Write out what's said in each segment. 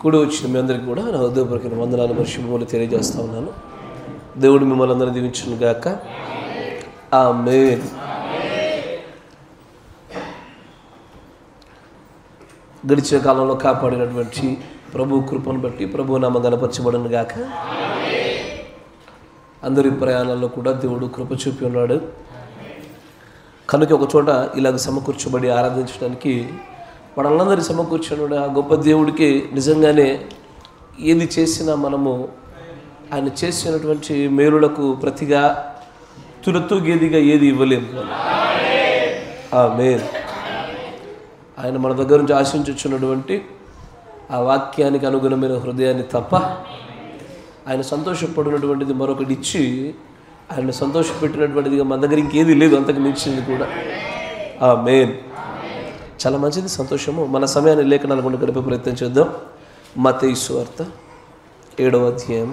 కూడి వచ్చిన మీ అందరికీ కూడా నా హృదయపూర్వక వందనాలు మరియు శుభములు తెలియజేస్తా ఉన్నాను. దేవుడు మిమ్మల్ని అందరినీ దీవించును గాక. ఆమేన్. గడిచిన కాలంలో కాపాడినటువంటి ప్రభు కృపను బట్టి ప్రభు నామ గణపరచబడును గాక. అందరి ప్రయాణాల్లో కూడా దేవుడు కృప చూపి ఉన్నాడు కనుక ఒక చోట ఇలాగ సమకూర్చబడి ఆరాధించడానికి వాళ్ళందరి సమకూర్చున్నాడు. ఆ గొప్ప దేవుడికి నిజంగానే ఏది చేసినా మనము ఆయన చేసినటువంటి మేలులకు ప్రతిగా తులతూగేదిగా ఏది ఇవ్వలేము. ఆమేన్. ఆయన మన దగ్గర నుంచి ఆశించుచున్నటువంటి ఆ వాక్యానికి అనుగుణమైన హృదయాన్ని తప్ప ఆయన సంతోషపడినటువంటిది మరొకటి ఇచ్చి ఆయన సంతోషపెట్టినటువంటిదిగా మన దగ్గర ఇంకేది లేదు, అంతకు మించింది కూడా. ఆమేన్. చాలా మంచిది, సంతోషము. మన సమయాన్ని లేఖనాలు గుండా గడిపే ప్రయత్నం చేద్దాం. మత్తయి సువార్త 7వ అధ్యాయం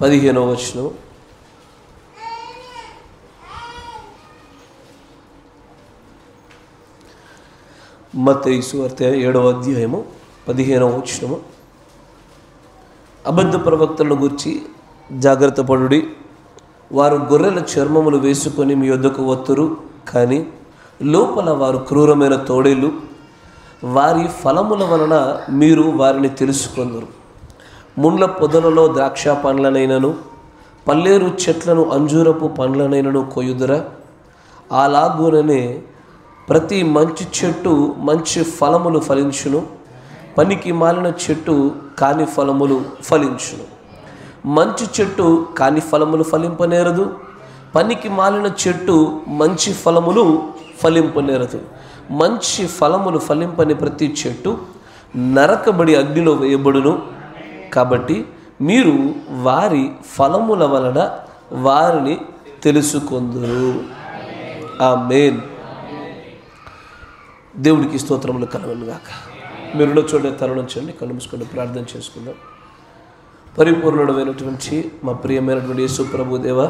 15వ వచనం. మత్తయి సువార్త 7వ అధ్యాయము 15వ వచనము. అబద్ధ ప్రవక్తలను గురించి జాగ్రత్త పడుడి. వారు గొర్రెల చర్మములు వేసుకొని మీ యొద్దకు వత్తురు, కానీ లోపల వారు క్రూరమైన తోడేళ్ళు. వారి ఫలముల వలన మీరు వారిని తెలుసుకొందురు. ముండ్ల పొదలలో ద్రాక్ష పండ్లనైనను పల్లేరు చెట్లను అంజూరపు పండ్లనైనను కొయ్యుదురా? అలాగుననే ప్రతి మంచి చెట్టు మంచి ఫలములు ఫలించును, పనికి మాలిన చెట్టు కాని ఫలములు ఫలించును. మంచి చెట్టు కాని ఫలములు ఫలింపనేరదు, పనికి మాలిన చెట్టు మంచి ఫలములు ఫలింపనేరదు. మంచి ఫలములు ఫలింపని ప్రతి చెట్టు నరకబడి అగ్నిలో వేయబడును. కాబట్టి మీరు వారి ఫలముల వలన వారిని తెలుసుకొందురు. ఆమేన్. దేవుడికి స్తోత్రములు కలుగును గాక. మీరున్న చోటే తరుణించండి, కళ్ళు మూసుకొని ప్రార్థన చేసుకుందాం. పరిపూర్ణుడమైనటువంటి మా ప్రియమైనటువంటి యేసు ప్రభు దేవా,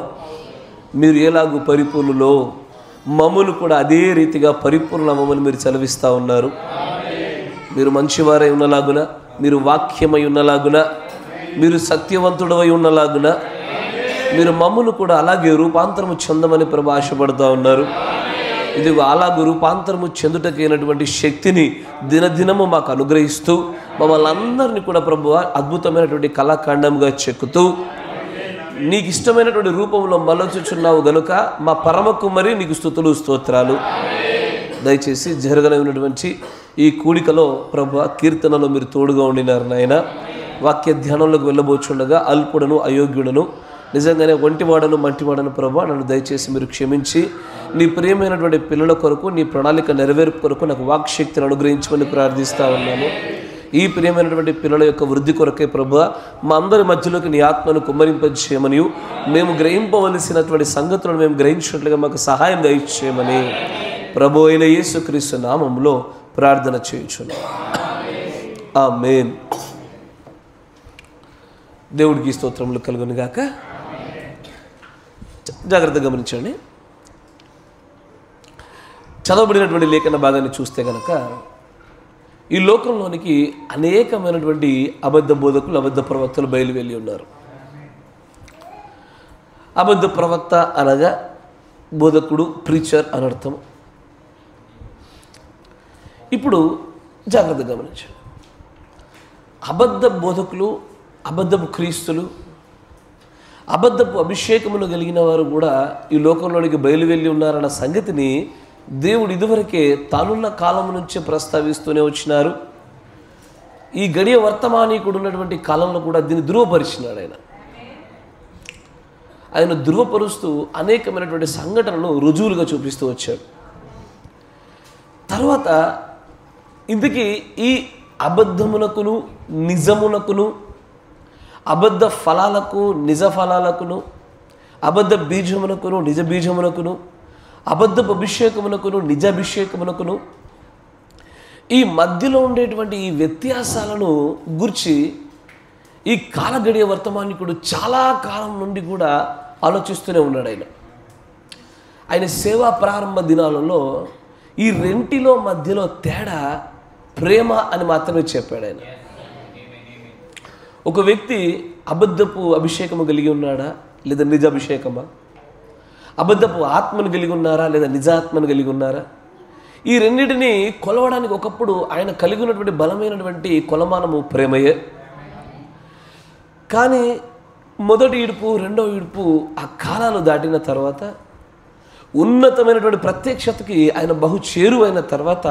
మీరు ఎలాగూ పరిపూర్ణులో మమ్మల్ని కూడా అదే రీతిగా పరిపూర్ణ మమ్మల్ని మీరు చదివిస్తూ ఉన్నారు. మీరు మంచివారై ఉన్నలాగున, మీరు వాక్యమై ఉన్నలాగున, మీరు సత్యవంతుడవై ఉన్నలాగున మీరు మమ్మల్ని కూడా అలాగే రూపాంతరము చెందమని ప్రభు ఆశపడుతూ ఉన్నారు. ఇదిగో అలాగూ రూపాంతరము చెందుటకైనటువంటి శక్తిని దినదినము మాకు అనుగ్రహిస్తూ మమ్మల్ని అందరినీ కూడా ప్రభు అద్భుతమైనటువంటి కళాఖండంగా చెక్కుతూ నీకు ఇష్టమైనటువంటి రూపంలో మలచుచున్నావు గనుక మా పరమ కుమారి నీకు స్తుతులు స్తోత్రాలు. దయచేసి జరగనటువంటి ఈ కూడికలో ప్రభు కీర్తనలో మీరు తోడుగా ఉండినారు నాయన. వాక్య ధ్యానంలోకి వెళ్ళబోచుండగా అల్పుడను అయోగ్యుడను నిజంగానే ఒంటివాడను మంటివాడను ప్రభు నన్ను దయచేసి మీరు క్షమించి నీ ప్రియమైనటువంటి పిల్లల కొరకు నీ ప్రణాళిక నెరవేర్పు కొరకు నాకు వాక్శక్తిని అనుగ్రహించమని ప్రార్థిస్తూ ఉన్నాను. ఈ ప్రియమైనటువంటి పిల్లల యొక్క వృద్ధి కొరకే ప్రభు మా అందరి మధ్యలోకి నీ ఆత్మను కుమ్మరింపజేయమని, మేము గ్రహింపవలసినటువంటి సంగతులను మేము గ్రహించినట్లుగా మాకు సహాయం దయచేయమని ప్రభు అయిన యేసుక్రీస్తు నామములో ప్రార్థన చేయుచున్నాను. ఆమేన్. దేవుడికి స్తోత్రములు కలుగును గాక. జాగ్రత్తగా గమనించండి. చదవబడినటువంటి లేఖన భాగాన్ని చూస్తే కనుక ఈ లోకంలోనికి అనేకమైనటువంటి అబద్ధ బోధకులు, అబద్ధ ప్రవక్తలు బయలువెళ్ళి ఉన్నారు. అబద్ధ ప్రవక్త అనగా బోధకుడు, ప్రీచర్ అనర్థం. ఇప్పుడు జాగ్రత్తగా గమనించండి. అబద్ధ బోధకులు, అబద్ధపు క్రీస్తులు, అబద్ధపు అభిషేకములు కలిగిన వారు కూడా ఈ లోకంలోనికి బయలువెళ్ళి ఉన్నారన్న సంగతిని దేవుడు ఇదివరకే తానున్న కాలం నుంచే ప్రస్తావిస్తూనే వచ్చినారు. ఈ గడియ వర్తమానీకుడు ఉన్నటువంటి కాలంలో కూడా దీన్ని ధృవపరిచినాడు. ఆయన ధృవపరుస్తూ అనేకమైనటువంటి సంఘటనలను రుజువులుగా చూపిస్తూ వచ్చాడు. తర్వాత ఇందుకీ ఈ అబద్ధమునకును నిజమునకును, అబద్ధ ఫలాలకు నిజ ఫలాలకును, అబద్ధ బీజమునకును నిజ బీజమునకును, అబద్ధపు అభిషేకమునకును నిజ అభిషేకమునకును ఈ మధ్యలో ఉండేటువంటి ఈ వ్యత్యాసాలను గురించి ఈ కాలగడియ వర్తమానికుడు చాలా కాలం నుండి కూడా ఆలోచిస్తూనే ఉన్నాడు. ఆయన సేవా ప్రారంభ దినాలలో ఈ రెంటిలో మధ్యలో తేడా ప్రేమ అని మాత్రమే చెప్పాడు ఆయన. ఒక వ్యక్తి అబద్ధపు అభిషేకము కలిగి ఉన్నాడా లేదా నిజ అభిషేకమా? అబద్ధపు ఆత్మను కలిగి ఉన్నారా లేదా నిజాత్మను కలిగి ఉన్నారా? ఈ రెండింటిని కొలవడానికి ఒకప్పుడు ఆయన కలిగి ఉన్నటువంటి బలమైనటువంటి కొలమానము ప్రేమయే. కానీ మొదటి ఈడుపు రెండో ఈడుపు ఆ కాలాలు దాటిన తర్వాత ఉన్నతమైనటువంటి ప్రత్యక్షతకి ఆయన బహు చేరువైన తర్వాత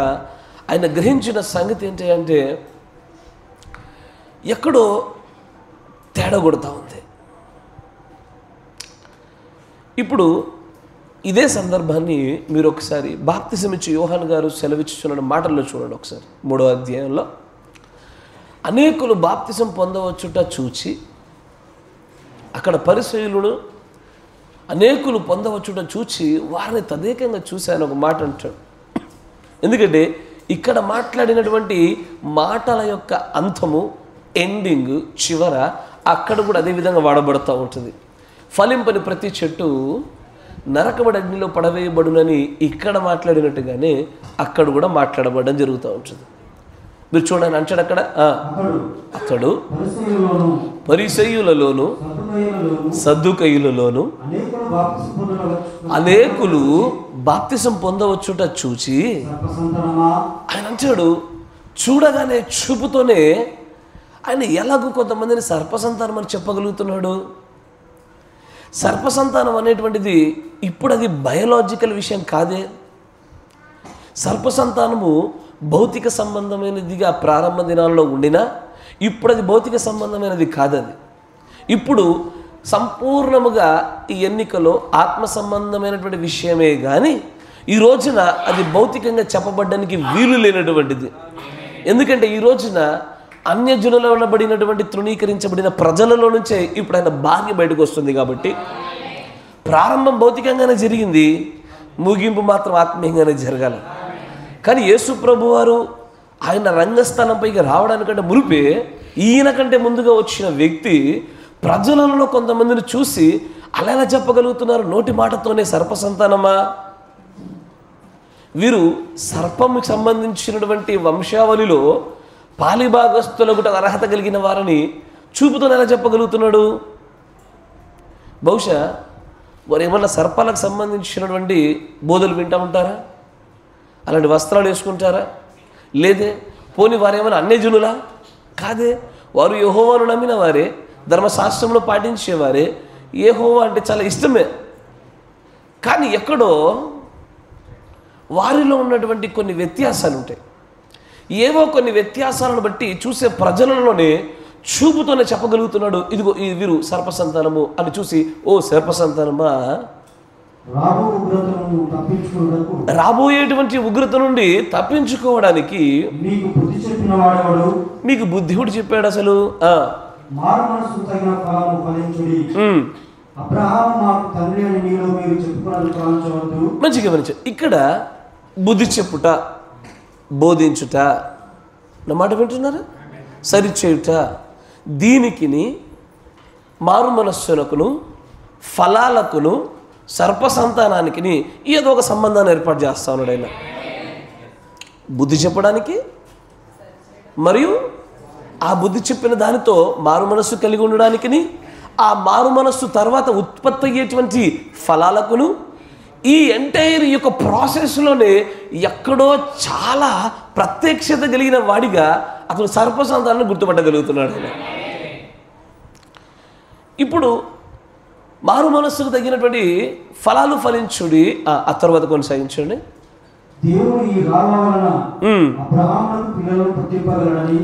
ఆయన గ్రహించిన సంగతి ఏంటి అంటే ఎక్కడో తేడా కొడుతూ ఉంది. ఇప్పుడు ఇదే సందర్భాన్ని మీరు ఒకసారి బాప్తిసం ఇచ్చి యోహాను గారు సెలవిచ్చుచున్న మాటల్లో చూడండి. ఒకసారి 3వ అధ్యాయంలో అనేకులు బాప్తిసం పొందవచ్చుట చూచి, అక్కడ పరిసయ్యులను అనేకులు పొందవచ్చుట చూచి వారిని తదేకంగా చూశాను ఒక మాట అంటాడు. ఎందుకంటే ఇక్కడ మాట్లాడినటువంటి మాటల యొక్క అంతము ఎండింగ్ చివర అక్కడ కూడా అదే విధంగా వాడబడుతూ ఉంటుంది. ఫలింపని ప్రతి చెట్టు నరకబడి అగ్నిలో పడవేయబడునని ఇక్కడ మాట్లాడినట్టుగానే అక్కడ కూడా మాట్లాడబడడం జరుగుతూ ఉంటుంది. మీరు చూడండి అంటాడు అక్కడ, అతడు పరిసయ్యులలోను సద్దుకయ్యులలోను అనేకులు బాప్తిసం పొందవచ్చుట చూచి ఆయన అంటాడు. చూడగానే చూపుతోనే ఆయన ఎలాగో కొంతమందిని సర్పసంతానం అని చెప్పగలుగుతున్నాడు. సర్పసంతానం అనేటువంటిది ఇప్పుడు అది బయోలాజికల్ విషయం కాదే. సర్పసంతానము భౌతిక సంబంధమైనదిగా ప్రారంభ దినాల్లో ఉండినా ఇప్పుడు అది భౌతిక సంబంధమైనది కాదది. ఇప్పుడు సంపూర్ణముగా ఈ ఎన్నికలో ఆత్మ సంబంధమైనటువంటి విషయమే కానీ ఈ రోజున అది భౌతికంగా చెప్పబడ్డానికి వీలు లేనటువంటిది. ఎందుకంటే ఈ రోజున అన్యజనులలో ఉండబడినటువంటి తృణీకరించబడిన ప్రజలలో నుంచే ఇప్పుడు ఆయన భార్య బయటకు వస్తుంది. కాబట్టి ప్రారంభం భౌతికంగానే జరిగింది, ముగింపు మాత్రం ఆత్మీయంగానే జరగాలి. కానీ యేసు ప్రభు వారు ఆయన రంగస్థలంపైకి రావడానికంటే మునిపే ఈయన కంటే ముందుగా వచ్చిన వ్యక్తి ప్రజలలో కొంతమందిని చూసి అలా ఎలా చెప్పగలుగుతున్నారు? నోటి మాటతోనే సర్పసంతానమా? వీరు సర్పంకి సంబంధించినటువంటి వంశావళిలో పాలిభాగస్తులకు అర్హత కలిగిన వారిని చూపుతో ఎలా చెప్పగలుగుతున్నాడు? బహుశా వారు ఏమన్నా సర్పాలకు సంబంధించినటువంటి బోధలు వింటూ ఉంటారా? అలాంటి వస్త్రాలు వేసుకుంటారా? లేదే. పోనీ వారు ఏమైనా అన్యజనులా? కాదే. వారు యెహోవాను నమ్మిన వారే, ధర్మశాస్త్రంలో పాటించేవారే, యెహోవా అంటే చాలా ఇష్టమే. కానీ ఎక్కడో వారిలో ఉన్నటువంటి కొన్ని వ్యత్యాసాలు ఉంటాయి. ఏవో కొన్ని వ్యత్యాసాలను బట్టి చూసే ప్రజలలోనే చూపుతోనే చెప్పగలుగుతున్నాడు, ఇదిగో ఈ వీరు సర్పసంతానము అని చూసి, ఓ సర్పసంతానమా, రాబోయేటువంటి ఉగ్రత నుండి తప్పించుకోవడానికి మీకు బుద్ధివుడు చెప్పాడు. అసలు మంచిగా గమనించారు. ఇక్కడ బుద్ధి చెప్పుట, బోధించుట, నా మాట వింటున్నారా? సరిచేయుట, దీనికిని మారు మనస్సునకును ఫలాలకును సర్పసంతానానికి ఏదో ఒక సంబంధాన్ని ఏర్పాటు చేస్తా ఉన్నాడు ఆయన. బుద్ధి చెప్పడానికి మరియు ఆ బుద్ధి చెప్పిన దానితో మారు మనస్సు కలిగి ఉండడానికి, ఆ మారు మనస్సు తర్వాత ఉత్పత్తి అయ్యేటువంటి ఫలాలకును, ఈ ఎంటైర్ యొక్క ప్రాసెస్లోనే ఎక్కడో చాలా ప్రత్యక్షత కలిగిన వాడిగా అతను సర్పసంతానాన్ని గుర్తుపట్టగలుగుతున్నాడు ఆయన. ఇప్పుడు మారు మనస్సుకు తగినటువంటి ఫలాలు ఫలించుడి. ఆ తర్వాత కొనసాగించండి. దేవుడు ఈ రాళ్ళ వలన అబ్రహామునకు పిల్లలను పుట్టింపగలడని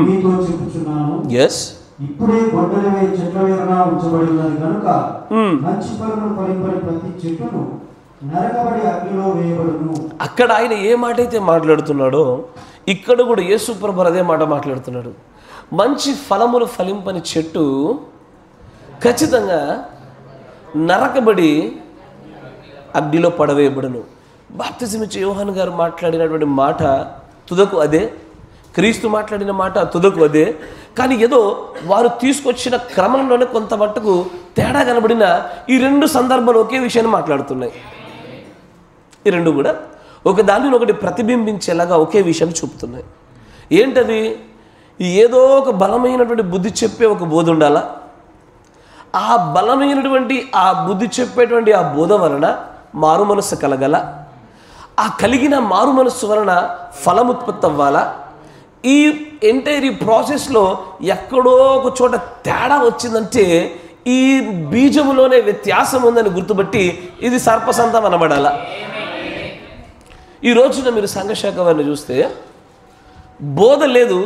మీతో చెప్పుచున్నాను. ఇప్పుడే గొడ్డలివే చెట్ల వేరున ఉంచబడి ఉన్నది కనుక మంచి ఫలమును ఫలింపని ప్రతి చెట్టును నరకబడి అగ్నిలో వేయబడును. అక్కడ ఆయన ఏ మాట అయితే మాట్లాడుతున్నాడో ఇక్కడ కూడా యేసు ప్రభువు అదే మాట మాట్లాడుతున్నాడు. మంచి ఫలములు ఫలింపని చెట్టు ఖచ్చితంగా నరకబడి అగ్నిలో పడవేయబడును. బాప్తిసం ఇచ్చే యోహాను గారు మాట్లాడినటువంటి మాట తుదకు అదే, క్రీస్తు మాట్లాడిన మాట తుదకు అదే. కానీ ఏదో వారు తీసుకొచ్చిన క్రమంలోనే కొంత మట్టుకు తేడా కనబడిన ఈ రెండు సందర్భాలు ఒకే విషయాన్ని మాట్లాడుతున్నాయి. ఈ రెండు కూడా ఒక దానిని ఒకటి ప్రతిబింబించేలాగా ఒకే విషయాన్ని చూపుతున్నాయి. ఏంటది? ఏదో ఒక బలమైనటువంటి బుద్ధి చెప్పే ఒక బోధ ఉండాలా. ఆ బలమైనటువంటి ఆ బుద్ధి చెప్పేటువంటి ఆ బోధ వలన మారు మనస్సు కలగల. ఆ కలిగిన మారు మనస్సు వలన ఫలముత్పత్తి అవ్వాలా. ఈ ఎంటైర్ ఈ ప్రాసెస్లో ఎక్కడో ఒక చోట తేడా వచ్చిందంటే ఈ బీజములోనే వ్యత్యాసం ఉందని గుర్తుపట్టి ఇది సర్పసంతం అనబడాలా. ఈ రోజున మీరు సంఘశాఖ వారిని చూస్తే బోధ లేదు,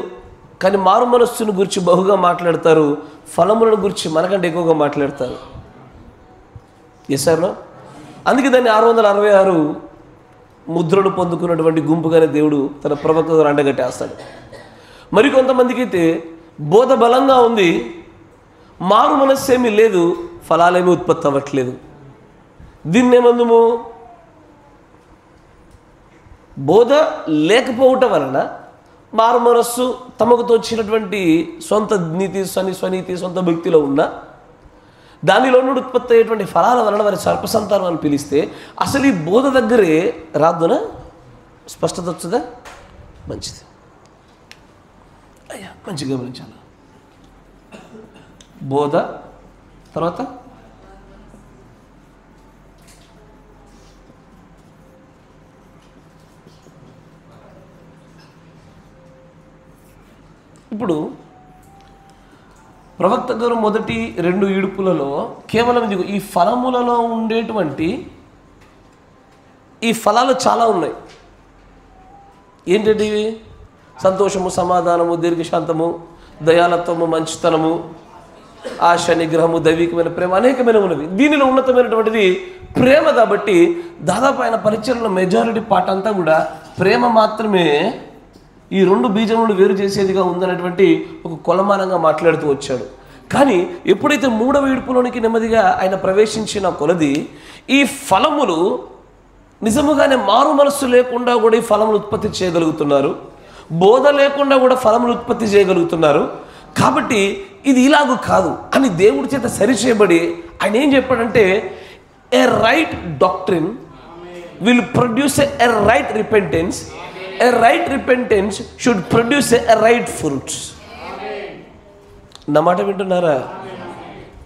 కానీ మారు మనస్సును గురించి బహుగా మాట్లాడతారు, ఫలములను గురించి మనకంటే ఎక్కువగా మాట్లాడతారు. ఎస్ఆర్లో అందుకే దాన్ని 666 ముద్రలు పొందుకున్నటువంటి గుంపుగానే దేవుడు తన ప్రవక్త ద్వారా అండగట్టేస్తాడు. మరికొంతమందికి అయితే బోధ బలంగా ఉంది, మారు మనస్సు ఏమీ లేదు, ఫలాలేమీ ఉత్పత్తి అవ్వట్లేదు. దీన్నేమందుము? బోధ లేకపోవటం వలన మారు మనస్సు తమకు తోచినటువంటి సొంత నీతి స్వనీతి సొంత భక్తిలో ఉన్న దానిలో నుండి ఉత్పత్తి అయ్యేటువంటి ఫలాల వలన వారి సర్పసంతానం అని పిలిస్తే అసలు ఈ బోధ దగ్గరే రాదునా? స్పష్టత వచ్చుదా? మంచిది అయ్యా, మంచిగా గమనించాలి. బోధ తర్వాత ఇప్పుడు ప్రవక్త గారు మొదటి 2 ఈడుపులలో కేవలం ఇది ఈ ఫలములలో ఉండేటువంటి ఈ ఫలాలు చాలా ఉన్నాయి. ఏంటంటే ఇవి? సంతోషము, సమాధానము, దీర్ఘశాంతము, దయాలత్వము, మంచితనము, ఆశ, నిగ్రహము, దైవికమైన ప్రేమ, అనేకమైన ఉన్నవి. దీనిలో ఉన్నతమైనటువంటిది ప్రేమ. కాబట్టి దాదాపు ఆయన పరిచయంలో మెజారిటీ పార్ట్ అంతా కూడా ప్రేమ మాత్రమే ఈ 2 బీజములు వేరు చేసేదిగా ఉందనేటువంటి ఒక కొలమానంగా మాట్లాడుతూ వచ్చాడు. కానీ ఎప్పుడైతే 3వ ఈడుపులోనికి నెమ్మదిగా ఆయన ప్రవేశించిన కొలది ఈ ఫలములు నిజముగానే మారు మనస్సు లేకుండా కూడా ఈ ఫలములు ఉత్పత్తి చేయగలుగుతున్నారు, బోధ లేకుండా కూడా ఫలములు ఉత్పత్తి చేయగలుగుతున్నారు. కాబట్టి ఇది ఇలాగూ కాదు అని దేవుడి చేత సరిచేయబడి ఆయన ఏం చెప్పాడంటే a right doctrine will produce a right repentance. A right repentance should produce a right fruits. నా మాట వింటున్నారా?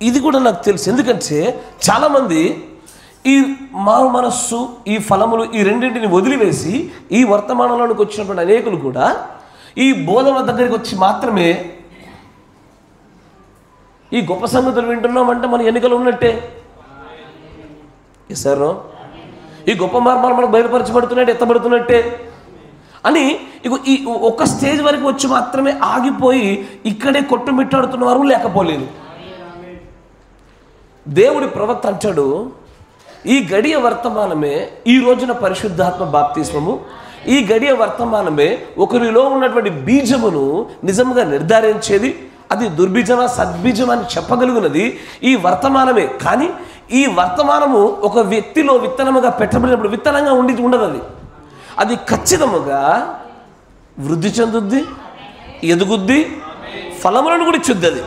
ఇది కూడా నాకు తెలుసు. ఎందుకంటే చాలామంది ఈ మారు మనస్సు, ఈ ఫలములు, ఈ రెండింటిని వదిలివేసి ఈ వర్తమానంలోనికి వచ్చినటువంటి అనేకులు కూడా ఈ బోధన దగ్గరికి వచ్చి మాత్రమే ఈ గొప్ప సంగతులు వింటున్నామంటే మన ఎన్నికలు ఉన్నట్టే. సార్ ఈ గొప్ప మార్మాలు మనకు బయలుపరచబడుతున్నట్టు, ఎత్తబడుతున్నట్టే అని ఇక ఈ ఒక స్టేజ్ వరకు వచ్చి మాత్రమే ఆగిపోయి ఇక్కడే కొట్టుమిట్టాడుతున్న వారు లేకపోలేదు. దేవుడి ప్రవక్త అంటాడు, ఈ గడియ వర్తమానమే ఈ రోజున పరిశుద్ధాత్మ బాప్తిస్మము, ఈ గడియ వర్తమానమే ఒకరిలో ఉన్నటువంటి బీజమును నిజంగా నిర్ధారించేది. అది దుర్బీజమా సద్బీజమా అని చెప్పగలుగున్నది ఈ వర్తమానమే. కానీ ఈ వర్తమానము ఒక వ్యక్తిలో విత్తనముగా పెట్టబడినప్పుడు విత్తనంగా ఉండదు. అది ఖచ్చితముగా వృద్ధి చెందుద్ది, ఎదుగుద్ది, ఫలములను కూడా ఇచ్చుద్ది.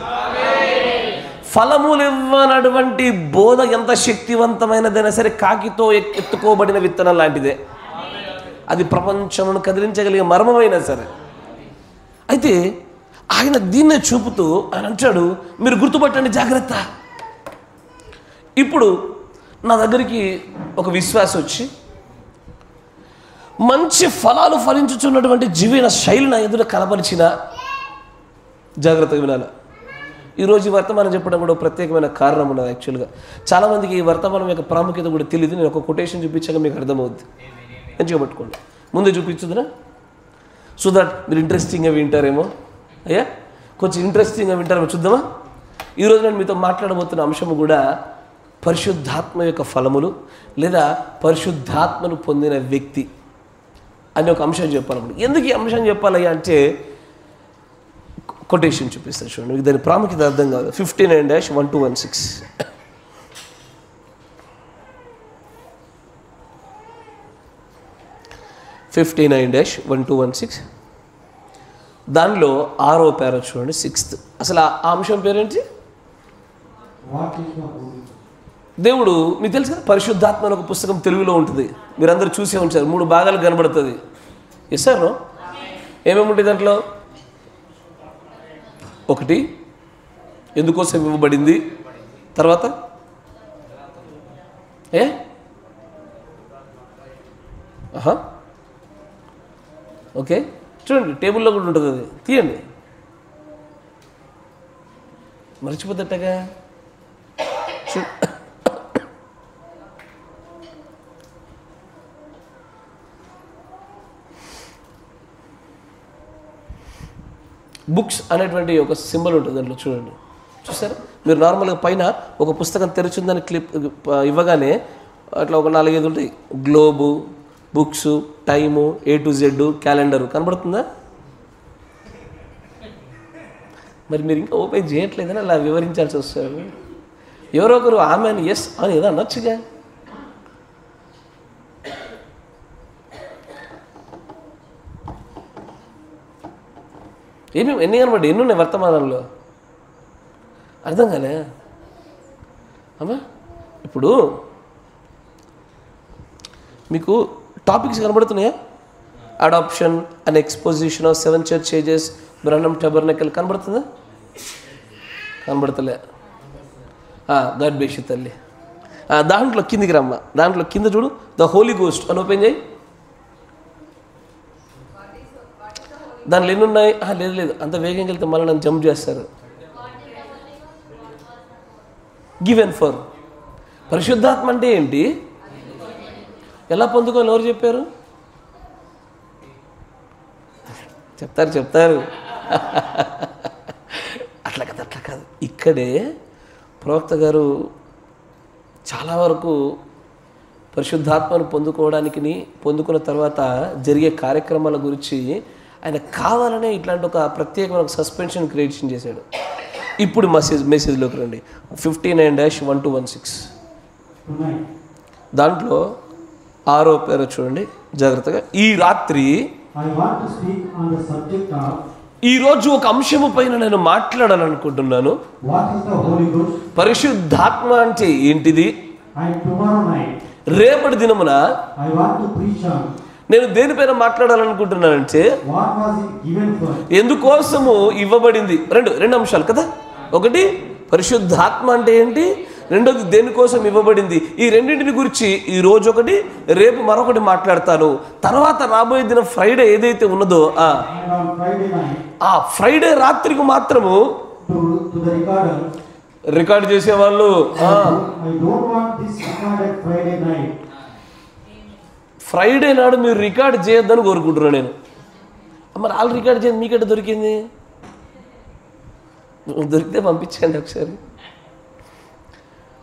ఫలములు ఇవ్వనటువంటి బోధ ఎంత శక్తివంతమైనదైనా సరే కాకితో ఎత్తుకోబడిన విత్తనం లాంటిదే. అది ప్రపంచమును కదిలించగలిగే మర్మమైనా సరే. అయితే ఆయన దీన్నే చూపుతూ ఆయన అంటాడు, మీరు గుర్తుపట్టండి, జాగ్రత్త. ఇప్పుడు నా దగ్గరికి ఒక విశ్వాసం వచ్చి మంచి ఫలాలు ఫలించుచున్నటువంటి జీవన శైలి నా ఎదుట కనపరిచిన జాగ్రత్తగా వినాలి. ఈరోజు ఈ వర్తమానం చెప్పడం కూడా ప్రత్యేకమైన కారణం ఉన్నది. యాక్చువల్గా చాలామందికి ఈ వర్తమానం యొక్క ప్రాముఖ్యత కూడా తెలియదు. నేను ఒక కొటేషన్ చూపించాక మీకు అర్థమవుద్ది. మంచిగా పట్టుకోండి, ముందే చూపించుదునా, సో దట్ మీరు ఇంట్రెస్టింగ్గా వింటారేమో. అయ్యా కొంచెం ఇంట్రెస్టింగ్గా వింటారేమో, చూద్దామా. ఈరోజు నేను మీతో మాట్లాడబోతున్న అంశము కూడా పరిశుద్ధాత్మ యొక్క ఫలములు లేదా పరిశుద్ధాత్మను పొందిన వ్యక్తి అని ఒక అంశం చెప్పాలన్నమాట. ఎందుకు ఈ అంశం చెప్పాలయ్యా అంటే కొటేషన్ చూపిస్తాను చూడండి, మీకు దాని ప్రాముఖ్యత అర్థం కాదు. 59-1216 59-1216 దానిలో 6వ పేర చూడండి, 6th. అసలు ఆ అంశం పేరేంటి? దేవుడు మీకు తెలుసు కదా, పరిశుద్ధాత్మ అనే ఒక పుస్తకం తెలుగులో ఉంటుంది, మీరందరూ చూసే ఉంటారు, 3 భాగాలు కనబడుతుంది. ఎస్ సార్, ఏమేమి ఉంటుంది దాంట్లో? 1 ఎందుకోసం ఇవ్వబడింది, తర్వాత ఓకే చూడండి, టేబుల్లో కూడా ఉంటుంది, అది తీయండి, మర్చిపోతేటగా. బుక్స్ అనేటువంటి ఒక సింబల్ ఉంటుంది దాంట్లో, చూడండి, చూసారా మీరు? నార్మల్గా పైన ఒక పుస్తకం తెరిచిందని క్లిప్ ఇవ్వగానే అట్లా ఒక 4-5 ఉంటాయి, globe, books, time, A to Z, calendar కనబడుతుందా? మరి మీరు ఇంకా ఓపెన్ చేయట్లేదని అలా వివరించాల్సి వస్తుంది. ఎవరో ఒకరు ఆమె అని ఎస్ అని ఏదో అనొచ్చుగా. ఎన్ని కనబడి ఎన్ని ఉన్నాయి వర్తమానంలో? అర్థం కాలే అమ్మా. ఇప్పుడు మీకు టాపిక్స్ కనబడుతున్నాయా? Adoption and exposition of 7 church ages, బ్రహ్నం టబర్నకల్ కనబడుతుందా? కనబడతలే. గాడ్ బేష్ తల్లి. దాంట్లో కిందికి రమ్మ, దాంట్లో కింద చూడు, ద హోలీ గోస్ట్ అని ఓపెన్ చేయి. దానిలో ఎన్ని ఉన్నాయి? లేదు, అంత వేగంగా వెళ్తే మళ్ళీ నన్ను జంప్ చేస్తారు. Given for. పరిశుద్ధాత్మ అంటే ఏంటి, ఎలా పొందుకోవాలి, ఎవరు చెప్పారు? చెప్తారు అట్లా కాదు. ఇక్కడే ప్రవక్త గారు చాలా వరకు పరిశుద్ధాత్మను పొందుకున్న తర్వాత జరిగే కార్యక్రమాల గురించి ఆయన కావాలనే ఇట్లాంటి ఒక ప్రత్యేకమైన సస్పెన్షన్ క్రియేషన్ చేశాడు. ఇప్పుడు మెసేజ్లోకి రండి. 59-1-16 దాంట్లో 6వ పేరు చూడండి జాగ్రత్తగా. ఈ రాత్రి ఈరోజు ఒక అంశము పైన నేను మాట్లాడాలనుకుంటున్నాను. పరిశుద్ధాత్మ అంటే ఏంటిది? రేపటి దినమున నేను దేనిపైన మాట్లాడాలనుకుంటున్నానంటే ఎందుకోసము ఇవ్వబడింది. రెండు అంశాలు కదా. ఒకటి పరిశుద్ధాత్మ అంటే ఏంటి, రెండోది దేనికోసం ఇవ్వబడింది. ఈ రెండింటిని గురించి ఈ రోజు ఒకటి, రేపు మరొకటి మాట్లాడతాను. తర్వాత రాబోయే దినం ఫ్రైడే ఏదైతే ఉన్నదో ఆ ఫ్రైడే రాత్రికి మాత్రము రికార్డ్ చేసేవాళ్ళు ఫ్రైడే నాడు మీరు రికార్డ్ చేయొద్దని కోరుకుంటున్నాను నేను. మరి వాళ్ళు రికార్డ్ చేయండి, మీకెట దొరికింది? దొరికితే పంపించండి ఒకసారి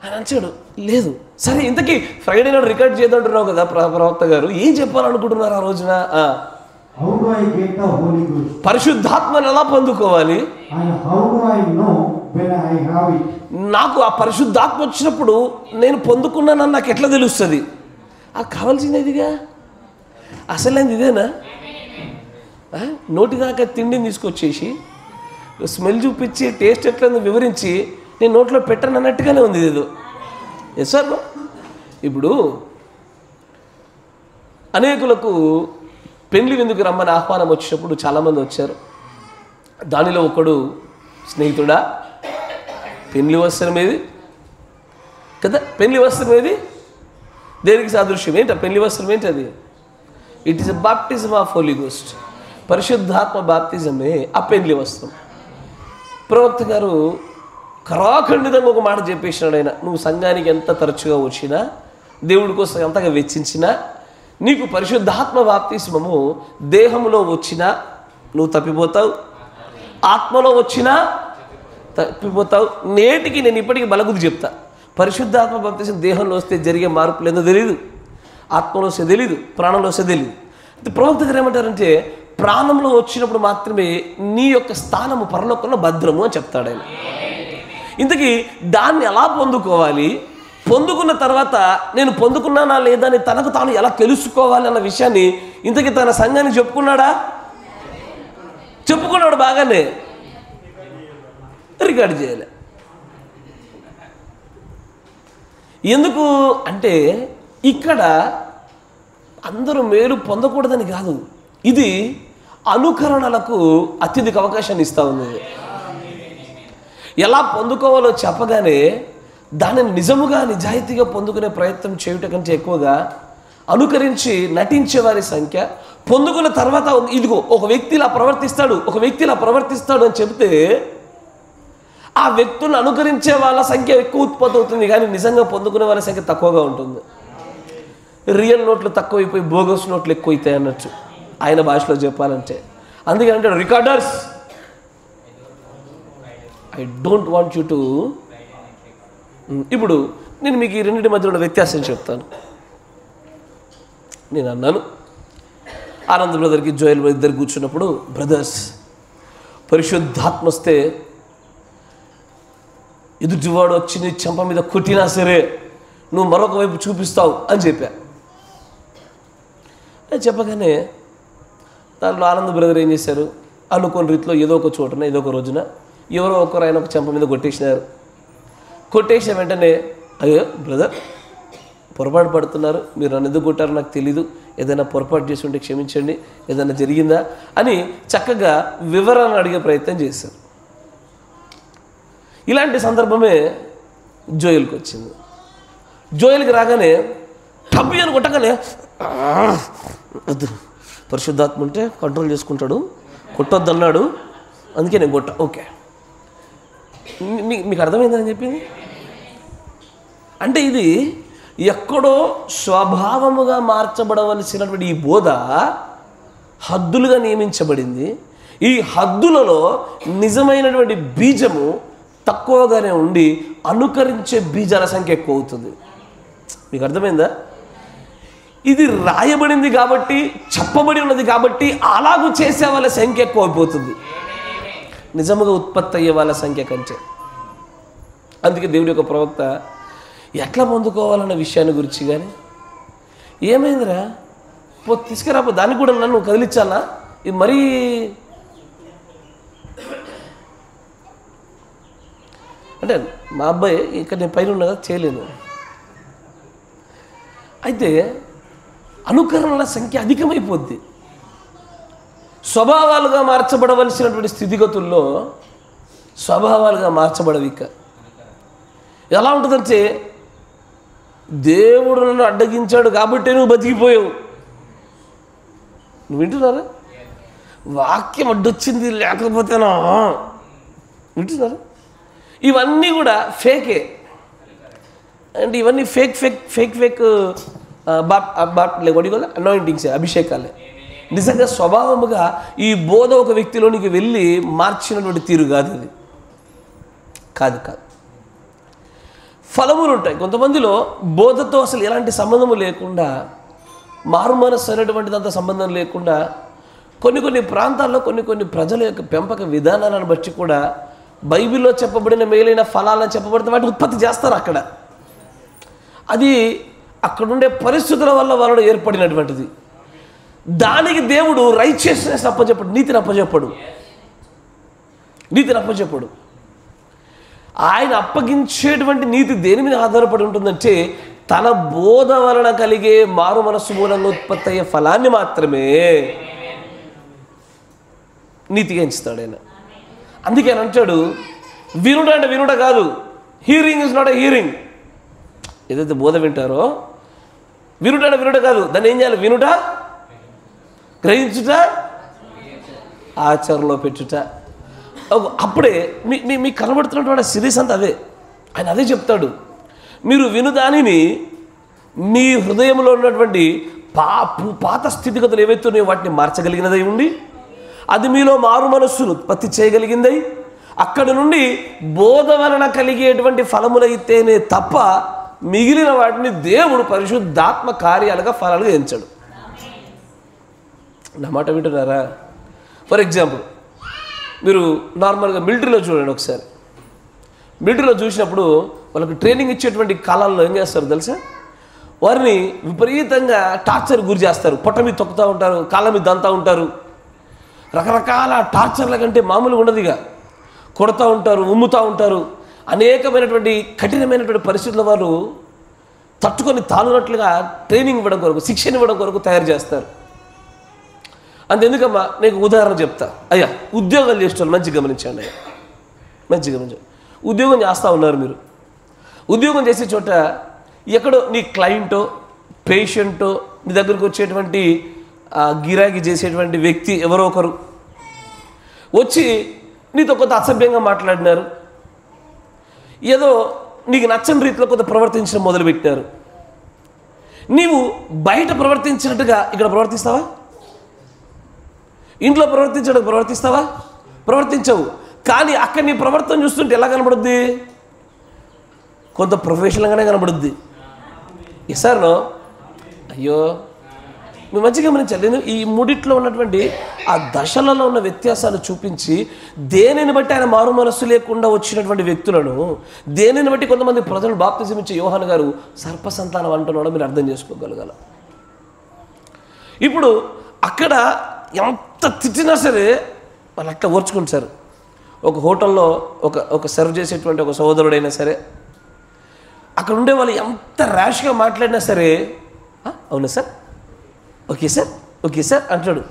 అని అంచాడు. లేదు సరే, ఇంతకీ ఫ్రైడే నాడు రికార్డ్ చేయదంటున్నావు కదా ప్రవక్త గారు, ఏం చెప్పాలనుకుంటున్నారు ఆ రోజున? పరిశుద్ధాత్మను ఎలా పొందుకోవాలి? నాకు ఆ పరిశుద్ధాత్మ వచ్చినప్పుడు నేను పొందుకున్నానని నాకు ఎట్లా తెలుస్తుంది? కావాల్సిందేదిగా, అసలేంది ఇదేనా? నోటిదాకా తిండిని తీసుకొచ్చేసి స్మెల్ చూపించి టేస్ట్ ఎట్లా వివరించి నేను నోట్లో పెట్టను అన్నట్టుగానే ఉంది ఏదో. Yes sir. ఇప్పుడు అనేకులకు పెళ్లి విందుకు రమ్మని ఆహ్వానం వచ్చినప్పుడు చాలామంది వచ్చారు. దానిలో ఒకడు, స్నేహితుడా పెళ్లి వస్త్రం ఏది కదా? పెళ్లి వస్త్రం ఏది? దేనికి సాదృశ్యం? ఏంటి ఆ పెళ్లి వస్త్రం? ఏంటి అది? It is a baptism of holy ghost. పరిశుద్ధాత్మ బాప్తిజమే ఆ పెళ్లి వస్త్రం. ప్రవక్త గారు కరాఖండితంగా ఒక మాట చెప్పేసినాడు ఆయన, నువ్వు సంఘానికి ఎంత తరచుగా వచ్చినా, దేవుడి కోసం ఎంతగా వెచ్చించినా, నీకు పరిశుద్ధాత్మ బాప్తిస్మము దేహంలో వచ్చినా నువ్వు తప్పిపోతావు, ఆత్మలో వచ్చినా తప్పిపోతావు. నేటికి నేను ఇప్పటికీ బలగుది చెప్తా, పరిశుద్ధాత్మ బాప్తిస్మం దేహంలో వస్తే జరిగే మార్పులు ఏందో తెలియదు, ఆత్మలో వస్తే తెలియదు, ప్రాణంలో వస్తే తెలియదు. ప్రవక్త గారు ఏమంటారంటే ప్రాణంలో వచ్చినప్పుడు మాత్రమే నీ యొక్క స్థానము పరలోకంలో భద్రము అని చెప్తాడు ఆయన. ఇంతకీ దాన్ని ఎలా పొందుకోవాలి, పొందుకున్న తర్వాత నేను పొందుకున్నానా లేదా అని తనకు తాను ఎలా తెలుసుకోవాలి అన్న విషయాన్ని ఇంతకీ తన సంఘానికి చెప్పుకున్నాడా? చెప్పుకున్నాడు, బాగానే రికార్డు చేయాలి. ఎందుకు అంటే ఇక్కడ అందరూ మేలు పొందకూడదని కాదు, ఇది అనుకరణలకు అత్యధిక అవకాశాన్ని ఇస్తూ ఉంది. ఎలా పొందుకోవాలో చెప్పగానే దానిని నిజముగా నిజాయితీగా పొందుకునే ప్రయత్నం చేయుట కంటే ఎక్కువగా అనుకరించి నటించే వారి సంఖ్య, పొందుకున్న తర్వాత ఇదిగో ఒక వ్యక్తి ఇలా ప్రవర్తిస్తాడు, ఒక వ్యక్తి ఇలా ప్రవర్తిస్తాడు అని చెబితే ఆ వ్యక్తులను అనుకరించే వాళ్ళ సంఖ్య ఎక్కువ ఉత్పత్తి అవుతుంది, కానీ నిజంగా పొందుకునే వాళ్ళ సంఖ్య తక్కువగా ఉంటుంది. రియల్ నోట్లు తక్కువైపోయి బోగస్ నోట్లు ఎక్కువ అవుతాయి అన్నట్టు ఆయన భాషలో చెప్పాలంటే. అందుకని అంటే recorders, I don't want you to. ఇప్పుడు నేను మీకు ఈ రెండింటి మధ్య ఉన్న వ్యత్యాసం చెప్తాను. నేను అన్నాను ఆనంద్ బ్రదర్కి జోయల్ ఇద్దరు కూర్చున్నప్పుడు, బ్రదర్స్ పరిశుద్ధాత్మ వస్తే ఎదుటివాడు వచ్చి నీ చెంప మీద కొట్టినా సరే నువ్వు మరొక వైపు చూపిస్తావు అని చెప్పా. చెప్పగానే దాంట్లో ఆనంద్ బ్రదర్ ఏం చేశారు, అనుకోని రీతిలో ఏదో ఒక చోటన ఏదో ఒక రోజున ఎవరో ఒకరు ఆయన ఒక చెంప మీద కొట్టేసినారు. కొట్టేసిన వెంటనే అయ్యో బ్రదర్ పొరపాటు పడుతున్నారు, మీరు నన్ను ఎందుకు కొట్టారో నాకు తెలీదు, ఏదైనా పొరపాటు చేసి ఉంటే క్షమించండి, ఏదైనా జరిగిందా అని చక్కగా వివరణ అడిగే ప్రయత్నం చేశారు. ఇలాంటి సందర్భమే జోయల్కి వచ్చింది. జోయల్కి రాగానే టబ్బి అని కొట్టగానే వద్దు, పరిశుద్ధాత్మ ఉంటే కంట్రోల్ చేసుకుంటాడు, కొట్టొద్దు అన్నాడు, అందుకే నేను కొట్టా. ఓకే, మీకు అర్థమైందని చెప్పింది అంటే ఇది ఎక్కడో స్వభావముగా మార్చబడవలసినటువంటి ఈ బోధ హద్దులుగా నియమించబడింది. ఈ హద్దులలో నిజమైనటువంటి బీజము తక్కువగానే ఉండి అనుకరించే బీజాల సంఖ్య ఎక్కువ అవుతుంది. మీకు అర్థమైందా? ఇది రాయబడింది కాబట్టి, చెప్పబడి ఉన్నది కాబట్టి అలాగూ చేసే వాళ్ళ సంఖ్య ఎక్కువ అయిపోతుంది నిజముగా ఉత్పత్తి అయ్యే వాళ్ళ సంఖ్య కంటే. అందుకే దేవుడి యొక్క ప్రవక్త ఎట్లా పొందుకోవాలన్న విషయాన్ని గురించి కానీ ఏమైందిరా తీసుకురాపో దానికి కూడా నన్ను కదిలించాలా, ఇది మరీ అంటే మా అబ్బాయి ఇక్కడ నేను పైన ఉన్నా కదా చేయలేను. అయితే అనుకరణల సంఖ్య అధికమైపోద్ది. స్వభావాలుగా మార్చబడవలసినటువంటి స్థితిగతుల్లో స్వభావాలుగా మార్చబడవిక. ఎలా ఉంటుందంటే దేవుడు నన్ను అడ్డగించాడు కాబట్టి నువ్వు బతికిపోయావు. నువ్వు వింటున్నారా? వాక్యం అడ్డొచ్చింది లేకపోతేనా వింటున్నారా? ఇవన్నీ కూడా ఫేకే. అంటే ఇవన్నీ ఫేక్ ఫేక్ ఫేక్ ఫేక్ అనాయింటింగ్స్, అభిషేకాలే. నిజంగా స్వభావముగా ఈ బోధ ఒక వ్యక్తిలోనికి వెళ్ళి మార్చినటువంటి తీరు కాదు అది. కాదు కాదు ఫలములు ఉంటాయి. కొంతమందిలో బోధతో అసలు ఎలాంటి సంబంధము లేకుండా, మారుమనస్సు అనేటువంటిదంత సంబంధం లేకుండా కొన్ని కొన్ని ప్రాంతాల్లో కొన్ని కొన్ని ప్రజల యొక్క పెంపక విధానాలను బట్టి కూడా బైబిల్లో చెప్పబడిన మేలైన ఫలాలను చెప్పబడితే వాటిని ఉత్పత్తి చేస్తారు అక్కడ. అది అక్కడుండే పరిస్థితుల వల్ల వాళ్ళలో ఏర్పడినటువంటిది. దానికి దేవుడు రైచియస్నెస్ అప్పచెప్పడు, నీతిని అప్పచెప్పడు. ఆయన అప్పగించేటువంటి నీతి దేని మీద ఆధారపడి ఉంటుందంటే తన బోధ వలన కలిగే మారు మనస్సు మూలంగా ఉత్పత్తి అయ్యే ఫలాన్ని మాత్రమే నీతిగా ఎంచుతాడు ఆయన. అందుకే ఆయన అంటాడు వినుడు అంటే వినుడ కాదు, hearing is not a hearing. ఏదైతే బోధ వింటారో వినుట అంటే వినుట కాదు, దాన్ని ఏం చేయాలి? వినుట, గ్రహించుట, ఆచరణలో పెట్టుట. అప్పుడే మీకు కనబడుతున్నటువంటి సిరీస్ అంతా అదే. ఆయన అదే చెప్తాడు. మీరు వినుదానిని మీ హృదయంలో ఉన్నటువంటి పాత స్థితిగతులు ఏవైతున్నాయో వాటిని మార్చగలిగినదై ఉండి, అది మీలో మారు మనస్సును ఉత్పత్తి చేయగలిగిందై, అక్కడి నుండి బోధ వలన కలిగేటువంటి ఫలములైతేనే తప్ప మిగిలిన వాటిని దేవుడు పరిశుద్ధాత్మ కార్యాలుగా ఫలాలుగా ఎంచాడు. నా మాట వింటున్నారా? ఫర్ ఎగ్జాంపుల్ మీరు నార్మల్గా మిలిటరీలో చూడండి. ఒకసారి మిలిటరీలో చూసినప్పుడు వాళ్ళకి ట్రైనింగ్ ఇచ్చేటువంటి కాలాల్లో ఏం చేస్తారు తెలుసా? వారిని విపరీతంగా టార్చర్ గురి చేస్తారు. పొట్ట మీద తొక్కుతూ ఉంటారు, కాళ్ళ మీద దంతా ఉంటారు. రకరకాల టార్చర్ల కంటే మామూలుగా ఉండదు. ఇక కొడుతూ ఉంటారు, ఉమ్ముతూ ఉంటారు. అనేకమైనటువంటి కఠినమైనటువంటి పరిస్థితుల వారు తట్టుకొని తాళునట్లుగా ట్రైనింగ్ ఇవ్వడం కొరకు, శిక్షణ ఇవ్వడం కొరకు తయారు చేస్తారు. అంతెందుకమ్మా, నీకు ఉదాహరణ చెప్తా. అయ్యా, ఉద్యోగాలు చేసేవాళ్ళు మంచిగా గమనించండి. అయ్యా, మంచిగా గమనించండి. ఉద్యోగం చేస్తూ ఉన్నారు మీరు. ఉద్యోగం చేసే చోట ఎక్కడో నీ క్లయింటో పేషెంటో నీ దగ్గరకు వచ్చేటువంటి గిరాకీ చేసేటువంటి వ్యక్తి ఎవరో ఒకరు వచ్చి నీతో కొంత అసభ్యంగా మాట్లాడినారు, ఏదో నీకు నచ్చని రీతిలో కొంత ప్రవర్తించడం మొదలుపెట్టారు. నీవు బయట ప్రవర్తించినట్టుగా ఇక్కడ ప్రవర్తిస్తావా? ఇంట్లో ప్రవర్తిస్తావా? ప్రవర్తించవు. కానీ అక్కడ నీ ప్రవర్తన చూస్తుంటే ఎలా కనబడుద్ది? కొంత ప్రొఫెషనల్గానే కనబడుద్ది. ఎసార్నో? అయ్యో, మీరు మంచిగా గమనించాలి. నేను ఈ మూడిట్లో ఉన్నటువంటి ఆ దశలలో ఉన్న వ్యత్యాసాలు చూపించి దేనిని బట్టి ఆయన మారు మనస్సు లేకుండా వచ్చినటువంటి వ్యక్తులను, దేనిని బట్టి కొంతమంది ప్రజలు బాప్తిజం ఇచ్చే యోహాను గారు సర్పసంతానం అంటున్నాడో మీరు అర్థం చేసుకోగలగాల. ఇప్పుడు అక్కడ ఎంత తిట్టినా సరే వాళ్ళు అట్లా ఓర్చుకుంటారు. ఒక హోటల్లో ఒక సర్వ్ చేసేటువంటి ఒక సహోదరుడైనా సరే, అక్కడ ఉండే వాళ్ళు ఎంత ర్యాష్గా మాట్లాడినా సరే, అవునా sir, okay sir, okay sir అంటాడు.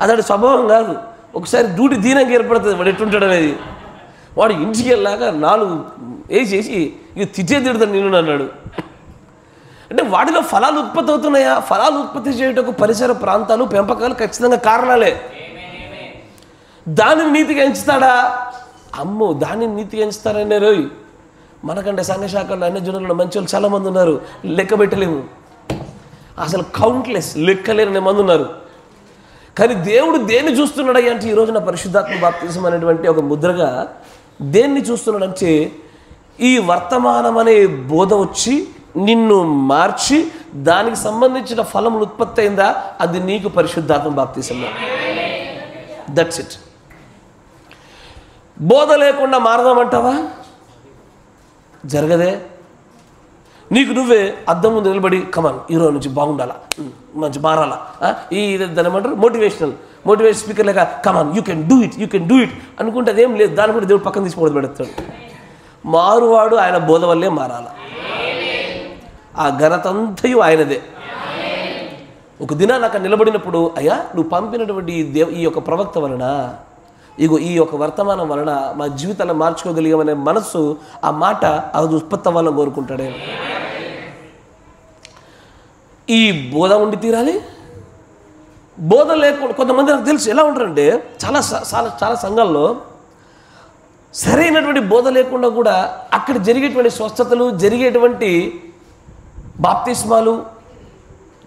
అతడి స్వభావం కాదు. ఒకసారి డ్యూటీ దీనంగా ఏర్పడుతుంది వాడు ఎట్టుంటాడు అనేది. వాడు ఇంటికి వెళ్ళాక 4 వేసేసి ఇక తిడతాడు నేను అన్నాడు. అంటే వాటిలో ఫలాలు ఉత్పత్తి అవుతున్నాయా? ఫలాలు ఉత్పత్తి చేయటకు పరిసర ప్రాంతాలు, పెంపకాలు ఖచ్చితంగా కారణాలే. దానిని నీతిగా ఎంచుతాడా? అమ్మో, దానిని నీతిగా ఎంచుతారనే రోయ్. మనకంటే సంఘశాఖల్లో అన్ని జనుల్లో మంచి వాళ్ళు చాలామంది ఉన్నారు, లెక్క పెట్టలేము. అసలు కౌంట్లెస్, లెక్కలేని మంది ఉన్నారు. కానీ దేవుడు దేన్ని చూస్తున్నాడు అంటే ఈరోజు నా పరిశుద్ధాత్మ బాప్తిజం అనేటువంటి ఒక ముద్రగా దేన్ని చూస్తున్నాడంటే ఈ వర్తమానం అనే బోధ వచ్చి నిన్ను మార్చి దానికి సంబంధించిన ఫలములు ఉత్పత్తి అయిందా, అది నీకు పరిశుద్ధాత్మ బాప్తిజం. That's it. బోధ లేకుండా మారదామంటావా? జరగదే. నీకు నువ్వే అద్దం ముందు నిలబడి కమాన్ ఈరోజు నుంచి బాగుండాలా, మంచి మారాలా, ఈ దాని ఏమంటారు మోటివేషన్ స్పీకర్ లేక come on you can do it అనుకుంటే అదేం లేదు. దాని కూడా దేవుడు పక్కన తీసుకోవడం పెడతాడు. మారువాడు ఆయన బోధ వల్లే మారాల. ఆ ఘనతంతయు ఆయనదే. ఒక దినాన్ని అక్కడ నిలబడినప్పుడు, అయ్యా నువ్వు పంపినటువంటి ఈ యొక్క ప్రవక్త వలన, ఇగో ఈ యొక్క వర్తమానం వలన మా జీవితాలను మార్చుకోగలిగామనే మనస్సు, ఆ మాట అది ఉత్పత్తి అవ్వాలని కోరుకుంటాడే. ఈ బోధ ఉండి తీరాలి. బోధ లేకుండా కొంతమంది నాకు తెలుసు ఎలా ఉంటారంటే, చాలా సంఘాల్లో సరైనటువంటి బోధ లేకుండా కూడా అక్కడ జరిగేటువంటి స్వస్థతలు, జరిగేటువంటి బాప్తిస్మాలు,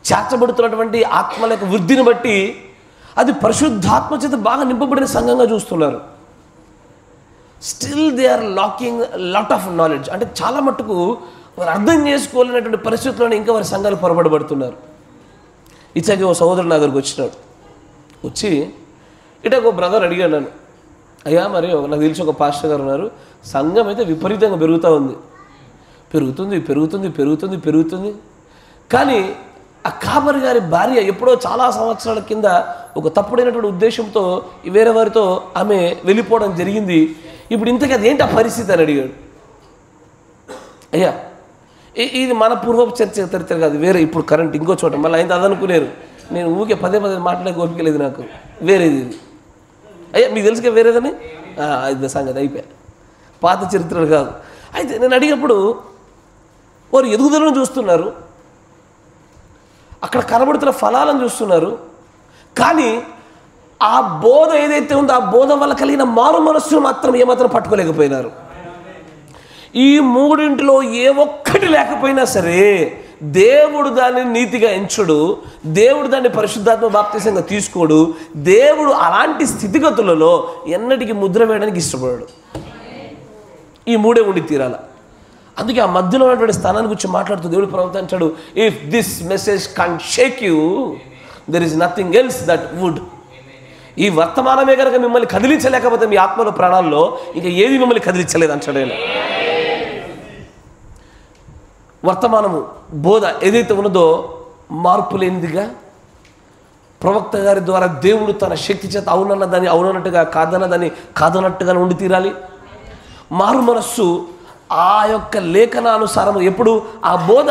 చేర్చబడుతున్నటువంటి ఆత్మల యొక్క వృద్ధిని బట్టి అది పరిశుద్ధాత్మ చేత బాగా నింపబడిన సంఘంగా చూస్తున్నారు. Still they are lacking lot of knowledge. అంటే చాలా మట్టుకు వారు అర్థం చేసుకోలేనటువంటి పరిస్థితుల్లోనే ఇంకా వారి సంఘాలు పొరబడబడుతున్నారు. ఇచ్చాక ఓ సహోదరుడు నా దగ్గరకు వచ్చినాడు. వచ్చి ఇటొక బ్రదర్ అడిగాడు నన్ను, అయ్యా మరి నాకు తెలిసి ఒక పాస్టర్ గారు ఉన్నారు, సంఘం అయితే విపరీతంగా పెరుగుతుంది. కానీ ఆ కాపరి గారి భార్య ఎప్పుడో చాలా సంవత్సరాల కింద ఒక తప్పుడైనటువంటి ఉద్దేశంతో వేరే వారితో ఆమె వెళ్ళిపోవడం జరిగింది. ఇప్పుడు ఇంతకీ అదేంటి ఆ పరిస్థితి అని అడిగాడు. అయ్యా ఇది మన పూర్వపు చరిత్ర కాదు, వేరే ఇప్పుడు కరెంట్ ఇంకో చోట మళ్ళీ ఆయన అదనుకునేరు. నేను ఊకే పదే మాట్లాడే ఓపిక లేదు నాకు, వేరేది ఇది. అయ్యా మీకు తెలుసుగా వేరేదని, ఇది సంగతి అయిపోయా, పాత చరిత్రలు కాదు. అయితే నేను అడిగినప్పుడు వారు ఎదుగుదలను చూస్తున్నారు, అక్కడ కనబడుతున్న ఫలాలను చూస్తున్నారు. కానీ ఆ బోధ ఏదైతే ఉందో ఆ బోధ వల్ల కలిగిన మారు మనస్సును మాత్రం ఏమాత్రం పట్టుకోలేకపోయినారు. ఈ మూడింటిలో ఏ ఒక్కటి లేకపోయినా సరే దేవుడు దాన్ని నీతిగా ఎంచుడు, దేవుడు దాన్ని పరిశుద్ధాత్మ బాప్తిసంగా తీసుకోడు. దేవుడు అలాంటి స్థితిగతులలో ఎన్నటికీ ముద్ర వేయడానికి ఇష్టపడాడు. ఈ మూడే ఉండి తీరాల. అందుకే ఆ మధ్యలో ఉన్నటువంటి స్థానాన్ని గురించి మాట్లాడుతూ దేవుడు ప్రవక్త అంటాడు, if this message can shake you there is nothing else that would. ఈ వర్తమానమే కనుక మిమ్మల్ని కదిలించలేకపోతే మీ ఆత్మలో ప్రాణాల్లో ఇంకా ఏది మిమ్మల్ని కదిలించలేదు అంటాడు. వర్తమానము బోధ ఏదైతే ఉన్నదో మార్పు లేనిదిగా ప్రవక్త గారి ద్వారా దేవుడు తన శక్తి చేత అవునన్న దాన్ని అవునన్నట్టుగా, కాదన్న దాన్ని కాదన్నట్టుగా ఉండి తీరాలి. మారు మనస్సు ఆ యొక్క లేఖనానుసారం ఎప్పుడు ఆ బోధ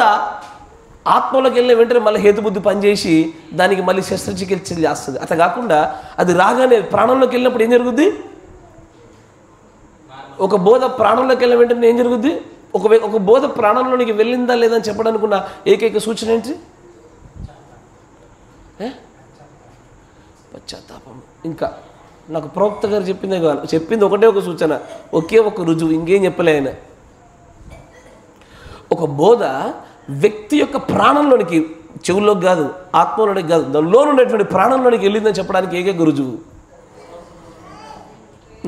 ఆత్మలోకి వెళ్ళిన వెంటనే మళ్ళీ హేతుబుద్ధి పనిచేసి దానికి మళ్ళీ శస్త్రచికిత్స చేస్తుంది. అట్లా కాకుండా అది రాగానే ప్రాణంలోకి వెళ్ళినప్పుడు ఏం జరుగుద్ది? ఒక బోధ ప్రాణంలోకి వెళ్ళిన వెంటనే ఏం జరుగుద్ది? ఒక బోధ ప్రాణంలోనికి వెళ్ళిందా లేదని చెప్పడానికి ఉన్న ఏకైక సూచన ఏంటి? పశ్చాత్తాపం. ఇంకా నాకు ప్రవక్త గారు చెప్పింది ఒకటే ఒక సూచన, ఒకే ఒక రుజువు, ఇంకేం చెప్పలే ఆయన. ఒక బోధ వ్యక్తి యొక్క ప్రాణంలోనికి, చెవుల్లోకి కాదు, ఆత్మలోనికి కాదు, దానిలో ఉండేటువంటి ప్రాణంలోనికి వెళ్ళిందని చెప్పడానికి ఏకైక రుజువు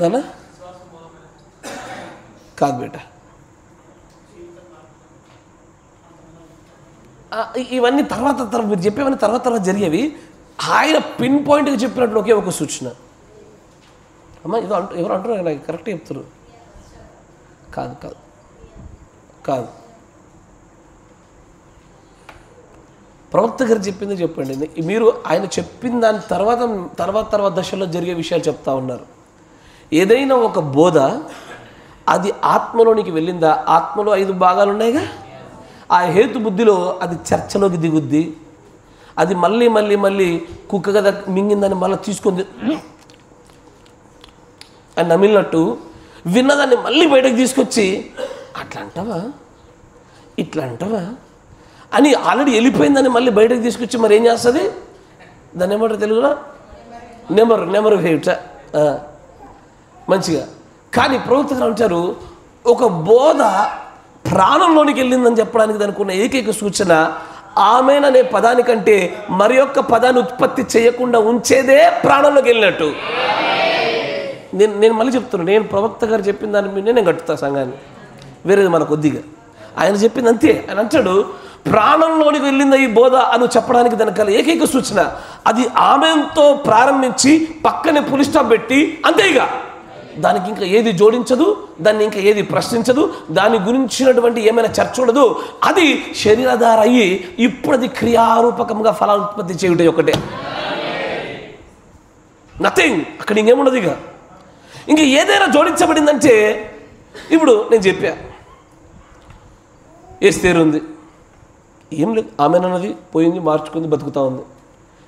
నానా కాదు బేట. ఇవన్నీ తర్వాత మీరు చెప్పేవన్నీ తర్వాత జరిగేవి. ఆయన పిన్ పాయింట్గా చెప్పినట్లు ఒకే ఒక సూచన. అమ్మ ఏదో ఎవరు అంటున్నారు, నాకు కరెక్ట్ చెప్తారు. కాదు కాదు కాదు ప్రవక్త గారు చెప్పింది చెప్పండి. మీరు ఆయన చెప్పిన దాని తర్వాత దశలో జరిగే విషయాలు చెప్తా ఉన్నారు. ఏదైనా ఒక బోధ అది ఆత్మలోనికి వెళ్ళిందా? ఆత్మలో 5 భాగాలు ఉన్నాయిగా. ఆ హేతు బుద్ధిలో అది చర్చలోకి దిగుద్ది. అది మళ్ళీ మళ్ళీ మళ్ళీ కుక్క కదా మింగిందని మళ్ళీ తీసుకుంది అని నమిలినట్టు విన్నదాన్ని మళ్ళీ బయటకు తీసుకొచ్చి అట్లా అంటావా, ఇట్లా అంటావా అని ఆల్రెడీ వెళ్ళిపోయిందని మళ్ళీ బయటకు తీసుకొచ్చి మరి ఏం చేస్తుంది? దాన్ని ఏమంటారు తెలుగులో? నెమరు హేట్ మంచిగా. కానీ ప్రవక్తలు అంటారు ఒక బోధ ప్రాణంలోనికి వెళ్ళిందని చెప్పడానికి దానికి ఉన్న ఏకైక సూచన ఆమెన్ అనే పదానికంటే మరి యొక్క పదాన్ని ఉత్పత్తి చేయకుండా ఉంచేదే ప్రాణంలోకి వెళ్ళినట్టు. నేను మళ్ళీ చెప్తున్నాను, నేను ప్రవక్త గారు చెప్పిన దాని మీద నేను కట్టుతా సంఘాన్ని, వేరేది మన కొద్దిగా. ఆయన చెప్పింది అంతే. ఆయన అంటాడు ప్రాణంలోనికి వెళ్ళింది ఈ బోధ అని చెప్పడానికి దానికల ఏకైక సూచన అది ఆమెతో ప్రారంభించి పక్కనే పులి స్టాప్ పెట్టి అంతే. ఇక దానికి ఇంకా ఏది జోడించదు, దాన్ని ఇంకా ఏది ప్రశ్నించదు, దాని గురించినటువంటి ఏమైనా చర్చ ఉండదు. అది శరీరధార అయ్యి ఇప్పుడు అది క్రియారూపకంగా ఫలాలు ఉత్పత్తి చేయుట ఒకటే, నథింగ్. అక్కడ ఇంకేముండదు. ఇక ఇంక ఏదైనా జోడించబడిందంటే ఇప్పుడు నేను చెప్పా ఏస్తేరు ఉంది, ఏం లేదు, ఆమెన్ అన్నది పోయింది, మార్చుకుంది, బతుకుతా ఉంది,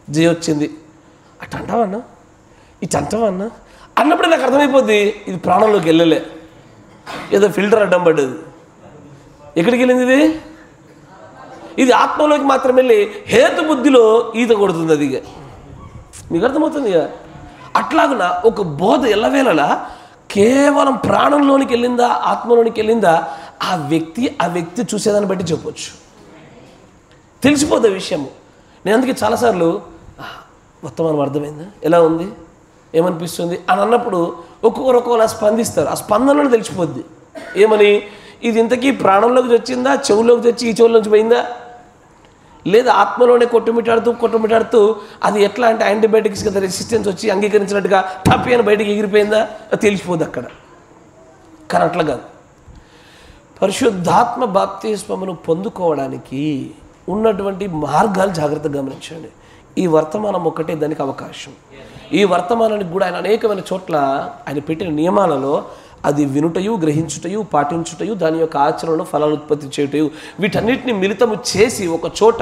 జయ వచ్చింది. అట్ట అంటావన్నా, ఇటు అంటావన్నా అన్నప్పుడు నాకు అర్థమైపోద్ది ఇది ప్రాణంలోకి వెళ్ళలే, ఏదో ఫిల్టర్ అడ్డం పడ్డది. ఎక్కడికి వెళ్ళింది? ఇది ఆత్మలోకి మాత్రం వెళ్ళి హేతు బుద్ధిలో ఈత కొడుతుంది. అది ఇక మీకు అర్థమవుతుంది. ఇక అట్లాగున ఒక బోధ ఎల్లవేళలా కేవలం ప్రాణంలోనికి వెళ్ళిందా ఆత్మలోనికి వెళ్ళిందా ఆ వ్యక్తి చూసేదాన్ని బట్టి చెప్పొచ్చు, తెలిసిపోద్ది విషయము. నేను అందుకే చాలాసార్లు వర్తమానం అర్థమైందా, ఎలా ఉంది, ఏమనిపిస్తుంది అని అన్నప్పుడు ఒక్కొక్కరు స్పందిస్తారు. ఆ స్పందనలో తెలిసిపోద్ది ఏమని, ఇది ఇంతకీ ప్రాణంలోకి వచ్చిందా, చెవులోకి వచ్చి ఈ చెవుల్లోంచి పోయిందా, లేదా ఆత్మలోనే కొట్టుమిటాడుతూ అది ఎట్లా అంటే యాంటీబయాటిక్స్ కదా రెసిస్టెన్స్ వచ్చి అంగీకరించినట్టుగా టప్పి అని బయటకు ఎగిరిపోయిందా, అది తెలిసిపోద్ది అక్కడ. కానీ అట్లా కాదు. పరిశుద్ధాత్మ బాప్తిస్మమును పొందుకోవడానికి ఉన్నటువంటి మార్గాలు జాగ్రత్తగా గమనించండి. ఈ వర్తమానం ఒక్కటే దానికి అవకాశం. ఈ వర్తమానానికి కూడా ఆయన అనేకమైన చోట్ల ఆయన పెట్టిన నియమాలలో అది వినుటయు, గ్రహించుటయు, పాటించుటయు, దాని యొక్క ఆచరణలో ఫలాలు ఉత్పత్తి చేయుటయు, వీటన్నిటిని మిళితము చేసి ఒక చోట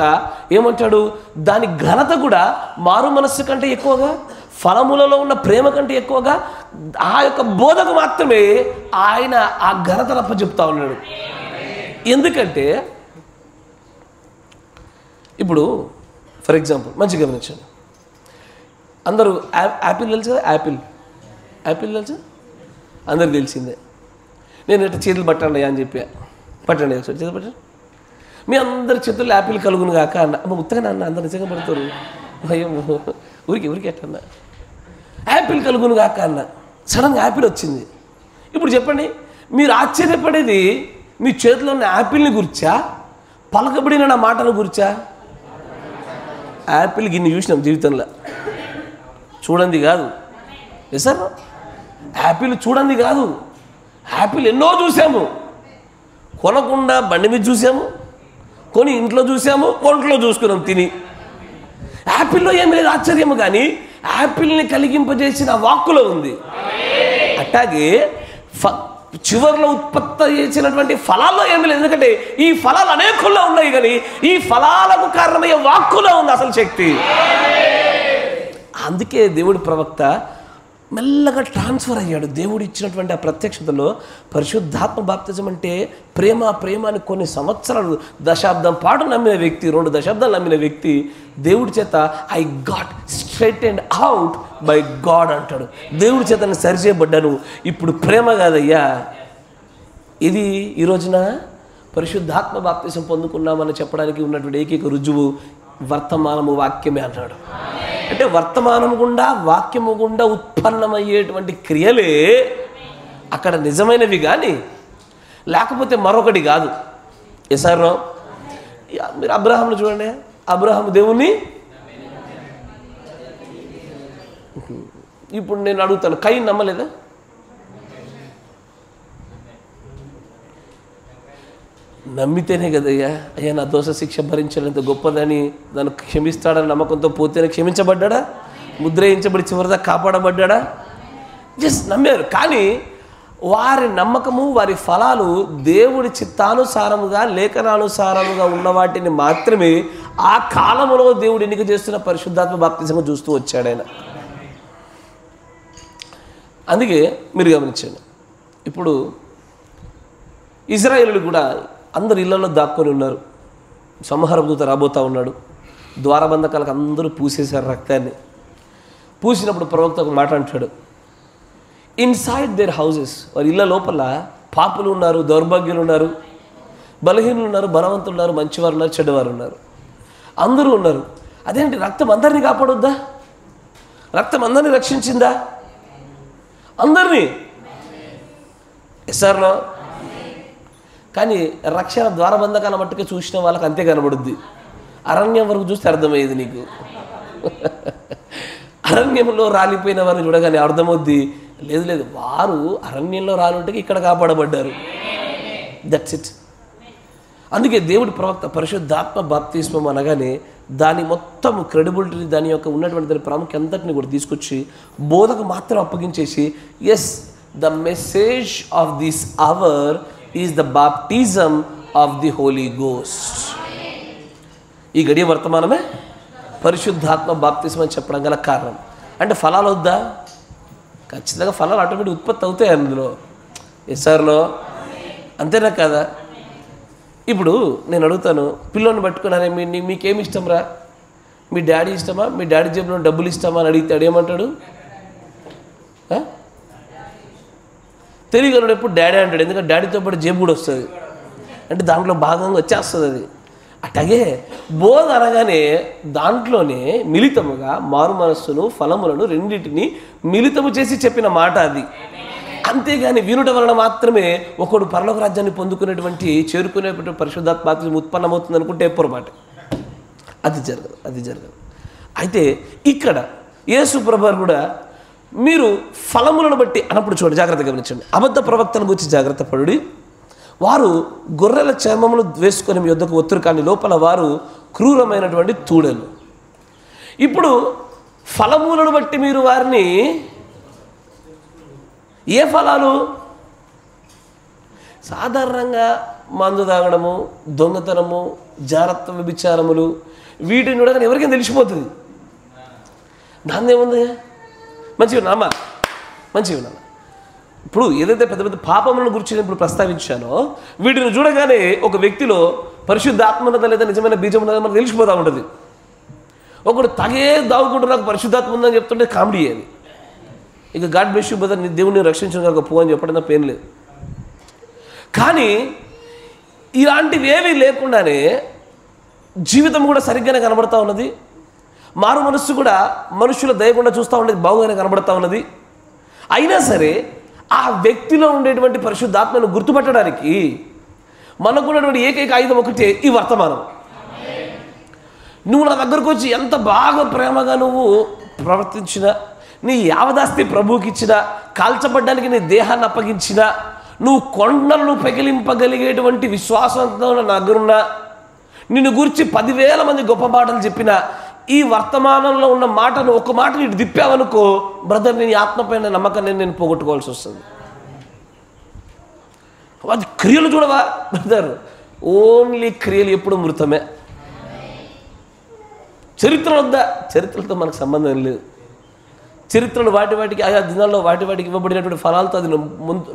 ఏమంటాడు, దాని ఘనత కూడా మారు మనస్సు కంటే ఎక్కువగా, ఫలములలో ఉన్న ప్రేమ కంటే ఎక్కువగా ఆ యొక్క బోధకు మాత్రమే ఆయన ఆ ఘనతను అప్పచెప్తా ఉన్నాడు. ఎందుకంటే ఇప్పుడు ఫర్ ఎగ్జాంపుల్ మంచిగా గమనించండి, అందరూ యాపిల్ తెలుసు కదా, యాపిల్ తెలుసు అందరికి తెలిసిందే. నేను ఇట్లా చేతులు పట్టండి అని చెప్పా, పట్టండి ఒకసారి చేతులు పట్టండి, మీ అందరి చేతుల్లో యాపిల్ కలుగును కాక అన్న. అమ్మ ఉత్తగానే అన్న, అందరు నిజంగా పడతారు, అయ్యో ఊరికి ఎట్టన్నా యాపిల్ కలుగును కాక అన్న. సడన్గా యాపిల్ వచ్చింది. ఇప్పుడు చెప్పండి, మీరు ఆశ్చర్యపడేది మీ చేతిలో ఉన్న యాపిల్ని గురించా, పలకబడిన నా మాటల గురించా? యాపిల్ గిన్ని చూసినాం జీవితంలో, చూడండి కాదు సార్, యాపిల్ చూడండి కాదు, యాపిల్ ఎన్నో చూసాము. కొనకుండా బండి మీద చూసాము, కొని ఇంట్లో చూసాము, ఒంట్లో చూసుకున్నాం తిని. యాపిల్లో ఏం లేదు ఆశ్చర్యము, కానీ యాపిల్ని కలిగింపజేసిన వాక్కులో ఉంది. అట్లాగే చివరిలో ఉత్పత్తి చేసినటువంటి ఫలాల్లో ఏమీ లేదు. ఎందుకంటే ఈ ఫలాలు అనేకుల్లో ఉన్నాయి, కానీ ఈ ఫలాలకు కారణమయ్యే వాక్కులో ఉంది అసలు శక్తి. అందుకే దేవుడి ప్రవక్త మెల్లగా ట్రాన్స్ఫర్ అయ్యాడు. దేవుడు ఇచ్చినటువంటి ఆ ప్రత్యక్షతలో పరిశుద్ధాత్మ బాప్తిజం అంటే ప్రేమ అని కొన్ని సంవత్సరాలు, దశాబ్దం పాటు నమ్మిన వ్యక్తి, 2 దశాబ్దాలు నమ్మిన వ్యక్తి దేవుడి చేత I got straightened out by God అంటాడు. దేవుడి చేత నేను సరిచేయబడ్డాను, ఇప్పుడు ప్రేమ కాదయ్యా. ఇది ఈ రోజున పరిశుద్ధాత్మ బాప్తిజం పొందుకున్నామని చెప్పడానికి ఉన్నటువంటి ఏకైక రుజువు వర్తమానము, వాక్యమే అంటాడు. అంటే వర్తమానము గుండా, వాక్యము గుండా ఉత్పన్నమయ్యేటువంటి క్రియలే అక్కడ నిజమైనవి, కానీ లేకపోతే మరొకటి కాదు. సార్ మీరు అబ్రహాంను చూడండి. అబ్రహాం దేవుణ్ణి, ఇప్పుడు నేను అడుగుతాను, కయీను నమ్మలేదా? నమ్మితేనే కదయ్యా, అయ్యా నా దోష శిక్ష భరించడంత గొప్పదని, దాన్ని క్షమిస్తాడని నమ్మకంతో పోతేనే క్షమించబడ్డా, ముద్రేయించబడి చివరిదా కాపాడబడ్డా? జస్ట్ నమ్మారు. కానీ వారి నమ్మకము, వారి ఫలాలు దేవుడి చిత్తానుసారముగా, లేఖనానుసారముగా ఉన్న వాటిని మాత్రమే ఆ కాలంలో దేవుడు ఎన్నిక చేస్తున్న పరిశుద్ధాత్మ బాప్తిజంగా చూస్తూ వచ్చాడు ఆయన. అందుకే మీరు గమనించండి, ఇప్పుడు ఇజ్రాయేలులు కూడా అందరు ఇళ్లలో దాక్కొని ఉన్నారు. సంహార దూత రాబోతూ ఉన్నాడు. ద్వారబంధకాలకు అందరూ పూసేశారు రక్తాన్ని. పూసినప్పుడు ప్రవక్త ఒక మాట అంటాడు, ఇన్సైడ్ దేర్ హౌసెస్, వారి ఇళ్ళ లోపల పాపులు ఉన్నారు, దౌర్భాగ్యులు ఉన్నారు, బలహీనులు ఉన్నారు, బలవంతులు ఉన్నారు, మంచివారు ఉన్నారు, చెడ్డవారు ఉన్నారు, అందరూ ఉన్నారు. అదేంటి, రక్తం అందరినీ కాపాడొద్దా? రక్తం అందరినీ రక్షించిందా? అందరినీ. ఎస్ఆర్లో. కానీ రక్షణ ద్వారబంధకాల మట్టుకే చూసిన వాళ్ళకి అంతే కనబడుద్ది. అరణ్యం వరకు చూస్తే అర్థమయ్యేది నీకు. అరణ్యంలో రాలిపోయిన వారిని చూడగానే అర్థమవుద్ది, లేదు వారు అరణ్యంలో రానుంటే ఇక్కడ కాపాడబడ్డారు. That's it. అందుకే దేవుడి ప్రవక్త పరిశుద్ధాత్మ బాప్తిస్మం అనగానే దాని మొత్తం క్రెడిబిలిటీ, దాని యొక్క ఉన్నటువంటి దాని ప్రాముఖ్యత అంతటిని కూడా తీసుకొచ్చి బోధకు మాత్రం అప్పగించేసి, as the message of this hour is the baptism of the Holy Ghost. ఈ గడియ వర్తమానమే పరిశుద్ధాత్మ బాప్తిజం అని చెప్పడం గల కారణం. అంటే ఫలాలు వద్దా? ఖచ్చితంగా ఫలాలు ఆటోమేటిక్ ఉత్పత్తి అవుతాయి అందులో. ఎస్ఆర్లో. అంతేనా కదా? ఇప్పుడు నేను అడుగుతాను, పిల్లోని పట్టుకున్నారే, మీకేమి ఇష్టం రా? మీ డాడీ ఇష్టమా? మీ డాడీ జేబులో డబ్బులు ఇష్టమా అని అడిగితే అడేమంటాడు? తెలియగలడు ఎప్పుడు డాడీ అంటాడు. ఎందుకంటే డాడీతో పాటు జేబు కూడా వస్తుంది, అంటే దాంట్లో భాగంగా వచ్చేస్తుంది అది. అట్లాగే బోధ అనగానే దాంట్లోనే మిళితముగా మారు మనస్సును, ఫలములను రెండింటిని మిళితము చేసి చెప్పిన మాట అది. అంతేగాని వినుట వలన మాత్రమే ఒకడు పరలోక రాజ్యాన్ని పొందుకునేటువంటి, చేరుకునేటువంటి పరిశుద్ధాత్మ బాప్తిజం ఉత్పన్నమవుతుంది అనుకుంటే పొరపాటు. అది జరగదు. అయితే ఇక్కడ యేసు ప్రభువు కూడా మీరు ఫలములను బట్టి అన్నప్పుడు చూడండి, జాగ్రత్తగా గమనించండి. అబద్ధ ప్రవక్తల గురించి జాగ్రత్త పడి, వారు గొర్రెల చర్మములు వేసుకొని మీ యొద్దకు ఒత్తురు, కానీ లోపల వారు క్రూరమైనటువంటి తూడలు. ఇప్పుడు ఫలములను బట్టి మీరు వారిని, ఏ ఫలాలు? సాధారణంగా మందు తాగడము, దొంగతనము, జారత్వ వ్యభిచారములు, వీటిని చూడగానే ఎవరికైనా తెలిసిపోతుంది. దాన్ని ఏముంది? మంచిగా ఉన్నా ఇప్పుడు ఏదైతే పెద్ద పెద్ద పాపములను గురించి నేను ఇప్పుడు ప్రస్తావించానో, వీటిని చూడగానే ఒక వ్యక్తిలో పరిశుద్ధాత్మ ఉన్నదా లేదా, నిజమైన బీజం ఉన్నదా మనకు తెలిసిపోతూ ఉంటుంది. ఒకడు తగే దాగుకుంటూ నాకు పరిశుద్ధాత్మ ఉందని చెప్తుంటే కామెడీ అది. ఇక గాడ్ బ్లెస్ యూ బ్రదర్, నీ దేవుడిని రక్షించడం కాక పో అని చెప్పడం పెయిన్ లేదు. కానీ ఇలాంటివి ఏమీ లేకుండానే జీవితం కూడా సరిగ్గానే కనబడతా ఉన్నది. మారు మనస్సు కూడా మనుషుల దయకుండా చూస్తూ ఉండేది, బాగుగానే కనబడతా ఉన్నది. అయినా సరే ఆ వ్యక్తిలో ఉండేటువంటి పరిశుద్ధాత్మను గుర్తుపట్టడానికి మనకు ఉన్నటువంటి ఏకైక ఆయుధం ఒకటే, ఈ వర్తమానం. నువ్వు నా దగ్గరకు వచ్చి ఎంత బాగా ప్రేమగా నువ్వు ప్రవర్తించినా, నీ యావదాస్తి ప్రభువుకి ఇచ్చినా, కాల్చబడ్డానికి నీ దేహాన్ని అప్పగించినా, నువ్వు కొండలను పెగిలింపగలిగేటువంటి విశ్వాసంతో నా దగ్గరున్నా, నిన్ను గురించి 10,000 మంది గొప్ప మాటలు చెప్పినా, ఈ వర్తమానంలో ఉన్న మాటను ఒక మాట నీకు దిప్పావనుకో, బ్రదర్, నేను ఆత్మపైన నమ్మకాన్ని నేను పోగొట్టుకోవాల్సి వస్తుంది. అది క్రియలు చూడవా బ్రదర్? ఓన్లీ క్రియలు ఎప్పుడు మృతమే. చరిత్ర వద్దా? చరిత్రలతో మనకు సంబంధం లేదు. చరిత్రలు వాటికి ఆయా దినాల్లో వాటికి ఇవ్వబడినటువంటి ఫలాలతో అది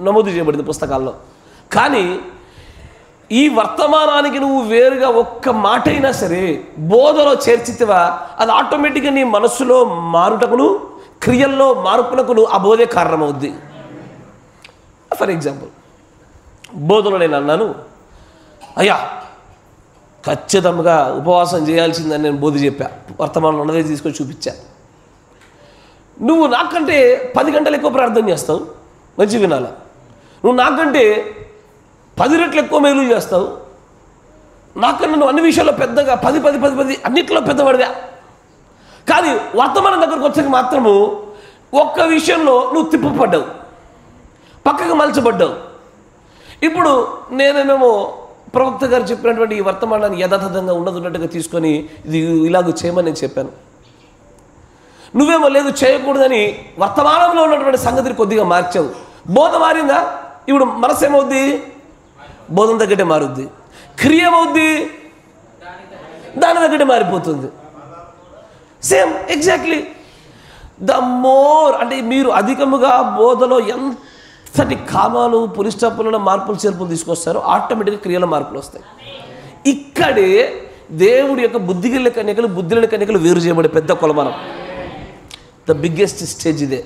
నమోదు చేయబడింది పుస్తకాల్లో. కానీ ఈ వర్తమానానికి నువ్వు వేరుగా ఒక్క మాట అయినా సరే బోధలో చేర్చితివా, అది ఆటోమేటిక్గా నీ మనస్సులో మారుటకును క్రియల్లో మార్పునకును ఆ బోధే కారణమవుద్ది. ఫర్ ఎగ్జాంపుల్, బోధలో నేను అన్నాను, అయ్యా ఖచ్చితంగా ఉపవాసం చేయాల్సిందని నేను బోధి చెప్పా, వర్తమానం ఉన్నదే తీసుకొని చూపించా. నువ్వు నాకంటే 10 గంటలు ఎక్కువ ప్రార్థన చేస్తావు, మంచి వినాల. నువ్వు నాకంటే 10 రెట్లు ఎక్కువ మేలు చేస్తావు, నాకన్నా నువ్వు అన్ని విషయాల్లో పెద్దగా 10 అన్నిట్లో పెద్దవాడిగా. కానీ వర్తమానం దగ్గరకు వచ్చాక మాత్రము ఒక్క విషయంలో నువ్వు తిప్పపడ్డావు, పక్కకు మలచబడ్డావు. ఇప్పుడు నేనేమో ప్రవక్త గారు చెప్పినటువంటి ఈ వర్తమానాన్ని యథాతథంగా ఉన్నట్టుగా తీసుకొని ఇది ఇలాగ చేయమని నేను చెప్పాను. నువ్వేమో లేదు చేయకూడదని వర్తమానంలో ఉన్నటువంటి సంగతిని కొద్దిగా మార్చావు. బోధ మారిందా? ఇప్పుడు మనసు ఏమవుద్ది? బోధన తగ్గట్టే మారుద్ది. క్రియ ఏమవుద్ది? దాని తగ్గట్టే మారిపోతుంది. Same exactly. ద మోర్ అంటే మీరు అధికముగా బోధలో ఎంతటి కామాలు పులిస్టాపులను మార్పులు చేర్పులు తీసుకొస్తారో ఆటోమేటిక్గా క్రియల మార్పులు వస్తాయి. ఇక్కడే దేవుడి యొక్క బుద్ధిగల కన్యకలు బుద్ధిలేని కన్యకలు వేరు చేయబడే పెద్ద కొలమానం. ద బిగ్గెస్ట్ స్టేజ్ ఇదే.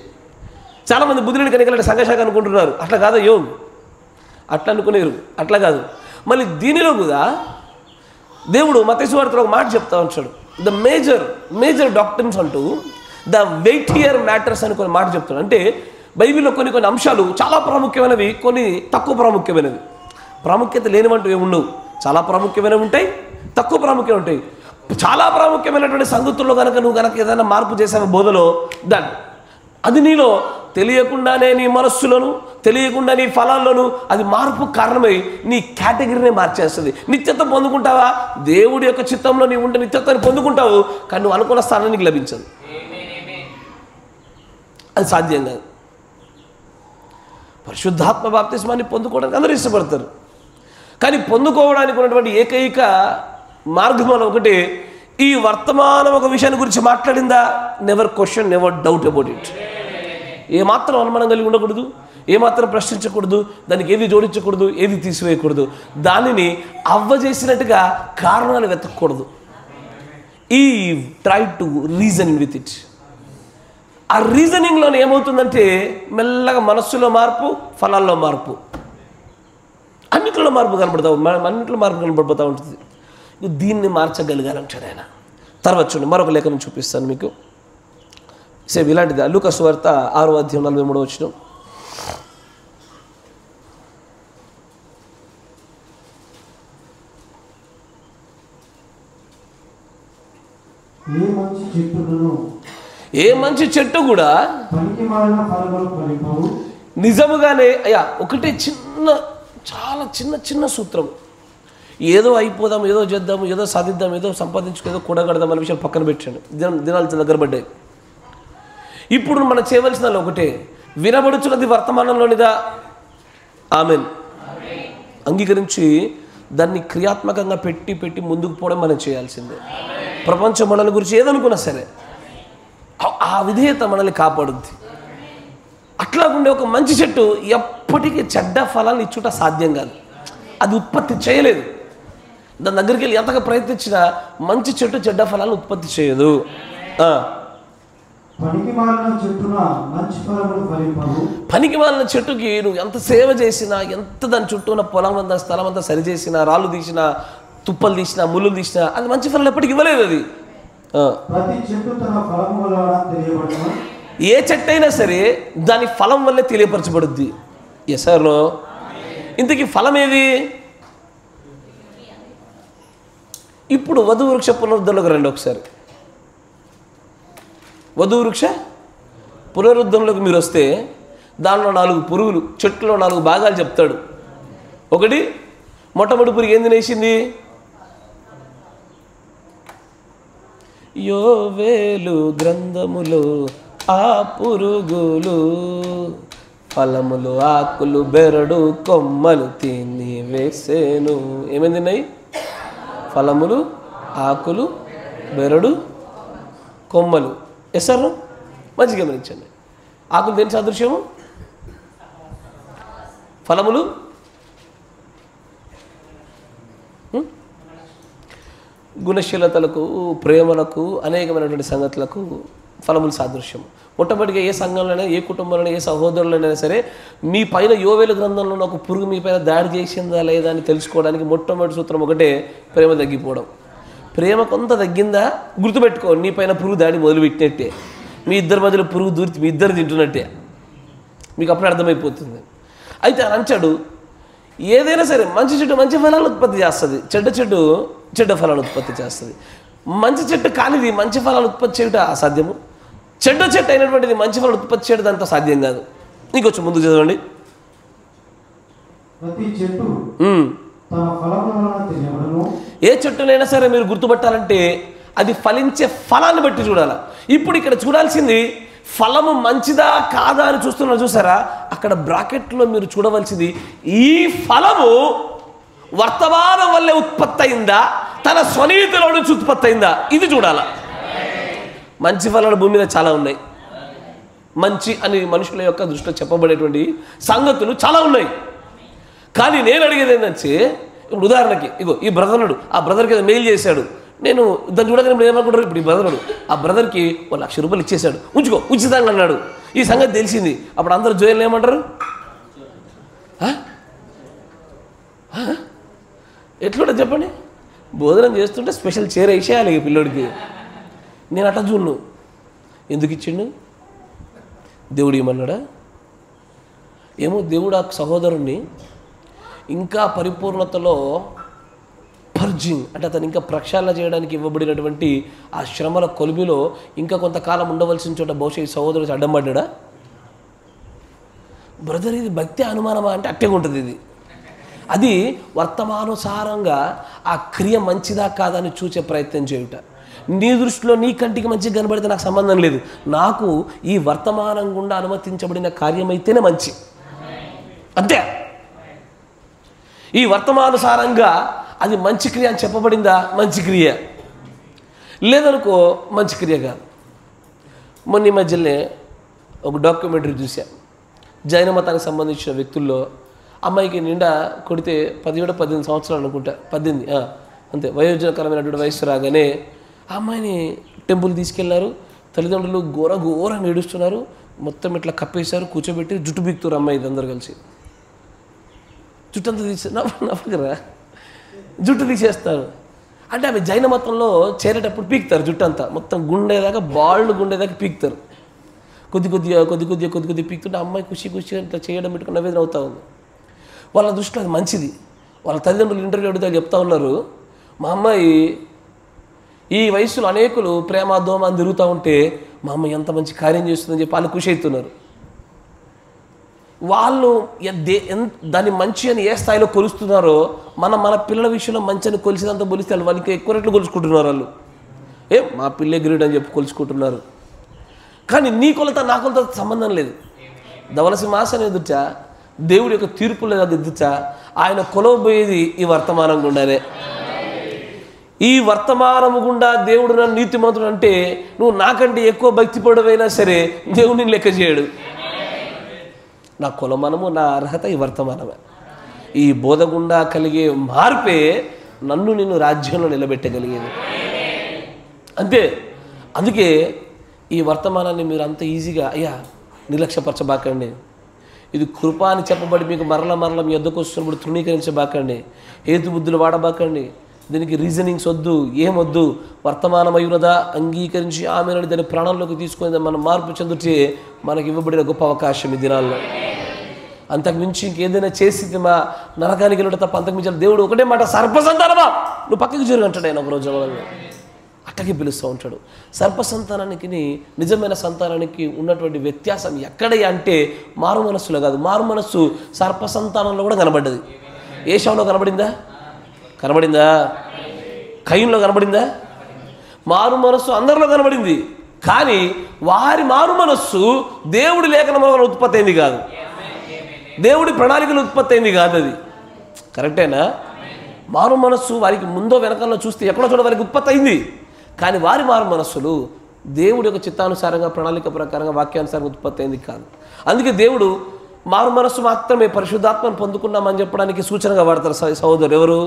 చాలామంది బుద్ధిలేని కన్యకలు అంటే సంఘశాఖ అనుకుంటున్నారు. అట్లా కాదు యోగ్, అట్లా అనుకునేరు, అట్లా కాదు. మళ్ళీ దీనిలో కూడా దేవుడు మత్తయి సువార్తలో ఒక మాట చెప్తా ఉంటాడు, ద మేజర్ డాక్టర్స్ అంటూ ద వెయిటియర్ మ్యాటర్స్ అని కొన్ని మాట చెప్తాడు. అంటే బైబిల్లో కొన్ని అంశాలు చాలా ప్రాముఖ్యమైనవి, కొన్ని తక్కువ ప్రాముఖ్యమైనవి. ప్రాముఖ్యత లేనివంటూ ఏమి ఉండవు. చాలా ప్రాముఖ్యమైనవి ఉంటాయి, తక్కువ ప్రాముఖ్యం ఉంటాయి. చాలా ప్రాముఖ్యమైనటువంటి సంగతుల్లో నువ్వు కనుక ఏదైనా మార్పు చేసావు బోధలో, అది నీలో తెలియకుండానే నీ మనస్సులోను తెలియకుండా నీ ఫలాల్లోనూ అది మార్పు కారణమై నీ కేటగిరీనే మార్చేస్తుంది. నిత్యత్వం పొందుకుంటావా? దేవుడి యొక్క చిత్తంలో నీవు ఉంటే నిత్యత్వాన్ని పొందుకుంటావు, కానీ నువ్వు అనుకున్న స్థానం నీకు లభించదు. అది సాధ్యం కాదు. పరిశుద్ధాత్మ బాప్తిస్మాన్ని పొందుకోవడానికి అందరూ ఇష్టపడతారు, కానీ పొందుకోవడానికి ఉన్నటువంటి ఏకైక మార్గం ఒకటి. ఈ వర్తమానం ఒక విషయాన్ని గురించి మాట్లాడిందా, never question, never doubt about it. ఏమాత్రం అనుమానం కలిగి ఉండకూడదు, ఏమాత్రం ప్రశ్నించకూడదు, దానికి ఏది జోడించకూడదు, ఏది తీసివేయకూడదు. దానిని అవ్వజేసినట్టుగా కారణాలు వెతకూడదు. ఈ try to reason with it. ఆ రీజనింగ్లో ఏమవుతుందంటే మెల్లగా మనస్సులో మార్పు, ఫలాల్లో మార్పు, అన్నింటిలో మార్పు కనబడతా ఉంటుంది. దీన్ని మార్చగలిగారంటాడు ఆయన. తర్వాత చూడండి, మరొక లేఖనం చూపిస్తాను మీకు. సేమ్ ఇలాంటిది లూకా సువార్త 6వ అధ్యాయం 43వ వచనం. ఏ మంచి చెట్టు కూడా నిజముగానే అయ్యా ఒకటే చాలా చిన్న సూత్రం. ఏదో అయిపోదాం, ఏదో చేద్దాం, ఏదో సాధిద్దాం, ఏదో సంపాదించుకో, ఏదో కూడగడదాం అనే విషయం పక్కన పెట్టాడు. దినాలు దగ్గర పడ్డాయి. ఇప్పుడు మనం చేయవలసిన ఒకటే, వినబడుచున్నది వర్తమానంలోనిదా, ఆమెన్, అంగీకరించి దాన్ని క్రియాత్మకంగా పెట్టి ముందుకు పోవడం మనం చేయాల్సిందే. ప్రపంచం మనల్ని గురించి ఏదనుకున్నా సరే ఆ విధేయత మనల్ని కాపాడుద్ది. అట్లాగుండే ఒక మంచి చెట్టు ఎప్పటికీ చెడ్డ ఫలాన్ని ఇచ్చుట సాధ్యం కాదు. అది ఉత్పత్తి చేయలేదు. దాని దగ్గరికి వెళ్ళి ఎంతగా ప్రయత్నించినా మంచి చెట్టు చెడ్డ ఫలాలను ఉత్పత్తి చేయదు. పనికి మాలిన చెట్టుకి నువ్వు ఎంత సేవ చేసినా, ఎంత దాని చుట్టూ ఉన్న పొలం అంతా స్థలం అంతా సరి చేసినా, రాళ్ళు తీసినా, తుప్పలు తీసినా, ముళ్ళు తీసినా, అది మంచి ఫలం ఎప్పటికి ఇవ్వలేదు. అది ఏ చెట్టు అయినా సరే దాని ఫలం వల్లే తెలియపరచబడుద్ది. Yes are no? ఇంతకీ ఫలం ఏది? ఇప్పుడు వధువృక్ష పునరుద్ధరణలోకి రండి ఒకసారి. వధువృక్ష పునరుద్ధరణలోకి మీరు వస్తే దానిలో 4 పురుగులు, చెట్టులో 4 భాగాలు చెప్తాడు. ఒకటి, మొట్టమొదటి పురుగు ఏం తినేసింది? యోవేలు గ్రంథములో ఆ పురుగులు ఫలములు ఆకులు బెరడు కొమ్మలు తిని వేసేను. ఏమేమి తిన్నాయి? ఫలములు ఆకులు బెరడు కొమ్మలు. సార్ మంచిగా గమనించండి. ఆకులు దేని సాదృశ్యము? ఫలములు గుణశీలతలకు, ప్రేమలకు, అనేకమైనటువంటి సంగతులకు ఫలములు సాదృశ్యం. మొట్టమొదటిగా ఏ సంఘంలోనైనా, ఏ కుటుంబంలో, ఏ సహోదరులైనా సరే మీ పైన యోవేలు గ్రంథంలో ఒక పురుగు మీ పైన దాడి చేసిందా లేదా అని తెలుసుకోవడానికి మొట్టమొదటి సూత్రం ఒకటే, ప్రేమ తగ్గిపోవడం. ప్రేమ కొంత తగ్గిందా గుర్తుపెట్టుకో, నీ పైన పురుగు దాడి మొదలుపెట్టినట్టే, మీ ఇద్దరి మధ్యలో పురుగు దూరి మీ ఇద్దరు తింటున్నట్టే, మీకు అప్పుడు అర్థమైపోతుంది. అయితే అంచాడు, ఏదైనా సరే మంచి చెట్టు మంచి ఫలాలను ఉత్పత్తి చేస్తుంది, చెడ్డ చెట్టు చెడ్డ ఫలాలను ఉత్పత్తి చేస్తుంది. మంచి చెట్టు కానిది మంచి ఫలాలు ఉత్పత్తి చేయడం అసాధ్యము, చెడ్డ చెట్టు అయినటువంటిది మంచి ఫలాలు ఉత్పత్తి చేయడం అంత సాధ్యం కాదు. ఇంకొంచెం ముందుకు చదవండి. ప్రతి చెట్టు తన ఫలముల వలన తెలియబడును. ఏ చెట్టునైనా సరే మీరు గుర్తుపట్టాలంటే అది ఫలించే ఫలాన్ని బట్టి చూడాలి. ఇప్పుడు ఇక్కడ చూడాల్సింది ఫలము మంచిదా కాదా అని చూస్తున్నారు చూసారా, అక్కడ బ్రాకెట్లో మీరు చూడవలసింది ఈ ఫలము వర్తమానం వల్లే ఉత్పత్తి అయిందా, తన స్వనీతిలో నుంచి ఉత్పత్తి అయిందా, ఇది చూడాలా. మంచి ఫలాలు భూమి మీద చాలా ఉన్నాయి. మంచి అని మనుషుల యొక్క దృష్టిలో చెప్పబడేటువంటి సంగతులు చాలా ఉన్నాయి. కానీ నేను అడిగేది ఏంటంటే, ఇప్పుడు ఉదాహరణకి ఇగో ఈ బ్రదర్నుడు ఆ బ్రదర్కి ఏదో మెయిల్ చేశాడు, నేను దాన్ని చూడగానే ఇప్పుడు ఏమనుకుంటారు, ఇప్పుడు ఈ బ్రదరుడు ఆ బ్రదర్కి 1,00,000 రూపాయలు ఇచ్చేశాడు, ఉంచుకో ఉచితంగా అన్నాడు. ఈ సంగతి తెలిసింది, అప్పుడు అందరూ జోయల్ని ఏమంటారు? ఎట్లుంటే చెప్పండి, భోజనం చేస్తుంటే స్పెషల్ చీర వేసేయాలి ఈ పిల్లోడికి. నేను అట్లా చూడను. ఎందుకు ఇచ్చిండు? దేవుడు ఏమన్నాడా ఏమో. దేవుడు ఆ సహోదరుణ్ణి ఇంకా పరిపూర్ణతలో పర్జింగ్ అంటే అతను ఇంకా ప్రక్షాళన చేయడానికి ఇవ్వబడినటువంటి ఆ శ్రమల కొలిమిలో ఇంకా కొంతకాలం ఉండవలసిన చోట బహుశా ఈ సహోదరుడు అడ్డం పడ్డా? బ్రదర్, ఇది భక్తి అనుమానమా అంటే అట్టేగా ఉంటుంది. ఇది అది వర్తమానుసారంగా ఆ క్రియ మంచిదా కాదని చూసే ప్రయత్నం చేయుట. నీ దృష్టిలో నీ కంటికి మంచిగా కనబడితే నాకు సంబంధం లేదు, నాకు ఈ వర్తమానం గుండా అనుమతించబడిన కార్యమైతేనే మంచి, అంతే. ఈ వర్తమానుసారంగా అది మంచి క్రియ అని చెప్పబడిందా, మంచి క్రియ, లేదనుకో మంచి క్రియ కాదు. మొన్న ఈ మధ్యలోనే ఒక డాక్యుమెంటరీ చూసా. జైన మతానికి సంబంధించిన వ్యక్తుల్లో అమ్మాయికి నిండా కొడితే 17-18 సంవత్సరాలు అనుకుంటా, 18 అంతే, వయోజనకరమైనటువంటి వయసు రాగానే ఆ అమ్మాయిని టెంపుల్ తీసుకెళ్లారు. తల్లిదండ్రులు ఘోరంగా ఏడుస్తున్నారు. మొత్తం ఇట్లా కప్పేశారు, కూర్చోబెట్టి జుట్టు బీక్తారు అమ్మాయి అందరు కలిసి. జుట్టు అంతా తీసే నవ్వగరా, జుట్టు తీసేస్తారు. అంటే ఆమె జైన మతంలో చేరేటప్పుడు పీకుతారు జుట్టు అంతా, మొత్తం గుండెదాకా గుండెదాకా పీకుతారు. కొద్ది కొద్దిగా పీకుతుంటే అమ్మాయి ఖుషి ఇట్లా చేయడం పెట్టుకుని నవ్వేది అవుతా ఉంది. వాళ్ళ దృష్టిలో అది మంచిది. వాళ్ళ తల్లిదండ్రులు ఇంటర్వ్యూ అడిగితే చెప్తా ఉన్నారు, మా అమ్మాయి ఈ వయసులో అనేకులు ప్రేమ దోమ అని తిరుగుతూ ఉంటే మా అమ్మాయి ఎంత మంచి కార్యం చేస్తుందని చెప్పి వాళ్ళు ఖుషి అవుతున్నారు. వాళ్ళు దాన్ని మంచి అని ఏ స్థాయిలో కొలుస్తున్నారో మన పిల్లల విషయంలో మంచి అని కొలిసినంత కొలిస్తే వాళ్ళకి ఎక్కువ రెట్లు కొలుచుకుంటున్నారు. వాళ్ళు మా పిల్లే గ్రేడ్ అని చెప్పి కొలుచుకుంటున్నారు. కానీ నీ కొలత నా కొలత సంబంధం లేదు. ధవలసింహాసనం ఎదుట దేవుడి యొక్క తీర్పుల ఎదుట ఆయన కొలవబోయేది ఈ వర్తమానం గుండానే. ఈ వర్తమానము గుండా దేవుడు నన్ను నీతిమంతుడు అంటే నువ్వు నాకంటే ఎక్కువ భక్తిపరుడైనా సరే దేవుడిని లెక్క చేయడు. నా కొలమానము, నా అర్హత ఈ వర్తమానమే. ఈ బోధ గుండా కలిగే మార్పే నిన్ను రాజ్యంలో నిలబెట్టగలిగేది, అంతే. అందుకే ఈ వర్తమానాన్ని మీరు అంత ఈజీగా నిర్లక్ష్యపరచబాకండి. ఇది కృప అని చెప్పబడి మీకు మరల మీ యొద్దకు వస్తున్నప్పుడు తృణీకరించబాకండి. హేతుబుద్ధులు వాడబాకండి. దీనికి రీజనింగ్స్ వద్దు, ఏమొద్దు. వర్తమానమయునదా అంగీకరించి ఆమెను దాని ప్రాణంలోకి తీసుకొని మనం మార్పు చెందుతే మనకి ఇవ్వబడిన గొప్ప అవకాశం ఈ దినాల్లో. అంతకుమించి ఇంకేదైనా చేసి మా నరకానికి వెళ్ళడం తప్ప అంతకుమించి దేవుడు ఒకటే మాట, సర్పసంతానమా నువ్వు పక్కకి జరుగు అంటాడు ఆయన ఒకరోజు. మనల్ని అట్టకి పిలుస్తూ ఉంటాడు. సర్పసంతానానికి నిజమైన సంతానానికి ఉన్నటువంటి వ్యత్యాసం ఎక్కడ అంటే మారు మనస్సులో కాదు. మారు మనస్సు సర్పసంతానంలో కూడా కనబడ్డది. ఏషావులో కనబడిందా? కయీనులో కనబడిందా? మారు మనస్సు అందరిలో కనబడింది. కానీ వారి మారు మనస్సు దేవుడి లేఖనంలో ఉత్పత్తి అయింది కాదు. దేవుడి ప్రణాళికలు ఉత్పత్తి అయింది కాదు అది. కరెక్టేనా? మారు మనస్సు వారికి ముందో వెనకాలలో చూస్తే ఎక్కడో చోట వారికి ఉత్పత్తి అయింది. కానీ వారి మారు మనస్సులు దేవుడి యొక్క చిత్తానుసారంగా ప్రణాళిక ప్రకారంగా వాక్యానుసారంగా ఉత్పత్తి అయింది కాదు. అందుకే దేవుడు మారు మనస్సు మాత్రమే పరిశుద్ధాత్మను పొందుకున్నామని చెప్పడానికి సూచనగా వాడతారు సహోదరు ఎవరు?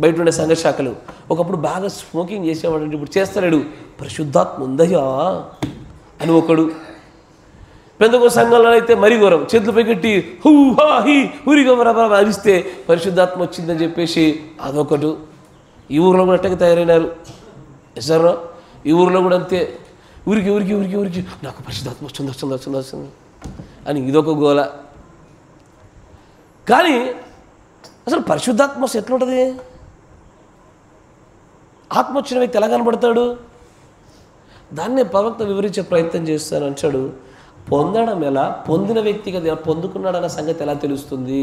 బయట ఉండే సంఘ శాఖలు. ఒకప్పుడు బాగా స్మోకింగ్ చేసేవాడు, ఇప్పుడు చేస్తలేడు. పరిశుద్ధాత్మ ఉందయ్యా అని ఒకడు. పెందెకోస్తు సంఘంలో అయితే మరీ ఘోరం, చేతులు పైకెట్టి హూ హా హీ ఊరిగా అరిస్తే పరిశుద్ధాత్మ వచ్చిందని చెప్పేసి అదొకటు. ఈ ఊరిలో కూడా అట్టగా తయారైనారు. సార్ ఈ ఊరిలో కూడా అంతే, ఊరికి ఊరికి ఊరికి ఊరికి నాకు పరిశుద్ధాత్మ వస్తుంది అని ఇదొక గోల. కానీ అసలు పరిశుద్ధాత్మ ఎట్లుంటుంది? ఆత్మ వచ్చిన వ్యక్తి ఎలా కనబడతాడు? దాన్నే ప్రవక్త వివరించే ప్రయత్నం చేస్తాను అంటాడు. పొందడం ఎలా, పొందిన వ్యక్తిగా పొందుకున్నాడన్న సంగతి ఎలా తెలుస్తుంది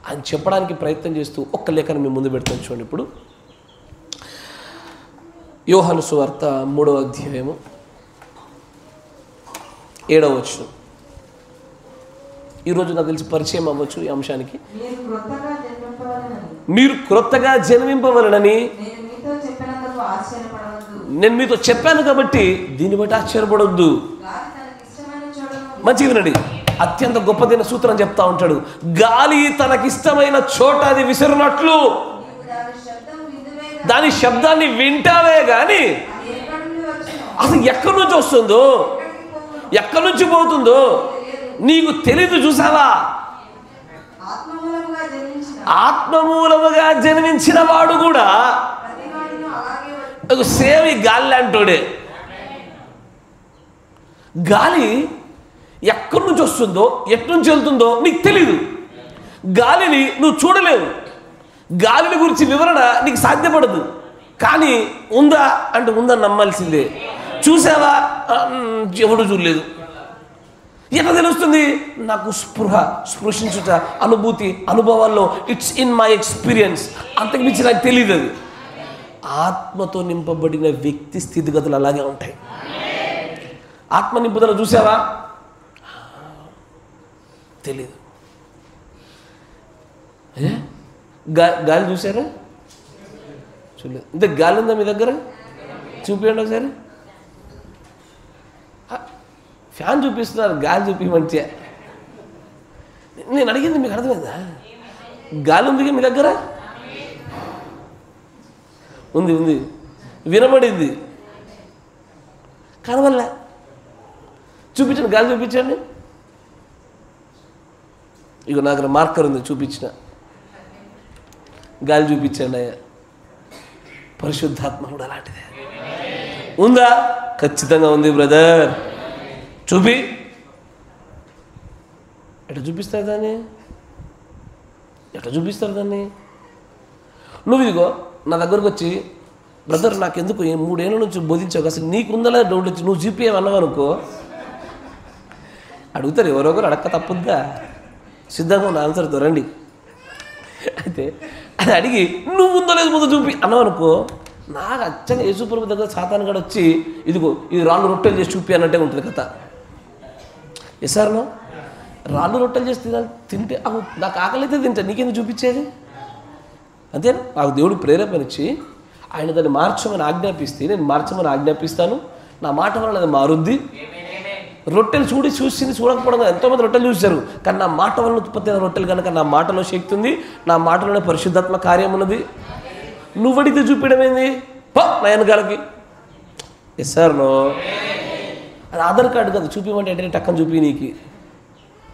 అని చెప్పడానికి ప్రయత్నం చేస్తూ ఒక్క లేఖను మేము ముందు పెడతాను. చూడండి, ఇప్పుడు యోహాను సువార్త 3వ అధ్యాయము 7వ వచనం. ఈరోజు నాకు తెలిసి పరిచయం అవ్వచ్చు ఈ అంశానికి. మీరు క్రొత్తగా జన్మింపవలనని నేను మీతో చెప్పాను కాబట్టి దీన్ని బట్టి ఆశ్చర్యపడొద్దు. మంచిగా వినండి, అత్యంత గొప్పదైన సూత్రం చెప్తా ఉంటాడు. గాలి తనకిష్టమైన చోట అది విసిరినట్లు దాని శబ్దాన్ని వింటావే గాని అసలు ఎక్కడి నుంచి వస్తుందో ఎక్కడి నుంచి పోతుందో నీకు తెలీదు. చూసావా? ఆత్మమూలముగా జన్మించిన వాడు కూడా సేమ్ ఈ గాలి లాంటోడే. గాలి ఎక్కడి నుంచి వస్తుందో ఎట్నుంచి వెళ్తుందో నీకు తెలీదు. గాలిని నువ్వు చూడలేవు. గాలిని గురించి వివరణ నీకు సాధ్యపడదు. కానీ ఉందా అంటే ఉందని నమ్మాల్సిందే. చూసావా? ఎవడు చూడలేదు. ఎట్లా తెలుస్తుంది? నాకు స్పృశించుట, అనుభూతి, అనుభవాల్లో ఇట్స్ ఇన్ మై ఎక్స్పీరియన్స్, అంతకు మించి నాకు తెలియదు. అది ఆత్మతో నింపబడిన వ్యక్తి స్థితిగతులు అలాగే ఉంటాయి. ఆత్మ నింపుదల చూసావా? తెలీదు. గాలి చూసారా? చూడలేదు. ఇంత గాలి ఉందా మీ దగ్గర? చూపించండి ఒకసారి. ఫ్యాన్ చూపిస్తున్నారు, గాలి చూపించమంటే. నేను అడిగింది మీకు అర్థమైందా? గాలి ఉంది మీ దగ్గర? ఉంది, ఉంది, వినబడింది. కనవల్ల చూపించండి, గాలి చూపించండి. ఇక నా దగ్గర మార్కర్ ఉంది, చూపించిన గాలి చూపించండి అయ్యా. పరిశుద్ధాత్మ కూడా అలాంటిదే. ఉందా? ఖచ్చితంగా ఉంది బ్రదర్. చూపి. ఎట్లా చూపిస్తారు దాన్ని? ఎట్లా చూపిస్తారు దాన్ని? నువ్వు ఇదిగో నా దగ్గరకు వచ్చి బ్రదర్ నాకెందుకు 3 ఏళ్ళ నుంచి బోధించావు, అసలు నీకుందలే డౌట్ వచ్చి నువ్వు చూపించమన్నావు అనుకో, అడుగుతారు ఎవరో ఒకరు, అడక్క తప్పుద్దా? సిద్ధంగా ఉన్న ఆన్సర్తో రండి. అయితే అది అడిగి నువ్వు ఉందో లేదు ముందు చూపి అన్నావు అనుకో, నాకు అచ్చంగా యేసుప్రభు దగ్గర సాతాను కూడా వచ్చి ఇదిగో ఇది రాళ్ళు రొట్టెలు చేసి చూపి అన్నట్టే ఉంటుంది కథ. ఎసార్నో రాళ్ళు రొట్టెలు చేసి తింటే నాకు ఆకలి అయితే తింటా, నీకేందుకు చూపించేది? అంతేనా? నాకు దేవుడు ప్రేరేపణ ఇచ్చి ఆయన దాన్ని మార్చమని ఆజ్ఞాపిస్తే నేను మార్చమని ఆజ్ఞాపిస్తాను. నా మాట వల్ల అది మారుద్ది. రొట్టెలు చూసింది చూడకపోవడం, ఎంతోమంది రొట్టెలు చూశారు, కానీ నా మాట వల్ల ఉత్పత్తి అయిన రొట్టెలు కనుక నా మాటలో శక్తి ఉంది, నా మాటలోనే పరిశుద్ధాత్మ కార్యం ఉన్నది. నువ్వు అడిగితే చూపించడం ఏంది? నా వెనకాలకి. Yes sir no. అది ఆధార్ కార్డు కదా, చూపించమంటే అంటే టక్కని చూపి నీకు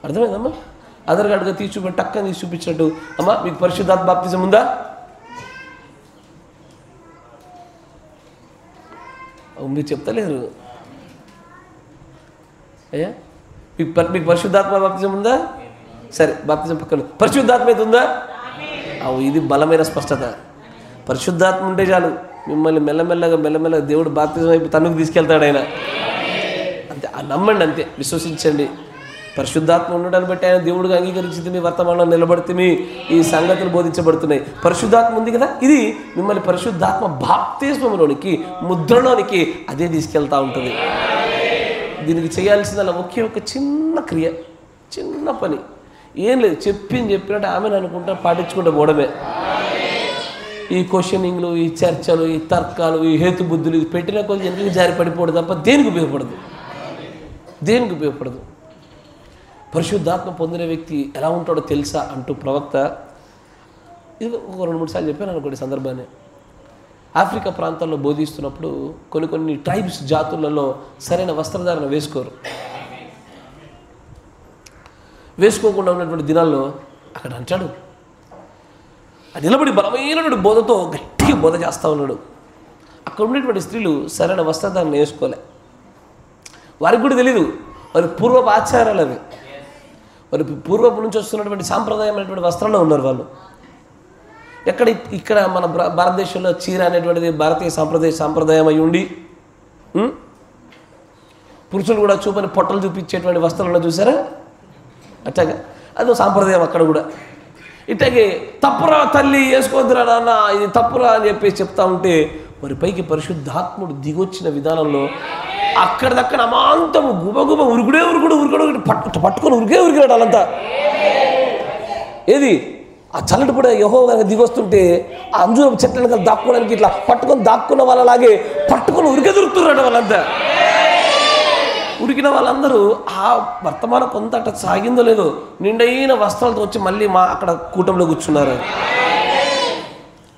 అర్థమైందమ్మా? ఆధార్ కార్డుగా తీసి చూపి టక్కని తీసి చూపించినట్టు. అమ్మా మీకు పరిశుద్ధాత్మ బాప్తిజం ఉందా? మీరు చెప్తలేరు. అయ్యా మీకు పరిశుద్ధాత్మ బాప్తిజం ఉందా? సరే, బాప్తిజం పక్కన పరిశుద్ధాత్మ అయితే ఉందా? ఇది బలమైన స్పష్టత. పరిశుద్ధాత్మ ఉంటే చాలు, మిమ్మల్ని మెల్లమెల్లగా దేవుడు బాప్తిజం వైపు తనకు తీసుకెళ్తాడు ఆయన. అంతే, నమ్మండి, అంతే, విశ్వసించండి. పరిశుద్ధాత్మ ఉండడాన్ని బట్టి ఆయన దేవుడుగా అంగీకరించింది, మీ వర్తమానంలో నిలబడితే ఈ సంగతులు బోధించబడుతున్నాయి. పరిశుద్ధాత్మ ఉంది కదా, ఇది మిమ్మల్ని పరిశుద్ధాత్మ బాప్తిస్మలోనికి, ముద్రలోనికి అదే తీసుకెళ్తూ ఉంటుంది. దీనికి చేయాల్సిన ఒకే ఒక చిన్న క్రియ, చిన్న పని. ఏం లేదు, చెప్పినట్టు ఆమెను అనుకుంటా పాటించుకుంటూ పోవడమే. ఈ క్వశ్చనింగ్లు, ఈ చర్చలు, ఈ తర్కాలు, ఈ హేతుబుద్ధులు పెట్టిన కొంచెం ఎందుకు జారి పడిపోవడం తప్ప దేనికి ఉపయోగపడదు, దేనికి ఉపయోగపడదు. పరిశుద్ధాత్మ పొందిన వ్యక్తి ఎలా ఉంటాడో తెలుసా అంటూ ప్రవక్త ఇది ఒక 2-3 సార్లు చెప్పాను అనుకోండి సందర్భాన్ని. ఆఫ్రికా ప్రాంతాల్లో బోధిస్తున్నప్పుడు కొన్ని ట్రైబ్స్ జాతులలో సరైన వస్త్రధారణ వేసుకోకుండా ఉన్నటువంటి దినాల్లో అక్కడ అంటాడు, నిలబడి బలమైనటువంటి బోధతో గట్టిగా బోధ చేస్తూ ఉన్నాడు. అక్కడ ఉండేటువంటి స్త్రీలు సరైన వస్త్రధారణ వేసుకోలే. వారికి కూడా తెలీదు, వారి పూర్వపు ఆచారాలు అవి, వారి పూర్వపు నుంచి వస్తున్నటువంటి సాంప్రదాయమైనటువంటి వస్త్రాల్లో ఉన్నారు వాళ్ళు. ఇక్కడ మన భారతదేశంలో చీర అనేటువంటిది భారతీయ సాంప్రదాయం అయి ఉండి పురుషులు కూడా చూపని పొట్టలు చూపించేటువంటి వస్త్రాలను చూసారా, అట్లాగా అదో సాంప్రదాయం అక్కడ కూడా. ఇట్లాగే తప్పురా తల్లి వేసుకోవద్దురా నాన్న, ఇది తప్పురా అని చెప్పేసి చెప్తా ఉంటే మరి పైకి పరిశుద్ధాత్ముడు దిగొచ్చిన విధానంలో అక్కడిదక్కడ అమాంతము గుబగుబ ఉరుకుడు పట్టుకొని ఉరికినాడు వాళ్ళంతా. ఏది ఆ చల్లటి కూడా యెహోవా దిగొస్తుంటే ఆ అంజూరపు చెట్లను దాక్కోవడానికి ఇట్లా దాక్కున్న వాళ్ళలాగే పట్టుకొని ఉరికెదురుతున్నాడు వాళ్ళంతా. ఉరికిన వాళ్ళందరూ ఆ వర్తమానం కొంత అట్లా సాగిందో లేదో నిండైన వస్త్రాలతో వచ్చి మళ్ళీ అక్కడ కూటంలో కూర్చున్నారు.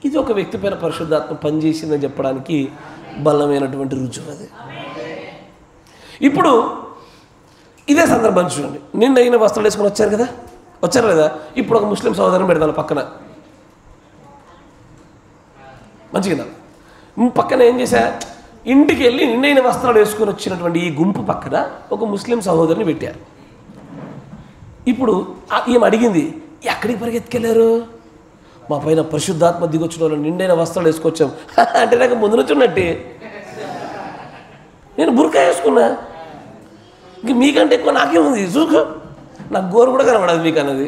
ఇది ఒక వ్యక్తి పైన పరిశుద్ధాత్మ పనిచేసిందని చెప్పడానికి బలమైనటువంటి రుజువు అది. ఇప్పుడు ఇదే సందర్భం చూడండి, నిండైన వస్త్రాలు వేసుకొని వచ్చారు కదా. ఇప్పుడు ఒక ముస్లిం సోదరుని పెడతాను పక్కన, మంచిగా పక్కన ఏం చేశా, ఇంటికి వెళ్ళి నిండైన వస్త్రాలు వేసుకొని వచ్చినటువంటి ఈ గుంపు పక్కన ఒక ముస్లిం సహోదరుని పెట్టారు. ఇప్పుడు ఈమె అడిగింది, ఎక్కడికి పరిగెత్తుకెళ్ళారు? మా పైన పరిశుద్ధాత్మ దిగొచ్చిన వాళ్ళు నిండైన వస్త్రాలు వేసుకొచ్చాం అంటే నాకు ముందు నుంచి ఉన్నట్టే. నేను బుర్కా వేసుకున్నా, ఇంక మీకంటే ఎక్కువ నాకేముంది చూసుకో, నాకు గోరు కూడా కనబడదు మీకు అన్నది.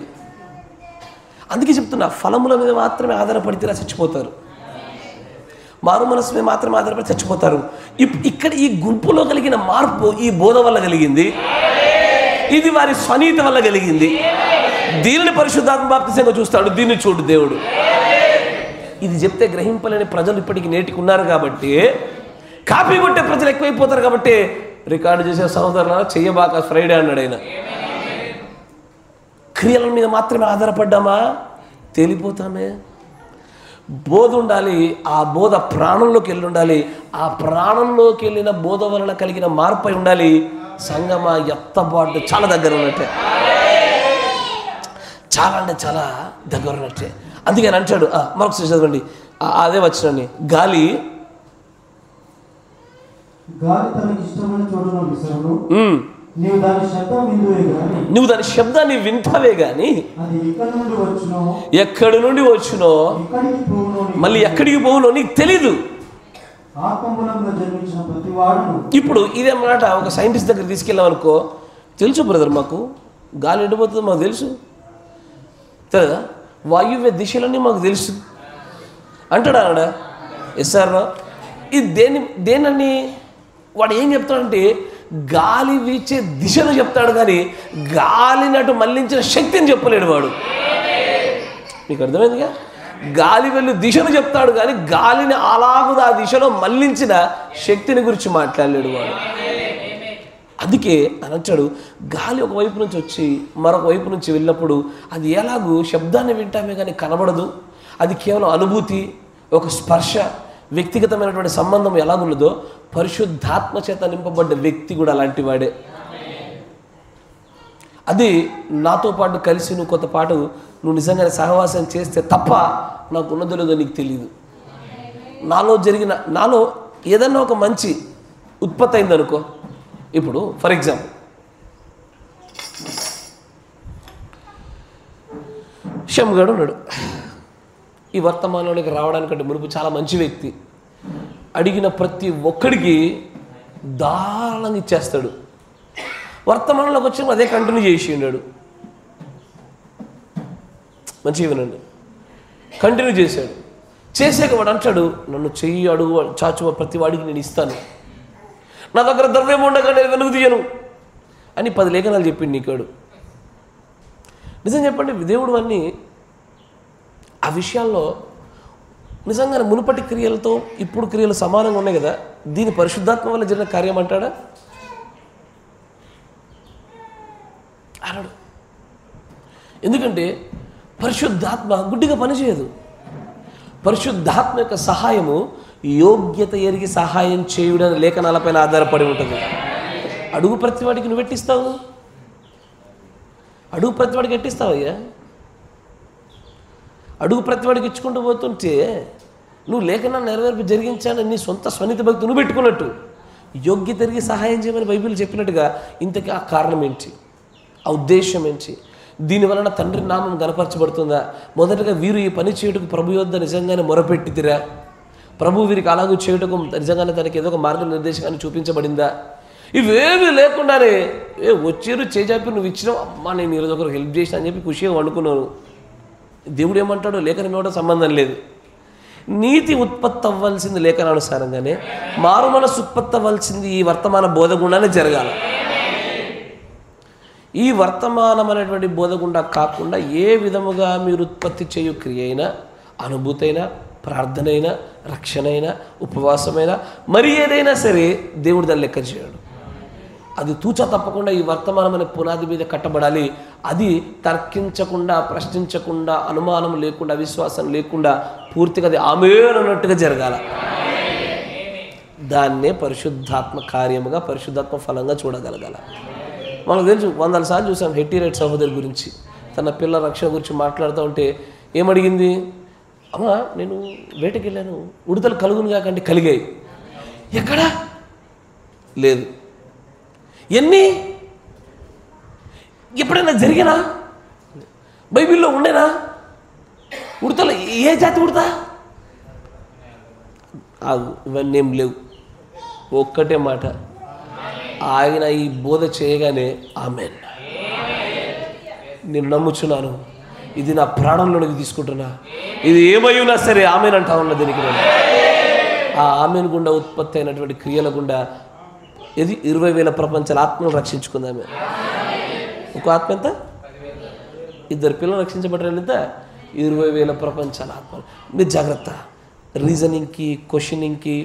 అందుకే చెప్తున్నా, ఫలముల మీద మాత్రమే ఆధారపడితే చచ్చిపోతారు, మారు మనసు మీద మాత్రమే ఆధారపడి చచ్చిపోతారు. ఇక్కడ ఈ గుంపులో కలిగిన మార్పు ఈ బోధ వల్ల కలిగింది, ఇది వారి స్వనీతి వల్ల కలిగింది. దీనిని పరిశుద్ధాత్మ బాప్తిసంగా చూస్తాడు, దీన్ని చూడు దేవుడు. ఇది చెప్తే గ్రహింపలేని ప్రజలు ఇప్పటికి నేటికి ఉన్నారు కాబట్టి, కాపీ కొట్టే ప్రజలు ఎక్కువైపోతారు కాబట్టి రికార్డు చేసే సహోదరులను చెయ్యబాక ఫ్రైడే అన్నాడు ఆయన. క్రియల మీద మాత్రమే ఆధారపడ్డామా తేలిపోతామే. బోధ ఉండాలి, ఆ బోధ ప్రాణంలోకి వెళ్ళి ఉండాలి, ఆ ప్రాణంలోకి వెళ్ళిన బోధ వలన కలిగిన మార్పై ఉండాలి. సంగమా ఎత్తబాటు చాలా దగ్గర ఉన్నట్టే, చాలా అంటే చాలా దగ్గర ఉన్నట్టే. అందుకని అంటాడు, మరొకసారి చదవండి అదే వచ్చినండి, గాలి తనకి ఇష్టమైన చోటును విసరును, నువ్వు దాని శబ్దాన్ని వింటావే గాని ఎక్కడి నుండి వచ్చునో మళ్ళీ ఎక్కడికి పోవునో నీకు తెలీదు. ఇప్పుడు ఇదే మాట ఒక సైంటిస్ట్ దగ్గర తీసుకెళ్ళామనుకో, తెలుసు బ్రదర్ మాకు గాలి ఎండిపోతుంది మాకు తెలుసు కదా, వాయువ్య దిశలన్నీ మాకు తెలుసు అంటాడా అన్నాడా? Yes sir. ఇది దేనని వాడు ఏం చెప్తాడంటే గాలి వీచే దిశను చెప్తాడు కానీ గాలిని అటు మళ్లించిన శక్తిని చెప్పలేడు వాడు. మీకు అర్థమైందిగా? గాలి వెళ్ళి దిశను చెప్తాడు కానీ గాలిని అలాగూ ఆ దిశలో మళ్లించిన శక్తిని గురించి మాట్లాడలేడు వాడు. అందుకే అని అంటాడు, గాలి ఒక వైపు నుంచి వచ్చి మరొక వైపు నుంచి వెళ్ళినప్పుడు అది ఎలాగూ శబ్దాన్ని వింటామే కానీ కనబడదు. అది కేవలం అనుభూతి, ఒక స్పర్శ, వ్యక్తిగతమైనటువంటి సంబంధం ఎలాగున్నదో పరిశుద్ధాత్మ చేత నింపబడ్డ వ్యక్తి కూడా అలాంటి వాడే. అది నాతో పాటు కలిసి నువ్వు కొంత పాటు నువ్వు నిజంగానే సహవాసం చేస్తే తప్ప నాకు ఉన్నదో లేదో నీకు తెలియదు. నాలో ఏదన్నా ఒక మంచి ఉత్పత్తి అయిందనుకో, ఇప్పుడు ఫర్ ఎగ్జాంపుల్ షమ్గాడు ఉన్నాడు, ఈ వర్తమానంలోకి రావడానికంటే మునుపు చాలా మంచి వ్యక్తి, అడిగిన ప్రతి ఒక్కడికి దారుణంగా ఇచ్చేస్తాడు. వర్తమానంలోకి వచ్చి అదే కంటిన్యూ చేసి ఉన్నాడు. మంచిగా వినండి, కంటిన్యూ చేశాడు. చేసాక వాడు అంటాడు, నన్ను చెయ్యి అడుగు చాచు ప్రతి వాడికి నేను ఇస్తాను, నా దగ్గర ద్రవ్యం ఉండగా నేను వెనుక తీయను అని 10 లేఖనాలు చెప్పింది నీకాడు. నిజం చెప్పండి, దేవుడు అన్నీ ఆ విషయాల్లో నిజంగానే మునుపటి క్రియలతో ఇప్పుడు క్రియలు సమానంగా ఉన్నాయి కదా, దీని పరిశుద్ధాత్మ వల్ల జరిగిన కార్యం అంటాడా? అనడు. ఎందుకంటే పరిశుద్ధాత్మ గుడ్డిగా పనిచేయదు. పరిశుద్ధాత్మ యొక్క సహాయము యోగ్యత ఎరిగి సహాయం చేయుడని లేఖనాలపైన ఆధారపడి ఉంటుంది. అడుగు ప్రతివాడికి నువ్వు ఎట్టిస్తావు? అడుగు ప్రతివాడికి ఎట్టిస్తావయ్యా? అడుగు ప్రతివాడికి ఇచ్చుకుంటూ పోతుంటే నువ్వు లేఖనాన్ని నెరవేర్పు జరిగించాలని నీ సొంత స్వనిత భక్తి నువ్వు పెట్టుకున్నట్టు, యోగ్యత ఎరిగి సహాయం చేయమని బైబిల్ చెప్పినట్టుగా ఇంతకీ ఆ కారణం ఏంటి? ఆ ఉద్దేశం ఏంటి? దీనివలన తండ్రి నామం గనపరచబడుతుందా? మొదటగా వీరు ఈ పని చేయుటకు ప్రభు యొద్ద నిజంగానే మొరపెట్టితిరా? ప్రభు వీరికి అలాగూ చేయుటకు నిజంగానే తనకి ఏదో ఒక మార్గనిర్దేశకాన్ని చూపించబడిందా? ఇవేమీ లేకుండానే వచ్చారు చేజాపి నువ్వు ఇచ్చినావు, అమ్మా నేను ఈరోజు ఒకరు హెల్ప్ చేసిన అని చెప్పి ఖుషిగా వండుకున్నాను. దేవుడు ఏమంటాడో లేఖనం ఇవ్వడం సంబంధం లేదు. నీతి ఉత్పత్తి అవ్వాల్సింది లేఖనానుసారంగానే, మారు మనసు ఉత్పత్తి అవ్వాల్సింది ఈ వర్తమాన బోధ గుండానే జరగాలి. ఈ వర్తమానం అనేటువంటి బోధ గుండా కాకుండా ఏ విధముగా మీరు ఉత్పత్తి చేయు క్రియ అయినా, అనుభూతి అయినా, ప్రార్థన అయినా, రక్షణ అయినా, ఉపవాసమైనా, మరి ఏదైనా సరే దేవుడు దాన్ని లెక్క చేయడు. అది తూచా తప్పకుండా ఈ వర్తమానం అనే పునాది మీద కట్టబడాలి. అది తర్కించకుండా, ప్రశ్నించకుండా, అనుమానం లేకుండా, విశ్వాసం లేకుండా పూర్తిగా అది ఆమేనన్నట్టుగా జరగాల. దాన్నే పరిశుద్ధాత్మ కార్యముగా, పరిశుద్ధాత్మ ఫలంగా చూడగలగాల. మనకు తెలుసు, 100 సార్లు చూసాం హెట్టిరేట్ సహోదరి గురించి. తన పిల్లల రక్షణ గురించి మాట్లాడుతూ ఉంటే ఏమడిగింది? అమ్మా నేను వేటకి వెళ్ళాను, ఉడతలు కలుగును కాకండి, కలిగాయి. ఎక్కడా? లేదు. ఎన్ని? ఎప్పుడైనా జరిగినా? బైబిల్లో ఉండేనా? ఉడతలు ఏ జాతి ఉడతా? ఇవన్నీ ఏం లేవు. ఒక్కటే మాట, ఆయన ఈ బోధ చేయగానే ఆమెన్, నేను నమ్ముచున్నాను, ఇది నా ప్రాణంలోనికి తీసుకుంటున్నా, ఇది ఏమై ఉన్నా సరే ఆమెన్ అంటా ఉన్నా. దీనికి నేను ఆ ఆమెన్ గుండా ఉత్పత్తి అయినటువంటి క్రియల గుండా ఇది 20,000 ప్రపంచాల ఆత్మను రక్షించుకుందామే. ఒక ఆత్మ ఎంత? 2 పిల్లలు రక్షించబడ్డారు. ఎంత? 20,000 ప్రపంచాల ఆత్మలు. మీరు జాగ్రత్త. రీజనింగ్కి, క్వశ్చనింగ్కి,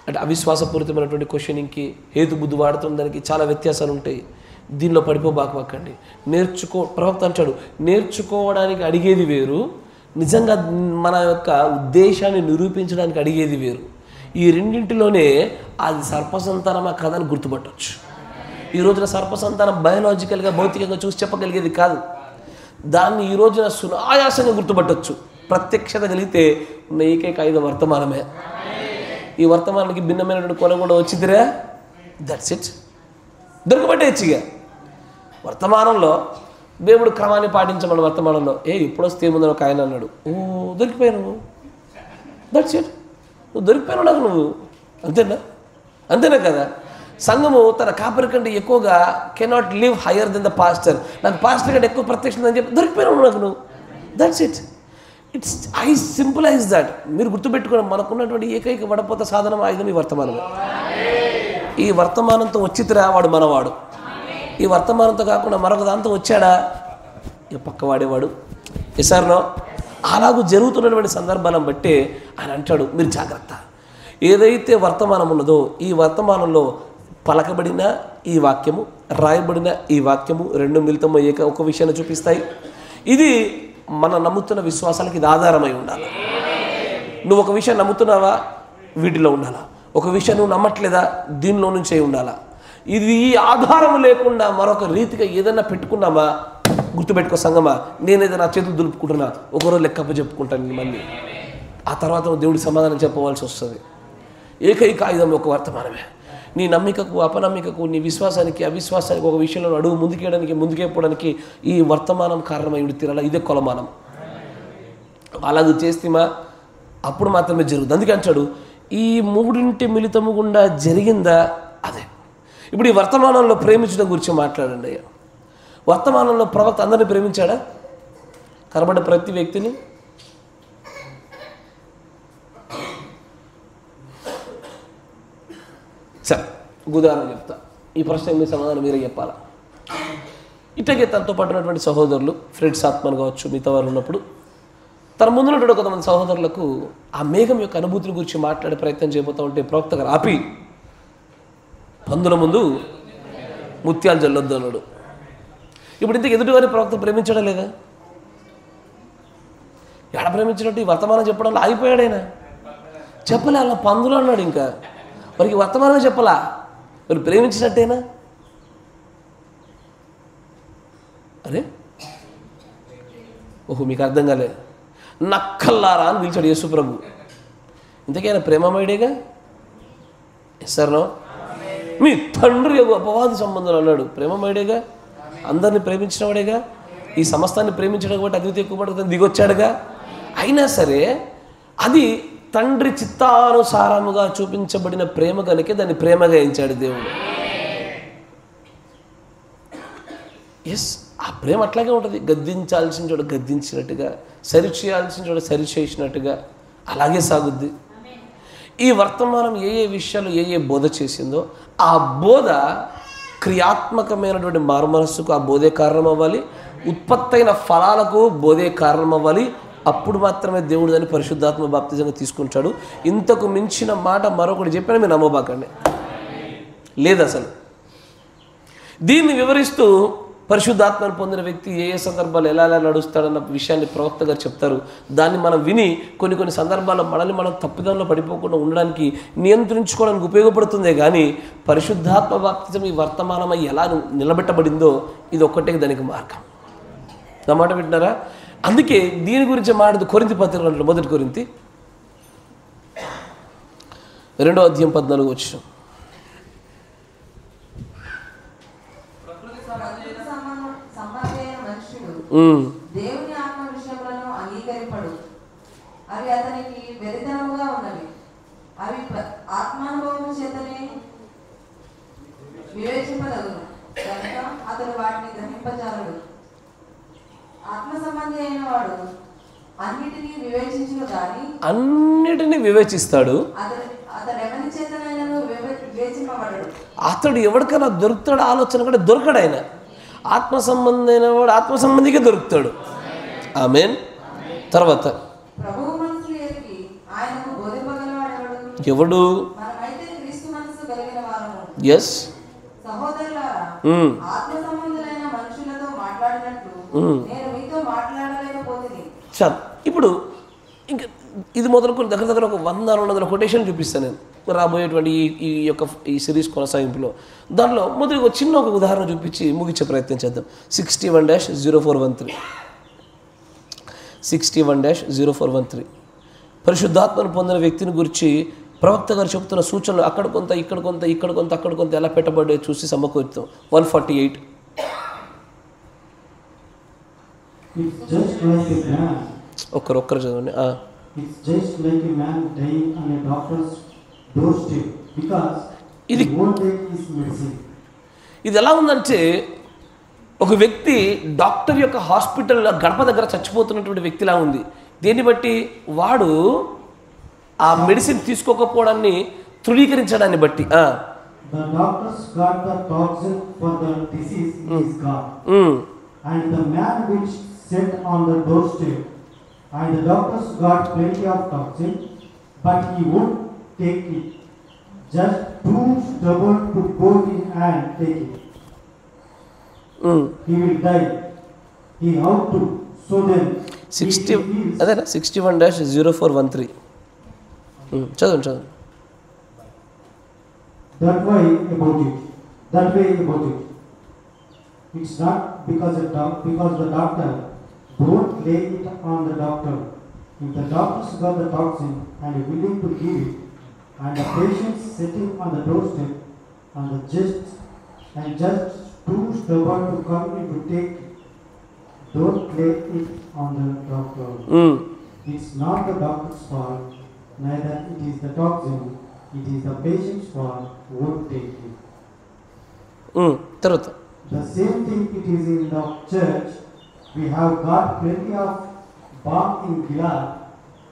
అంటే అవిశ్వాసపూరితమైనటువంటి క్వశ్చనింగ్కి, హేతుబుద్ధి వాడుతున్న దానికి చాలా వ్యత్యాసాలు ఉంటాయి. దీనిలో పడిపోబాకండి. ప్రవక్త అంటాడు, నేర్చుకోవడానికి అడిగేది వేరు, నిజంగా మన యొక్క ఉద్దేశాన్ని నిరూపించడానికి అడిగేది వేరు. ఈ రెండింటిలోనే అది సర్పసంతానమా కథని గుర్తుపట్టవచ్చు. ఈ రోజున సర్పసంతానం బయోలాజికల్గా, భౌతికంగా చూసి చెప్పగలిగేది కాదు. దాన్ని ఈ రోజున సునాయాసంగా గుర్తుపట్టవచ్చు. ప్రత్యక్షత కలిగితే ఉన్న ఏకైక ఆయుధం వర్తమానమే. ఈ వర్తమానానికి భిన్నమైనటువంటి కొన కూడా వచ్చిదిరా, దట్స్ ఇట్. దొరకబట్టేచ్చిగా వర్తమానంలో దేవుడు క్రమాన్ని పాటించమని. వర్తమానంలో ఎప్పుడు వస్తే ఏముందని ఒక ఆయన అన్నాడు, దొరికిపోయాను, దట్స్ ఇట్. నువ్వు దొరికిపోయాను నాకు, నువ్వు అంతేనా కదా? సంఘము తన కాపరి కంటే ఎక్కువగా cannot live higher than the pastor. నాకు పాస్టర్ కంటే ఎక్కువ ప్రత్యక్షం అని చెప్పి దొరికిపోయాను నాకు నువ్వు, that's it. It's I simplise that. మీరు గుర్తుపెట్టుకోవడం, మనకున్నటువంటి ఏకైక వడపోత సాధనం ఆయుధం ఈ వర్తమానమే. ఈ వర్తమానంతో వచ్చితిరా వాడు మనవాడు. ఈ వర్తమానంతో కాకుండా మరొక దాంతో వచ్చాడా పక్కవాడేవాడు. ఎసార్నో అలాగూ జరుగుతున్నటువంటి సందర్భాలను బట్టి ఆయన అంటాడు, మీరు జాగ్రత్త. ఏదైతే వర్తమానం ఉన్నదో ఈ వర్తమానంలో పలకబడిన ఈ వాక్యము, రాయబడిన ఈ వాక్యము రెండు మిళితమై ఒక విషయాన్ని చూపిస్తాయి. ఇది మన నమ్ముతున్న విశ్వాసాలకు ఇది ఆధారమై ఉండాలి. నువ్వు ఒక విషయం నమ్ముతున్నావా, వీటిలో ఉండాలా. ఒక విషయం నువ్వు నమ్మట్లేదా, దీనిలో నుంచే ఉండాలా. ఇది ఈ ఆధారం లేకుండా మరొక రీతిగా ఏదైనా పెట్టుకున్నామా, గుర్తుపెట్టుకో సంగమా, నేనేదో నా చేతులు దులుపుకుంటున్నా, ఒకరోజు లెక్కప్ప చెప్పుకుంటాను మళ్ళీ. ఆ తర్వాత దేవుడికి సమాధానం చెప్పవలసి వస్తుంది. ఏకైక ఆయుధం ఒక వర్తమానమే. నీ నమ్మికకు, అపనమ్మికకు, నీ విశ్వాసానికి, అవిశ్వాసానికి, ఒక విషయంలో అడుగు ముందుకేయడానికి ఈ వర్తమానం కారణమై తీరాల. ఇదే కొలమానం. అలాగ చేస్తేమా అప్పుడు మాత్రమే జరుగుతుంది. అందుకే అంటాడు, ఈ మూడింటి మిళితము గుండా జరిగిందా అదే. ఇప్పుడు ఈ వర్తమానంలో ప్రేమించడం గురించి మాట్లాడండి. వర్తమానంలో ప్రవక్త అందరినీ ప్రేమించాడా? కనబడ్డ ప్రతి వ్యక్తిని. సరే ఉదాహరణ చెప్తా. ఈ ప్రశ్నకు మీ సమాధానం మీరే చెప్పాలా. ఇట్లాగే తనతో పాటు ఉన్నటువంటి సహోదరులు ఫ్రెండ్స్ ఆత్మను కావచ్చు మిగతా వారు ఉన్నప్పుడు తన ముందున్నటువంటి కొంతమంది సహోదరులకు ఆ మేఘం యొక్క అనుభూతిని గురించి మాట్లాడే ప్రయత్నం చేయబోతూ ఉంటే ప్రవక్త గారు ఆపి పందుల ముందు ముత్యాలు జల్లొద్దు అన్నాడు. ఇప్పుడు ఇంతకు ఎదుటివారి ప్రవక్త ప్రేమించడం లేదా? ఎడ ప్రేమించినట్టు ఈ వర్తమానం చెప్పడంలో ఆగిపోయాడైనా చెప్పలే, అలా పందులు అన్నాడు. ఇంకా వారికి వర్తమానమే చెప్పలా, మరి ప్రేమించినట్టేనా? అరే ఓహో మీకు అర్థం కాలే, నక్కల్లారా అని పిలిచాడు యేసు ప్రభు. ఇంతకైనా ప్రేమమయుడేగా. ఎస్ఆర్నో మీ తండ్రి అపవాది సంబంధం అన్నాడు. ప్రేమమయుడేగా, అందరిని ప్రేమించినవాడేగా, ఈ సమస్తాన్ని ప్రేమించడం కాబట్టి అద్వితీయ కుమారుడు దిగొచ్చాడుగా. అయినా సరే అది తండ్రి చిత్తానుసారముగా చూపించబడిన ప్రేమ కనుకే దాన్ని ప్రేమగా ఎంచాడు దేవుడు. ఎస్, ఆ ప్రేమ అట్లాగే ఉంటుంది. గద్దించాల్సిన చోట గద్దించినట్టుగా, సరిచేయాల్సిన చోట సరిచేసినట్టుగా అలాగే సాగుద్ది. ఈ వర్తమానం ఏ ఏ విషయాలు ఏ ఏ బోధ చేసిందో ఆ బోధ క్రియాత్మకమైనటువంటి మారుమనస్సుకు ఆ బోధే కారణం అవ్వాలి, ఉత్పత్తైన ఫలాలకు బోధే కారణం అవ్వాలి. అప్పుడు మాత్రమే దేవుడు దాన్ని పరిశుద్ధాత్మ బాప్తిజంగా తీసుకుంటాడు. ఇంతకు మించిన మాట మరొకటి చెప్పినా మీరు నమ్మబాకండి, లేదు అసలు. దీన్ని వివరిస్తూ పరిశుద్ధాత్మను పొందిన వ్యక్తి ఏ ఏ సందర్భాలు ఎలా ఎలా నడుస్తాడన్న విషయాన్ని ప్రవక్త గారు చెప్తారు. దాన్ని మనం విని కొన్ని సందర్భాల్లో మనల్ని మనం తప్పిదంలో పడిపోకుండా ఉండడానికి, నియంత్రించుకోవడానికి ఉపయోగపడుతుందే కానీ పరిశుద్ధాత్మ బాప్తిజం ఈ వర్తమానమై ఎలా నిలబెట్టబడిందో ఇది ఒక్కటే దానికి మార్గం. నా మాట వింటున్నారా? అందుకే దీని గురించి మాట్లాడు కొరింథీ పత్రిక 1 కొరింథీ 2:14 దేవుని ఆత్మ విషయములను అంగీకరింపడు. అవి అతనికి వెరితనముగా ఉన్నవి. అవి ఆత్మానుభవము చేతనే వివేచింపదగును కనుక అతడు వాటిని గ్రహింపజాలడు. ఆత్మ సంబంధి అయిన వాడు అన్నిటినీ వివేచించును గాని అన్నిటినీ వివేచిస్తాడు. అతడు ఎవరి చేతనైనను వివేచింపబడడు. అతడు ఎవరికైనా దొరుకుతాడు ఆలోచన కూడా దొరకడు. ఆయన ఆత్మ సంబంధమైన వాడు ఆత్మ సంబంధికే దొరుకుతాడు. ఆమేన్. తర్వాత ప్రభువు మనసు ఎరిగి ఆయనకు బోధింపగలవాడు ఎవడు? మనమైతే క్రీస్తు మనసు కలిగిన వారము. yes సహోదరులారా, ఆత్మ సంబంధులైన మనుషులతో మాట్లాడినట్లు నేను మీతో మాట్లాడలేకపోతిని. చాలు. ఇప్పుడు ఇంకా ఇది మొదలుకొని దగ్గర ఒక 100-200 కొటేషన్ చూపిస్తాను నేను రాబోయేటువంటి ఈ సిరీస్ కొనసాగింపులో. దాంట్లో మొదటి ఒక చిన్న ఉదాహరణ చూపించి ముగించే ప్రయత్నం చేద్దాం. 61-0413 61-0413 పరిశుద్ధాత్మను పొందిన వ్యక్తిని గురించి ప్రవక్త గారు చెబుతున్న సూచనలు అక్కడ కొంత ఇక్కడ కొంత ఇక్కడ కొంత అక్కడ కొంత ఎలా పెట్టబడే చూసి సమకూర్తాం. 148 ఒక్కరు చదవండి. It's just like a man dying on a doctor's doorstep because he won't take his medicine. ఇది ఎలా ఉందంటే ఒక వ్యక్తి డాక్టర్ యొక్క హాస్పిటల్లో గడప దగ్గర చచ్చిపోతున్నటువంటి వ్యక్తిలా ఉంది. దీన్ని బట్టి వాడు ఆ మెడిసిన్ తీసుకోకపోవడాన్ని ధృవీకరించడాన్ని బట్టి The doctors got the toxin for the disease is God. And the man which sat on the doorstep and the doctors got plenty of toxin, but he won't take it. Just too stubborn to go in and take it. He will die. He ought to. So then 61-0413 చదవండి. That way about it. It's not because the doctor don't lay it on the doctor. If the doctor's got the toxin and willing to give it, and the patient sitting on the doorstep and just too stubborn to come in to take it, don't lay it on the doctor. It's not the doctor's fault, neither it is the toxin. It is the patient's fault who won't take it. The same thing it is in the church. We have got plenty of balm in Gilead,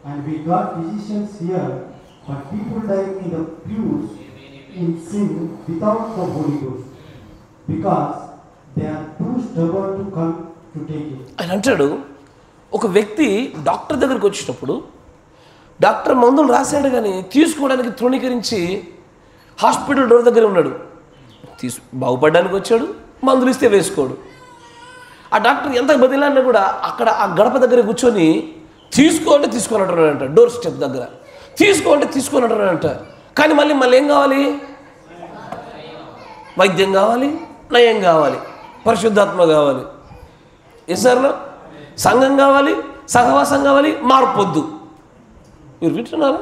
and we got physicians here, but people die in the pews in sin without the Holy Ghost, because they are too stubborn to come to take it. ఆయన అంటాడు, ఒక వ్యక్తి doctor దగ్గరికి వచ్చినప్పుడు doctor మందులు రాశాడు కానీ తీసుకోవడానికి తృణీకరించి హాస్పిటల్ డోర్ దగ్గర ఉన్నాడు. బాగుపడడానికి వచ్చాడు, మందులు ఇస్తే వేసుకోడు. ఆ డాక్టర్ ఎంత బదిలాడినా కూడా అక్కడ ఆ గడప దగ్గర కూర్చొని తీసుకోవాలంటే తీసుకోనంటున్నాడంట. డోర్ స్టెప్ దగ్గర తీసుకోవాలంటే తీసుకోనంటున్నాడంట. కానీ మళ్ళీ ఏం కావాలి? వైద్యం కావాలి, నయం కావాలి, పరిశుద్ధాత్మ కావాలి, ఎస్ఆర్లో సంఘం కావాలి, సహవాసం కావాలి, మార్పొద్దు. మీరు వింటున్నారా?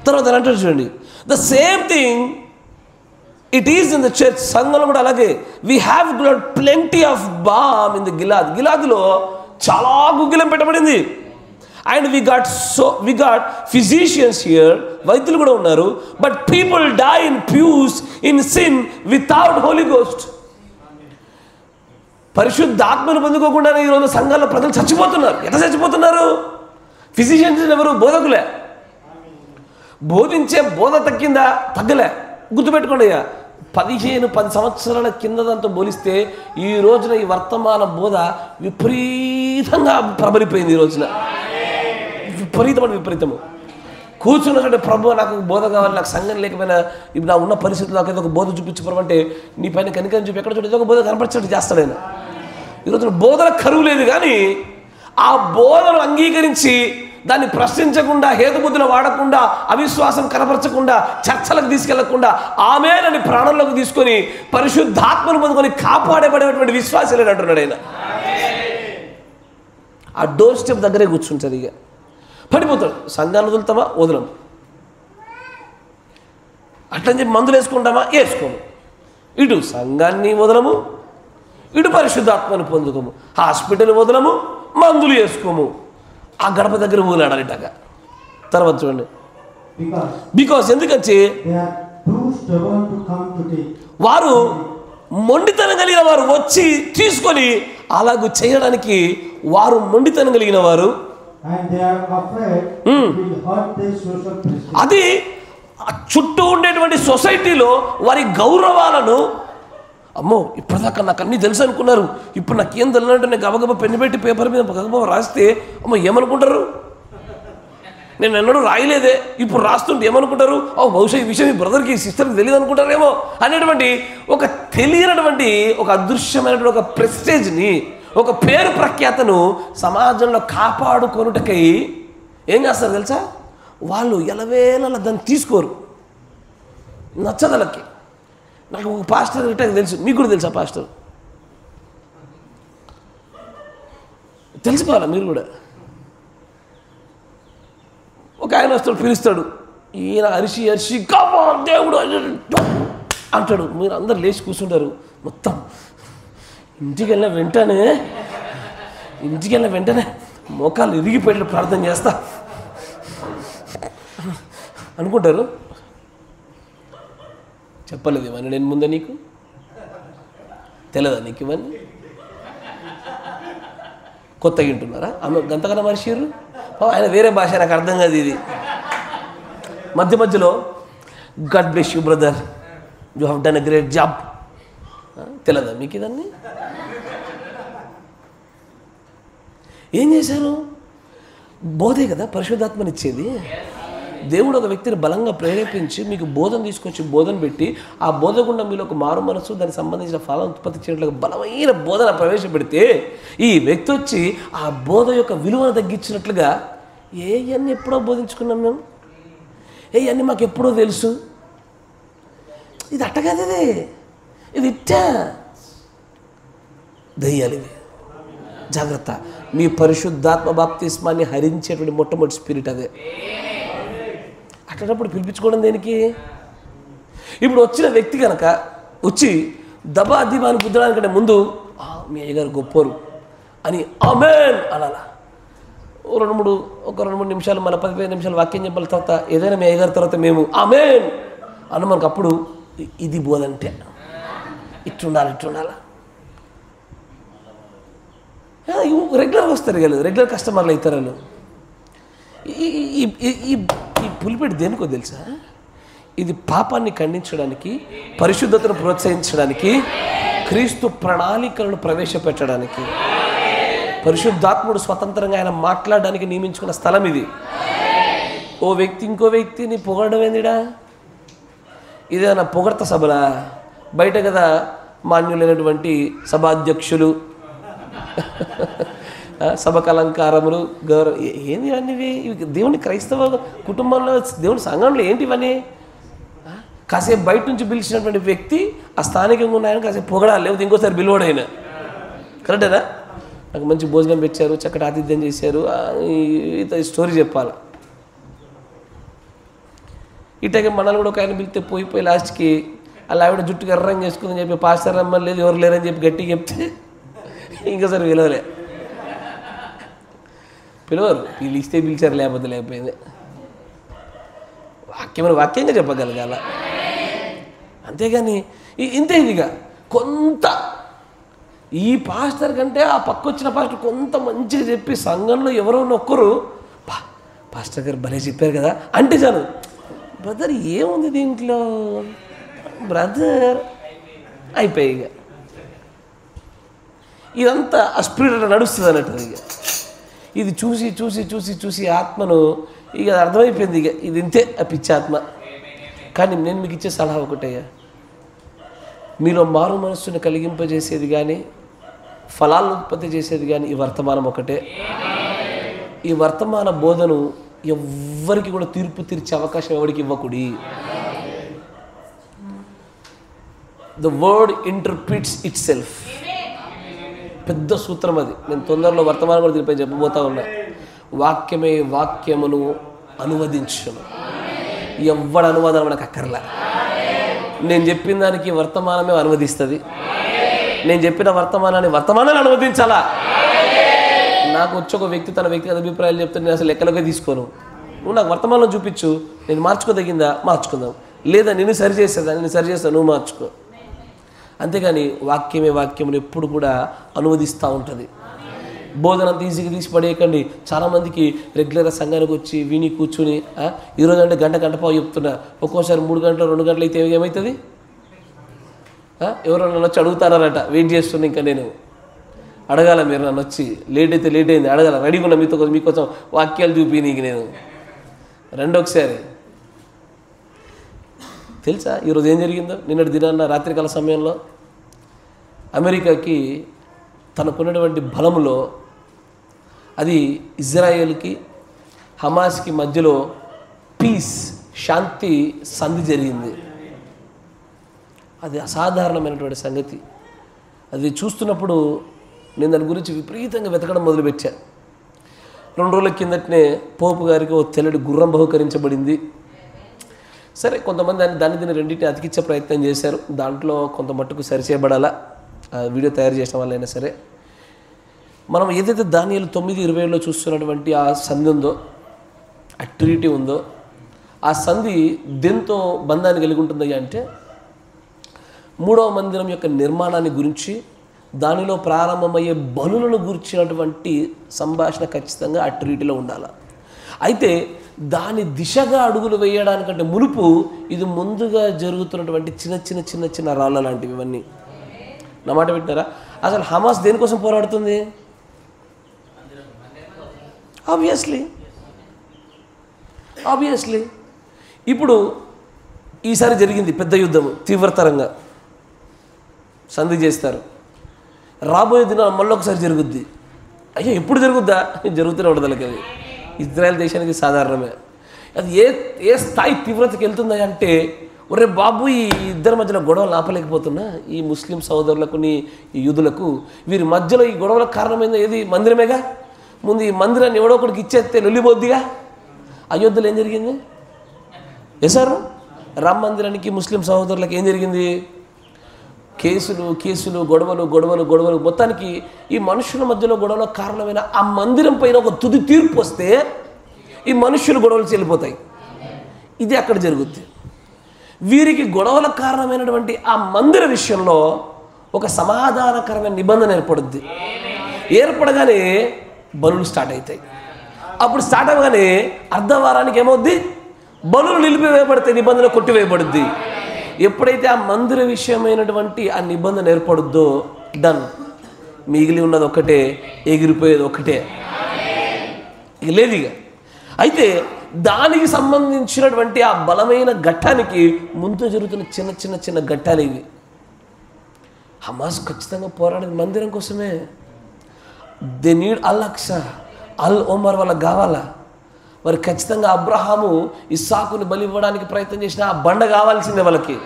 తర్వాత అంటారు చూడండి, the same thing it is in the church. సంఘంలో కూడా అలాగే. We have got plenty of balm in the Gilead. గిలాద్లో చాలా గుగ్గిలం పెట్టబడింది. And we got physicians here, వైద్యులు కూడా ఉన్నారు. But people die in pews in sin without Holy Ghost. పరిశుద్ధాత్మను పొందుకోకుండానే ఈరోజు సంఘాల్లో ప్రజలు చచ్చిపోతున్నారు. ఎట్లా చచ్చిపోతున్నారు? ఫిజిషియన్స్ ఎవరు? బోధకులే. బోధించే బోధ తగ్గిందా? తగ్గలే. గుర్తుపెట్టుకోండి, 10 సంవత్సరాల కింద దాంతో పోలిస్తే ఈ రోజున ఈ వర్తమాన బోధ విపరీతంగా ప్రబలిపోయింది. ఈ రోజున విపరీతము. కూర్చున్నట్టు ప్రభు నాకు బోధ కావాలి, నాకు సంఘం లేకపోయినా ఇప్పుడు నా ఉన్న పరిస్థితుల్లో ఏదో ఒక బోధ చూపించడం అంటే నీ పైన కనికరం చూపి ఎక్కడ చూడేది ఒక బోధ కనపరిచినట్టు చేస్తాడు ఆయన. ఈరోజు బోధన కరువు లేదు, కానీ ఆ బోధను అంగీకరించి దాన్ని ప్రశ్నించకుండా, హేతుబుద్ధులు వాడకుండా, అవిశ్వాసం కనపరచకుండా, చర్చలకు తీసుకెళ్లకుండా ఆమేనని ప్రాణంలోకి తీసుకొని పరిశుద్ధాత్మను పొందుకొని కాపాడబడేటువంటి విశ్వాసాలు అంటున్నాడు ఆయన. ఆ డోర్ స్టెప్ దగ్గరే కూర్చుంటారు. ఇక పడిపోతాడు. సంఘాన్ని వదులుతామా? వదలం. అట్లని చెప్పి మందులు వేసుకుంటామా? వేసుకోము. ఇటు సంఘాన్ని వదలము, ఇటు పరిశుద్ధాత్మను పొందుకోము. హాస్పిటల్ వదలము, మందులు వేసుకోము. ఆ గడప దగ్గర ఊలాడాలిటగా. తర్వాత చూడండి, బికాస్ ఎందుకంటే వారు మొండితనం కలిగిన వారు వచ్చి తీసుకొని అలాగూ చేయడానికి వారు మొండితనం కలిగిన వారు. అది చుట్టూ ఉండేటువంటి సొసైటీలో వారి గౌరవాలను, అమ్మో ఇప్పటిదాకా నాకు అన్నీ తెలుసు అనుకున్నారు, ఇప్పుడు నాకు ఏం తెలియనంటే నేను గబగబ పెన్ను పెట్టి పేపర్ మీద గబగబ రాస్తే అమ్మో ఏమనుకుంటారు, నేను ఎన్నడూ రాయలేదే ఇప్పుడు రాస్తుంటే ఏమనుకుంటారు, బహుశా ఈ విషయం ఈ బ్రదర్కి సిస్టర్కి తెలియదు అనుకుంటారేమో అనేటువంటి ఒక తెలియనటువంటి ఒక అదృశ్యమైనటువంటి ఒక ప్రెస్టేజ్ని, ఒక పేరు ప్రఖ్యాతను సమాజంలో కాపాడుకొనుటకై ఏం చేస్తారు తెలుసా? వాళ్ళు ఎలవేళ దాన్ని తీసుకోరు. నచ్చదలకి. నాకు ఒక పాస్టర్ గిట్ట తెలుసు, మీకు కూడా తెలుసా పాస్టర్? తెలుసుకోవాలా మీరు కూడా. ఒక ఆయన వస్తాడు, పిలుస్తాడు, ఈయన అరిసి కమా దేవుడు అంటాడు. మీరు అందరు లేచి కూర్చుంటారు. మొత్తం ఇంటికి వెళ్ళిన వెంటనే మోకాలు ఇరిగిపోయేటట్టు ప్రార్థన చేస్తా అనుకుంటారు. చెప్పలేదు ఇవన్నీ నేను ముందే, నీకు తెలియదా? నీకు ఇవన్నీ కొత్తగా వింటున్నారా? ఆమె గంతకన్నా మనిషిరు, ఆయన వేరే భాష, నాకు అర్థం కాదు ఇది. మధ్యలో God bless you brother, you have done a great job. తెలియదా మీకు ఇదన్నీ? ఏం చేశారు? బోధే కదా పరిశుద్ధాత్మనిచ్చేది. దేవుడు ఒక వ్యక్తిని బలంగా ప్రేరేపించి మీకు బోధన తీసుకొచ్చి బోధన పెట్టి ఆ బోధ గుండా మీలో ఒక మారు మనసు, దానికి సంబంధించిన ఫలం ఉత్పత్తి చేయడానికి బలమైన బోధన ప్రవేశపెడితే ఈ వ్యక్తి వచ్చి ఆ బోధ యొక్క విలువను తగ్గించినట్లుగా ఏవన్నీ ఎప్పుడో బోధించుకున్నాం మేము, ఏవన్నీ మాకు ఎప్పుడో తెలుసు, ఇది అట్టగదే, ఇది ఇట్టా దయ్యాలు ఇవి. జాగ్రత్త. మీ పరిశుద్ధాత్మ బాప్తిస్మాన్ని హరించేటువంటి మొట్టమొదటి స్పిరిట్ అదే. అట్లాంటప్పుడు పిలిపించుకోవడం దేనికి? ఇప్పుడు వచ్చిన వ్యక్తి కనుక వచ్చి దబా దీపాన్ని పుద్దడానికంటే ముందు మీ అయ్యగారు గొప్పరు అని ఆమేన్ అనాలా. ఒక రెండు మూడు నిమిషాలు, మన 15 నిమిషాలు వాక్యం చెప్పాలి. తర్వాత ఏదైనా మీ అయ్యగారి తర్వాత మేము ఆమేన్ అన్న మనకు అప్పుడు ఇది బోధంటే ఇట్లుండాలా. రెగ్యులర్గా వస్తారు కదా, రెగ్యులర్ కస్టమర్లు అవుతారు వాళ్ళు. ఈ పులిపెట్టి దేనికో తెలుసా? ఇది పాపాన్ని ఖండించడానికి, పరిశుద్ధతను ప్రోత్సహించడానికి, క్రీస్తు ప్రణాళికలను ప్రవేశపెట్టడానికి, పరిశుద్ధాత్ముడు స్వతంత్రంగా ఆయన మాట్లాడడానికి నియమించుకున్న స్థలం ఇది. ఓ వ్యక్తి ఇంకో వ్యక్తిని పొగడడం ఏందిడా? ఇదేనా పొగడత సభలా? బయట కదా మాన్యులైనటువంటి సభాధ్యక్షులు, సభకు అలంకారములు, గౌరవ, ఏంది ఇవన్నీ? ఇవి దేవుని క్రైస్తవ కుటుంబంలో, దేవుని సంఘంలో ఏంటి ఇవన్నీ? కాసేపు బయట నుంచి పిలిచినటువంటి వ్యక్తి ఆ స్థానికంగా ఉన్నాయని కాసేపు పొగడాలి, లేకపోతే ఇంకోసారి పిలువడైనా. కరెక్టేనా? నాకు మంచి భోజనం పెట్టారు, చక్కటి ఆతిథ్యం చేశారు, ఈ స్టోరీ చెప్పాలి. ఇట్లాగే మనల్ని కూడా ఒక ఆయన పిలిస్తే పోయి లాస్ట్కి అలా ఆవిడ జుట్టుకు ఎర్రంగా వేసుకుందని చెప్పి పాస్టర్ రమ్మని లేదు, ఎవరు లేరని చెప్పి గట్టిగా చెప్తే ఇంకోసారి పిలవలే. పిలవరు, వీళ్ళు ఇస్తే పిలిచారు, లేకపోతే లేకపోయింది. వాక్యంగా చెప్పగలగాల, అంతేగాని ఇంతే. ఇదిగా కొంత ఈ పాస్టర్ కంటే ఆ పక్క వచ్చిన పాస్టర్ కొంత మంచిగా చెప్పి సంఘంలో ఎవరో ఒక్కరు పాస్టర్ గారు భలే చెప్పారు కదా అంటే చాలు, బ్రదర్ ఏముంది దీంట్లో బ్రదర్ అయిపోయి ఇక ఇదంతా ఆ స్పిరిట్ నడుస్తుంది అన్నట్టు. ఇక ఇది చూసి చూసి చూసి చూసి ఆత్మను ఇక అర్థమైపోయింది, ఇక ఇది ఇంతే ఆ పిచ్చి ఆత్మ. కానీ నేను మీకు ఇచ్చే సలహా ఒకటయ్యా, మీలో మారు మనస్సును కలిగింపజేసేది కానీ ఫలాలను ఉత్పత్తి చేసేది కానీ ఈ వర్తమానం ఒకటే. ఈ వర్తమాన బోధను ఎవ్వరికి కూడా తీర్పు తీర్చే అవకాశం ఎవరికి ఇవ్వకుడి. The word interprets itself. పెద్ద సూత్రం అది. నేను తొందరలో వర్తమానం కూడా దీనిపై చెప్పబోతా ఉన్నా. వాక్యమే వాక్యమును అనువదించును. ఎవ్వడు అనువాదం మనకు అక్కర్లా. నేను చెప్పిన దానికి వర్తమానమే అనువదిస్తుంది. నేను చెప్పిన వర్తమానాన్ని అనువదించాలా. నాకు వచ్చి ఒక వ్యక్తి తన వ్యక్తిగత అభిప్రాయాలు చెప్తే నేను అసలు లెక్కలోకే తీసుకోను. నువ్వు నాకు వర్తమానం చూపించు, నేను మార్చుకోదగిందా మార్చుకుందాం, లేదా నేను సరి చేసేదా నేను సరి చేస్తాను, నువ్వు మార్చుకో. అంతేగాని వాక్యమే వాక్యమును ఎప్పుడు కూడా అనువదిస్తూ ఉంటుంది. బోధన అంత ఈజీగా తీసి పడేయకండి. చాలామందికి రెగ్యులర్గా సంఘానికి వచ్చి విని కూర్చుని ఈరోజు అంటే గంట పావు చెప్తున్నా, ఒక్కోసారి 3 గంటలు 2 గంటలు అయితే ఏమవుతుంది? ఎవరో నన్ను వచ్చి అడుగుతారట, వెయిట్ చేస్తున్నా. ఇంకా నేను అడగాల, మీరు నన్ను వచ్చి లేట్ అయితే లేట్ అయింది అడగాల, రెడీగా ఉన్నా మీకోసం వాక్యాలు చూపి నీకు నేను రెండొకసారి. తెలుసా ఈరోజు ఏం జరిగిందో? నిన్నటి దినాన్న రాత్రికాల సమయంలో అమెరికాకి తనకున్నటువంటి బలములో అది ఇజ్రాయేల్కి హమాస్కి మధ్యలో పీస్, శాంతి సంధి జరిగింది. అది అసాధారణమైనటువంటి సంగతి. అది చూస్తున్నప్పుడు నేను దాని గురించి విపరీతంగా వెతకడం మొదలుపెట్టా. 2 రోజుల కిందటనే పోపు గారికి ఓ తెల్లటి గుర్రం బహుకరించబడింది. సరే, కొంతమంది దీన్ని రెండింటిని అతికించే ప్రయత్నం చేశారు. దాంట్లో కొంత మట్టుకు సరిచేయబడాలా, వీడియో తయారు చేసిన వాళ్ళైనా సరే. మనం ఏదైతే దానియేలు 9:27లో చూస్తున్నటువంటి ఆ సంధి ఉందో, ఆ ట్రీటీ ఉందో, ఆ సంధి దేంతో బంధాన్ని కలిగి ఉంటుంది అంటే 3వ మందిరం యొక్క నిర్మాణాన్ని గురించి, దానిలో ప్రారంభమయ్యే బలులను గురించినటువంటి సంభాషణ ఖచ్చితంగా ఆ ట్రీటీలో ఉండాలి. అయితే దాని దిశగా అడుగులు వేయడానికంటే మునుపు ఇది ముందుగా జరుగుతున్నటువంటి చిన్న చిన్న రాళ్ళ లాంటివి ఇవన్నీ. నా మాట వింటారా? అసలు హమాస్ దేనికోసం పోరాడుతుంది? ఆబ్వియస్లీ ఇప్పుడు ఈసారి జరిగింది పెద్ద యుద్ధము, తీవ్రతరంగా సంధి చేస్తారు. రాబోయే దినాలు మళ్ళీ ఒకసారి జరుగుద్ది. అయ్యో ఎప్పుడు జరుగుద్దా? జరుగుతూనే ఉండదు. అది ఇజ్రాయెల్ దేశానికి సాధారణమే. అది ఏ స్థాయి తీవ్రతకి వెళ్తుంది అంటే, ఒరే బాబు, ఈ ఇద్దరి మధ్యలో గొడవలు ఆపలేకపోతున్నా, ఈ ముస్లిం సోదరులకు ఈ యూదులకు వీరి మధ్యలో ఈ గొడవలకు కారణమైంది ఏది? మందిరమేగా. ముందు ఈ మందిరాన్ని ఎవడో ఒకటికి ఇచ్చేస్తే లొల్లిపోద్దిగా. అయోధ్యలో ఏం జరిగింది? సార్, రామ మందిరానికి ముస్లిం సహోదరులకు ఏం జరిగింది? కేసులు గొడవలు. మొత్తానికి ఈ మనుషుల మధ్యలో గొడవలకు కారణమైన ఆ మందిరం పైన ఒక తుది తీర్పు వస్తే ఈ మనుషులు గొడవలు చెల్లిపోతాయి. ఇది అక్కడ జరుగుద్ది. వీరికి గొడవలకు కారణమైనటువంటి ఆ మందిర విషయంలో ఒక సమాధానకరమైన నిబంధన ఏర్పడుద్ది. ఏర్పడగానే బలులు స్టార్ట్ అవుతాయి. అప్పుడు స్టార్ట్ అవ్వగానే అర్ధవారానికి ఏమవుద్ది? బలులు నిలిపివేయబడితే నిబంధన కొట్టివేయబడుద్ది. ఎప్పుడైతే ఆ మందిర విషయమైనటువంటి ఆ నిబంధన ఏర్పడుద్దో డన్, మిగిలి ఉన్నది ఒకటే, ఎగిరిపోయేది ఒకటే, ఇక లేదు ఇక. అయితే దానికి సంబంధించినటువంటి ఆ బలమైన ఘట్టానికి ముందు జరుగుతున్న చిన్న చిన్న చిన్న ఘట్టాలు ఇవి. హమాస్ ఖచ్చితంగా పోరాడేది మందిరం కోసమే. దే నీడ్ అల్ అక్సా, అల్ ఒమర్ వాళ్ళకి కావాలా. మరి ఖచ్చితంగా అబ్రహాము ఇస్సాకుని బలి ఇవ్వడానికి ప్రయత్నం చేసిన ఆ బండ కావాల్సిందే వాళ్ళకి.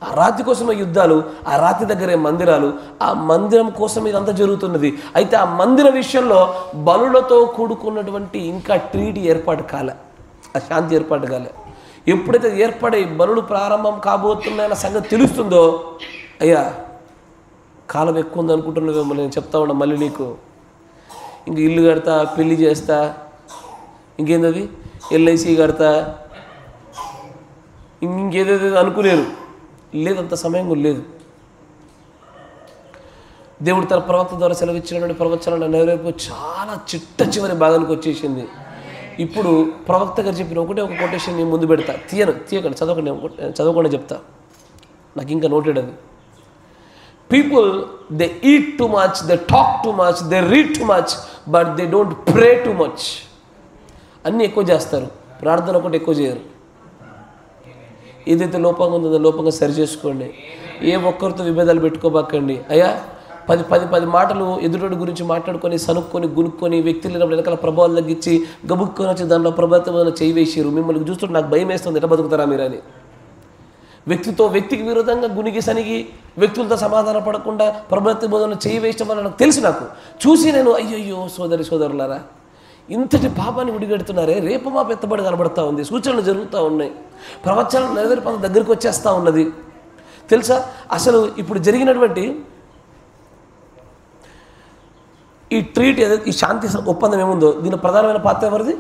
ఆ రాతి కోసమే యుద్ధాలు, ఆ రాతి దగ్గరే మందిరాలు, ఆ మందిరం కోసం ఇదంతా జరుగుతున్నది. అయితే ఆ మందిర విషయంలో బలులతో కూడుకున్నటువంటి ఇంకా ట్రీటీ ఏర్పాటు కాలే, ఆ శాంతి ఏర్పాటు కాలే. ఎప్పుడైతే ఏర్పడే బలులు ప్రారంభం కాబోతున్నాయన్న సంగతి తెలుస్తుందో, అయ్యా కాలం ఎక్కువ ఉంది అనుకుంటున్నావేమో, నేను చెప్తా ఉన్నా మళ్ళీ నీకు, ఇంక ఇల్లు కడతా, పెళ్లి చేస్తా, ఇంకేందది ఎల్ఐసి కడతా, ఇంకేదేదో అనుకునేరు. లేదు, అంత సమయం కూడా లేదు. దేవుడు తన ప్రవక్త ద్వారా సెలవిచ్చినటువంటి ప్రవచనాలు నెరవేర్పు చాలా చిట్ట చివరి భాగానికి వచ్చేసింది. ఇప్పుడు ప్రవక్త గారు చెప్పిన ఒకటే ఒక కొటేషన్ నేను ముందు పెడతా, తీయకండి, చదవకుండా చెప్తా, నాకు ఇంకా నోటెడ్ అది. People they eat too much, they talk too much, they read too much, but they don't pray too much. అన్నీ ఎక్కువ చేస్తారు, ప్రార్థన ఒకటి ఎక్కువ చేయరు. ఏదైతే లోపంగా ఉందో లోపంగా సరి చేసుకోండి. ఏ ఒక్కరితో విభేదాలు పెట్టుకోబాకండి. అయ్యా 10 మాటలు ఎదుటి గురించి మాట్లాడుకొని సనుక్కొని గునుక్కొని వ్యక్తులు వెనకాల ప్రభావాలు తగ్గించి గబుక్కొని వచ్చి దాంట్లో ప్రభావితం చేయి వేసారు. మిమ్మల్ని చూస్తుంటే నాకు భయం వేస్తుంది, ఎట్లా బతుకుతారా మీరని. వ్యక్తికి విరోధంగా గునికి సనిగి వ్యక్తులతో సమాధాన పడకుండా ప్రభావిత బోధన చేయి వేయడం వల్ల నాకు తెలుసు. నాకు చూసి నేను అయ్యయ్యో సోదరులారా, ఇంతటి పాపాన్ని విడిగెడుతున్నారే, రేపు మా పెత్తబడి కనబడతా ఉంది, సూచనలు జరుగుతూ ఉన్నాయి, ప్రవచనాలు నెరవేర్పు దగ్గరికి వచ్చేస్తూ ఉన్నది. తెలుసా అసలు ఇప్పుడు జరిగినటువంటి ఈ ట్రీట్ ఏదైతే ఈ శాంతి ఒప్పందం ఏముందో దీని ప్రధానమైన పాత్ర ఎవరిది?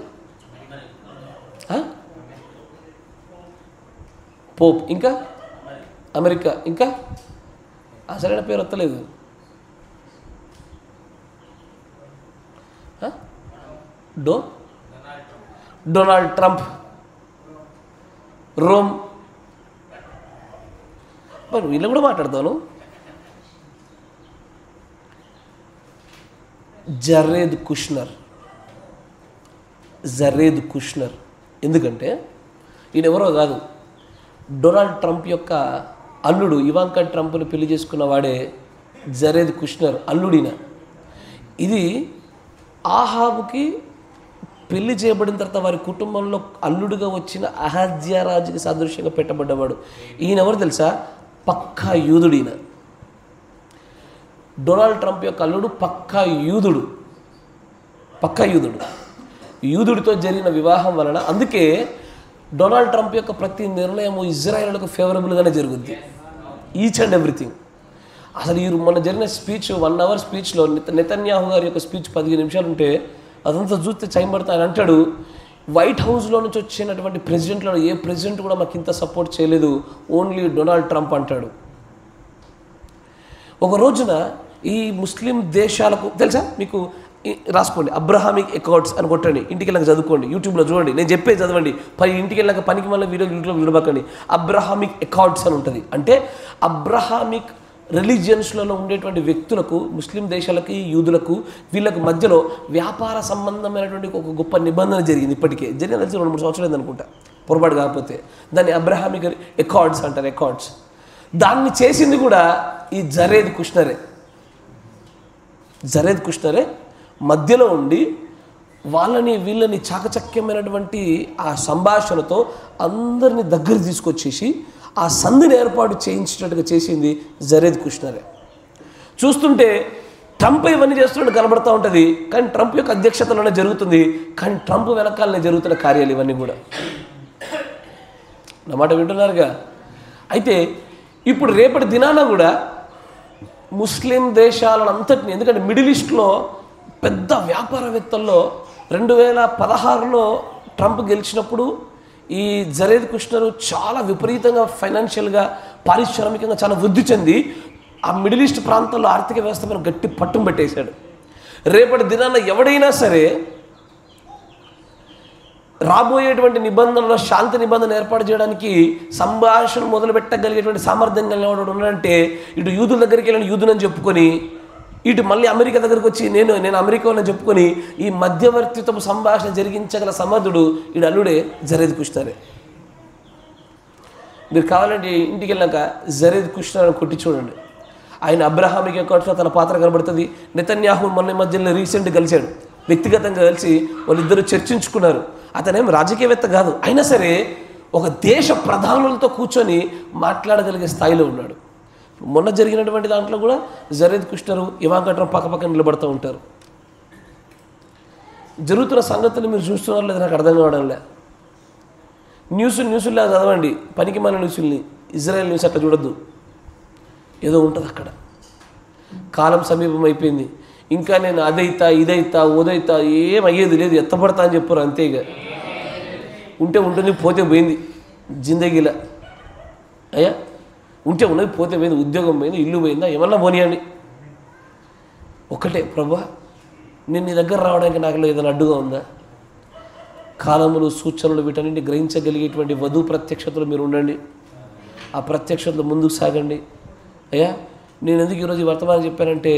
పోప్, ఇంకా అమెరికా, ఇంకా అసలైన పేరు వస్తలేదు. Donald Trump, Rome. మరి వీళ్ళు కూడా మాట్లాడతాను. జరేద్ కుష్నర్. ఎందుకంటే ఈయన ఎవరో కాదు, డొనాల్డ్ ట్రంప్ యొక్క అల్లుడు. ఇవాంకా ట్రంప్ని పెళ్లి చేసుకున్న వాడే జరేద్ కుష్నర్, అల్లుడిన. ఇది ఆహాబుకి పెళ్లి చేయబడిన తర్వాత వారి కుటుంబంలో అల్లుడుగా వచ్చిన అహజ్యారాజుకి సాదృశ్యంగా పెట్టబడ్డవాడు. ఈయన ఎవరు తెలుసా? పక్కా యూదుడు. ఈయన డొనాల్డ్ ట్రంప్ యొక్క అల్లుడు పక్కా యూదుడు. యూదుడితో జరిగిన వివాహం వలన అందుకే డొనాల్డ్ ట్రంప్ యొక్క ప్రతి నిర్ణయము ఇజ్రాయేలులకు ఫేవరబుల్గానే జరుగుద్ది, ఈచ్ అండ్ ఎవ్రీథింగ్. అసలు ఈ మొన్న జరిగిన స్పీచ్ 1 అవర్ స్పీచ్లో నెతన్యాహు గారి యొక్క స్పీచ్ 15 నిమిషాలు ఉంటే అదంతా చూస్తే చైంబడతా అని అంటాడు. వైట్ హౌస్లో నుంచి వచ్చినటువంటి ప్రెసిడెంట్లలో ఏ ప్రెసిడెంట్ కూడా మాకు ఇంత సపోర్ట్ చేయలేదు, ఓన్లీ డొనాల్డ్ ట్రంప్ అంటాడు. ఒక రోజున ఈ ముస్లిం దేశాలకు తెలుసా మీకు, రాసుకోండి, అబ్రహామిక్ అకార్డ్స్ అని కొట్టండి, ఇంటికి వెళ్ళక చదువుకోండి, యూట్యూబ్లో చూడండి, నేను చెప్పేది చదవండి, ఇంటికి వెళ్ళక పనికి మళ్ళీ యూట్యూబ్లో విడబకండి. అబ్రహామిక్ అకార్డ్స్ అని ఉంటుంది. అంటే అబ్రహామిక్ రిలీజియన్స్లలో ఉండేటువంటి వ్యక్తులకు, ముస్లిం దేశాలకి, యూదులకు, వీళ్ళకు మధ్యలో వ్యాపార సంబంధమైనటువంటి ఒక గొప్ప నిబంధన జరిగింది. ఇప్పటికే జరిగిన 2-3 సంవత్సరాలు అనుకుంటా, పొరపాటు కాకపోతే. దాన్ని అబ్రహామిక్ అకార్డ్స్ అంటారు, అకార్డ్స్. దాన్ని చేసింది కూడా ఈ జరేద్ కుష్నరే మధ్యలో ఉండి వాళ్ళని వీళ్ళని చాకచక్యమైనటువంటి ఆ సంభాషణతో అందరినీ దగ్గర తీసుకొచ్చేసి ఆ సంధిని ఏర్పాటు చేయించినట్టుగా చేసింది జరేద్ కుష్నరే. చూస్తుంటే ట్రంప్ ఇవన్నీ చేస్తున్నట్టు కనబడుతూ ఉంటుంది, కానీ ట్రంప్ యొక్క అధ్యక్షతలోనే జరుగుతుంది, కానీ ట్రంప్ వెనకాలనే జరుగుతున్న కార్యాలు ఇవన్నీ కూడా. నా మాట వింటున్నారుగా? అయితే ఇప్పుడు రేపటి దినాన కూడా ముస్లిం దేశాలను అంతటిని, ఎందుకంటే మిడిల్ ఈస్ట్లో పెద్ద వ్యాపారవేత్తల్లో 2016లో ట్రంప్ గెలిచినప్పుడు ఈ జరేద్ కుష్నర్ చాలా విపరీతంగా ఫైనాన్షియల్గా, పారిశ్రామికంగా చాలా వృద్ధి చెంది ఆ మిడిల్ ఈస్ట్ ప్రాంతంలో ఆర్థిక వ్యవస్థ మీద గట్టి పట్టును పెట్టేశాడు. రేపటి దినాన ఎవడైనా సరే రాబోయేటువంటి నిబంధనలో శాంతి నిబంధన ఏర్పాటు చేయడానికి సంభాషణ మొదలు పెట్టగలిగేటువంటి సామర్థ్యం కలిగినవాడు ఉన్నాడంటే ఇటు యూదుల దగ్గరికి వెళ్ళిన యూదునని చెప్పుకొని ఇటు మళ్ళీ అమెరికా దగ్గరికి వచ్చి నేను అమెరికా వాళ్ళని చెప్పుకొని ఈ మధ్యవర్తిత్వ సంభాషణ జరిగించగల సమర్థుడు ఇటు అల్లుడే జరేద్ కుష్నరే. మీరు కావాలంటే ఇంటికి వెళ్ళాక జరేద్ కుష్నర్ కొట్టి చూడండి. ఆయన అబ్రహామిక్ అకౌంట్స్లో తన పాత్ర కనబడుతుంది. నెతన్యాహు మొన్న మధ్యలో రీసెంట్గా కలిశాడు, వ్యక్తిగతంగా కలిసి వాళ్ళిద్దరూ చర్చించుకున్నారు. అతనేం రాజకీయవేత్త కాదు, అయినా సరే ఒక దేశ ప్రధానులతో కూర్చొని మాట్లాడగలిగే స్థాయిలో ఉన్నాడు. మొన్న జరిగినటువంటి దాంట్లో కూడా జరేద్ కుష్నరు ఇవాంకా ట్రంప్ పక్కపక్క నిలబడుతూ ఉంటారు. జరుగుతున్న సంగతులు మీరు చూస్తున్నారు లేదా నాకు అర్థం కావడం లే. న్యూస్లో చదవండి, పనికి మన న్యూస్ని, ఇజ్రాయెల్ న్యూస్ అట్లా చూడొద్దు. ఏదో ఉంటుంది అక్కడ. కాలం సమీపం అయిపోయింది, ఇంకా నేను అదైతా ఇదైతా ఓదైతా ఏం అయ్యేది లేదు, ఎత్తపడతా అని చెప్పారు అంతేగా. ఉంటే ఉంటుంది, పోతే పోయింది జిందగీలా. అయ్యా ఉంటే ఉన్నది, పోతే పోయింది, ఉద్యోగం పోయింది, ఇల్లు పోయిందా, ఏమన్నా పోనీయండి. ఒకటే ప్రభా, నేను నీ దగ్గర రావడానికి నాకు ఏదైనా అడ్డుగా ఉందా? కాలములు సూచనలు వీటన్నింటినీ గ్రహించగలిగేటువంటి వధు ప్రత్యక్షతలు మీరు ఉండండి. ఆ ప్రత్యక్షతలు ముందుకు సాగండి. అయ్యా నేను ఎందుకు ఈరోజు ఈ వర్తమానం చెప్పానంటే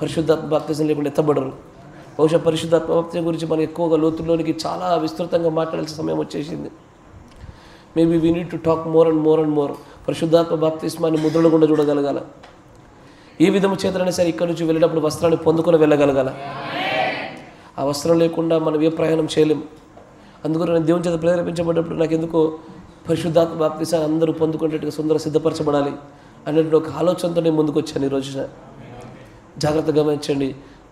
పరిశుద్ధాత్మ బాప్తిజం లేకుండా ఎత్తబడరు. బహుశా పరిశుద్ధాత్మ బాప్తిజం గురించి మనం ఎక్కువగా లోతుల్లోనికి చాలా విస్తృతంగా మాట్లాడాల్సిన సమయం వచ్చేసింది. Maybe we need to talk more and more and more. పరిశుద్ధాత్మ బాప్తిస్మాన్ని ముద్రలు గుండా చూడగలగాల. ఏ విధము చేతనైనా సరే ఇక్కడి నుంచి వెళ్ళేటప్పుడు వస్త్రాన్ని పొందుకొని వెళ్ళగలగాల. ఆ వస్త్రం లేకుండా మనం ఏ ప్రయాణం చేయలేము. అందుకని నేను దేవుని చేత ప్రేరేపించబడ్డప్పుడు నాకు ఎందుకో పరిశుద్ధాత్మ బాప్తిసాన్ని అందరూ పొందుకునేట్టుగా సుందర సిద్ధపరచబడాలి అన్నట్టు ఒక ఆలోచనతో నేను ముందుకు వచ్చాను. ఈ రోజున జాగ్రత్తగా గమనించండి.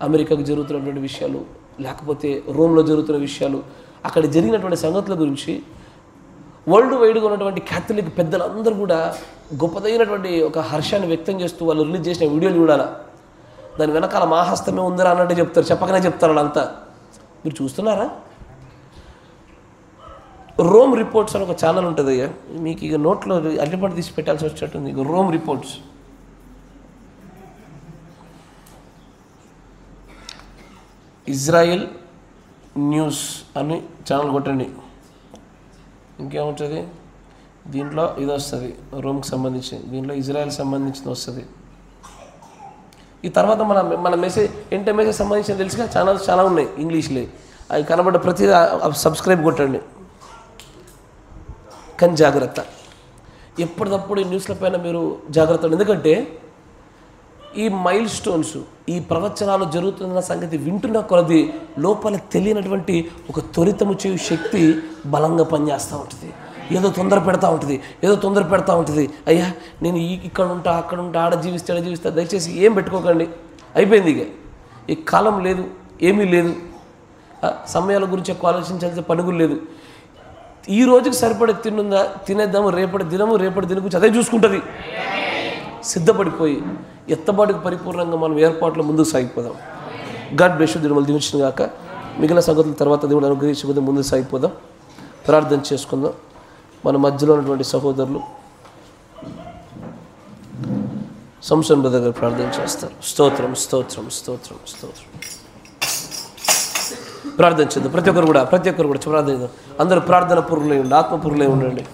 అమెరికాకు జరుగుతున్నటువంటి విషయాలు, లేకపోతే రోమ్లో జరుగుతున్న విషయాలు, అక్కడ జరిగినటువంటి సంగతుల గురించి వరల్డ్ వైడ్గా ఉన్నటువంటి క్యాథలిక్ పెద్దలందరూ కూడా గొప్పదైనటువంటి ఒక హర్షాన్ని వ్యక్తం చేస్తూ వాళ్ళు రిలీజ్ చేసిన వీడియోలు చూడాలా. దాని వెనకాల మా హస్తమే ఉందిరా అన్నట్టు చెప్తారు, చెప్పకనే చెప్తారు వాళ్ళంతా. మీరు చూస్తున్నారా? రోమ్ రిపోర్ట్స్ అని ఒక ఛానల్ ఉంటుంది అయ్యా, మీకు ఇక నోట్లో అల్లిపంట తీసి పెట్టాల్సి వచ్చేటట్టుంది. ఇక రోమ్ రిపోర్ట్స్, ఇజ్రాయెల్ న్యూస్ అని ఛానల్ కొట్టండి. ఇంకేముంటుంది దీంట్లో? ఇది వస్తుంది రోమ్కి సంబంధించి, దీంట్లో ఇజ్రాయెల్ సంబంధించింది వస్తుంది. ఈ తర్వాత మన మెసేజ్ మెసేజ్ సంబంధించిన తెలుసుగా ఛానల్స్ చాలా ఉన్నాయి ఇంగ్లీష్లో. అవి కనబడ్డ ప్రతి సబ్స్క్రైబ్ కొట్టండి. కానీ జాగ్రత్త, ఎప్పటికప్పుడు ఈ న్యూస్ల పైన మీరు జాగ్రత్త. ఎందుకంటే ఈ మైల్ స్టోన్స్, ఈ ప్రవచనాలు జరుగుతున్న సంగతి వింటున్న కొలది లోపల తెలియనటువంటి ఒక త్వరితము చేయు శక్తి బలంగా పనిచేస్తూ ఉంటుంది. ఏదో తొందర పెడతా ఉంటుంది. అయ్యా నేను ఇక్కడ ఉంటా, అక్కడ ఉంటా, ఆడ జీవిస్తా. దయచేసి ఏం పెట్టుకోకండి, అయిపోయింది. ఇక ఈ కాలం లేదు, ఏమీ లేదు. సమయాల గురించి ఎక్కువ ఆలోచించాల్సిన పనుగులు లేదు. ఈ రోజుకి సరిపడే తిన్నుందా, తినేద్దాము, రేపటి దినం గురించి అదే చూసుకుంటుంది. సిద్ధపడిపోయి ఎత్తబాటుకు పరిపూర్ణంగా మనం ఏర్పాట్లు ముందుకు సాగిపోదాం. God bless you. దేవుడు దీవించును గాక. మిగిలిన సంగతుల తర్వాత దేవుడు అనుగ్రహించకపోతే ముందుకు సాగిపోదాం. ప్రార్థన చేసుకుందాం. మన మధ్యలో ఉన్నటువంటి సహోదరులు సంసన్ బ్రదర్ గారు ప్రార్థన చేస్తారు. స్తోత్రం. ప్రార్థన చేద్దాం. ప్రతి ఒక్కరు కూడా ప్రార్థన చేద్దాం. అందరూ ప్రార్థన పురులై ఉండండి, ఆత్మపురులై ఉండండి.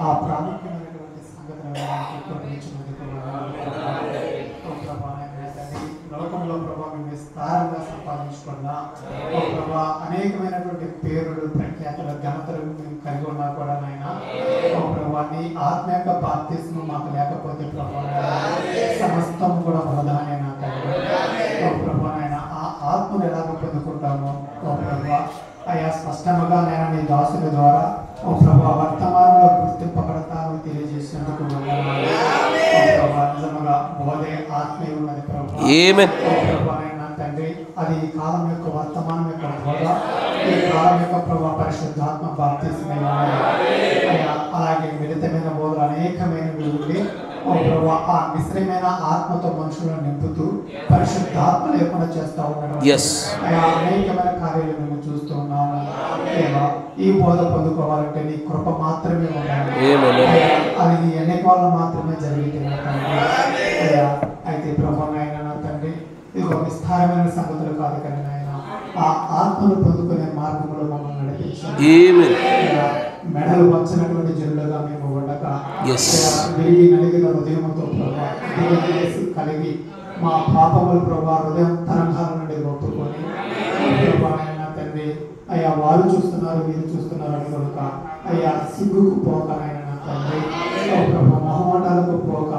ఆ ప్రాముఖ్యమైనటువంటి సంగతులను లోకంలో ప్రభావం విస్తారంగా సంపాదించుకున్నా ప్రభా అనేకమైనటువంటి పేరులు, ప్రఖ్యాతులు, ఘనతలు మేము కలిగి ఉన్నా కూడా నాయన ప్రభా నీ ఆత్మీయ బాప్తిస్మం మాకు లేకపోతే ప్రభా సమస్తం కూడా వృధానే నా ప్రభా నాయన ఆ ఆత్మను ఎలాగ పొందుకుంటామో ప్రభా అయా స్పష్టంగా నేను నీ దాసుల ద్వారా ఓ ప్రభా వర్తమానంలో గుర్తింపబడతాను తెలియజేసినందుకు వందనాలు. ఓ ప్రభా నిజముగా బోధే ఆత్మే ఉన్నది ప్రభా. ఆమేన్. ఓ ప్రభా నాయనా తండ్రి, అది ఈ కాలం యొక్క వర్తమానం యొక్క బోధ, ఈ కాలం యొక్క ప్రభా పరిశుద్ధాత్మ బాప్తిస్మై ఉన్నది అయ్యా. అలాగే మిలితమైన బోధలు అనేకమైనవి ఉండి ఓ ప్రభా ఆ మిశ్రమైన ఆత్మతో మనుషులను నింపుతూ పరిశుద్ధాత్మ లేకుండా చేస్తూ ఉండడం అయ్యా అనేకమైన కార్యాలు మేము చూస్తూ ఉన్నాము. అయ్యా ఈ బోధ పొందుకోవాలంటే నీ కృప మాత్రమే ఉండాలి. అది నీ ఎన్నిక వల్ల మాత్రమే జరిగింది అయ్యా. అయితే ప్రభా నాయనా నా తండ్రి, ఇది ఒక విస్తారమైన సంగతులు కాదు కానీ నాయన ఆ ఆత్మను పొందుకునే మార్గంలో మమ్మల్ని నడిపించండి. మెడలు వచ్చినటువంటి జనులుగా మేము ఉండక విరిగి నలిగిన హృదయంతో ప్రభా కలిగి మా పాపములు ప్రభా హృదయం తరంగాల నుండి ఒప్పుకొని ప్రభా నాయనా తండ్రి అయ్యా వారు చూస్తున్నారు వీరు చూస్తున్నారు అని కనుక అయ్యా సిగ్గుకు పోక నాయనా తండ్రి ప్రభా మొహమాటాలకు పోక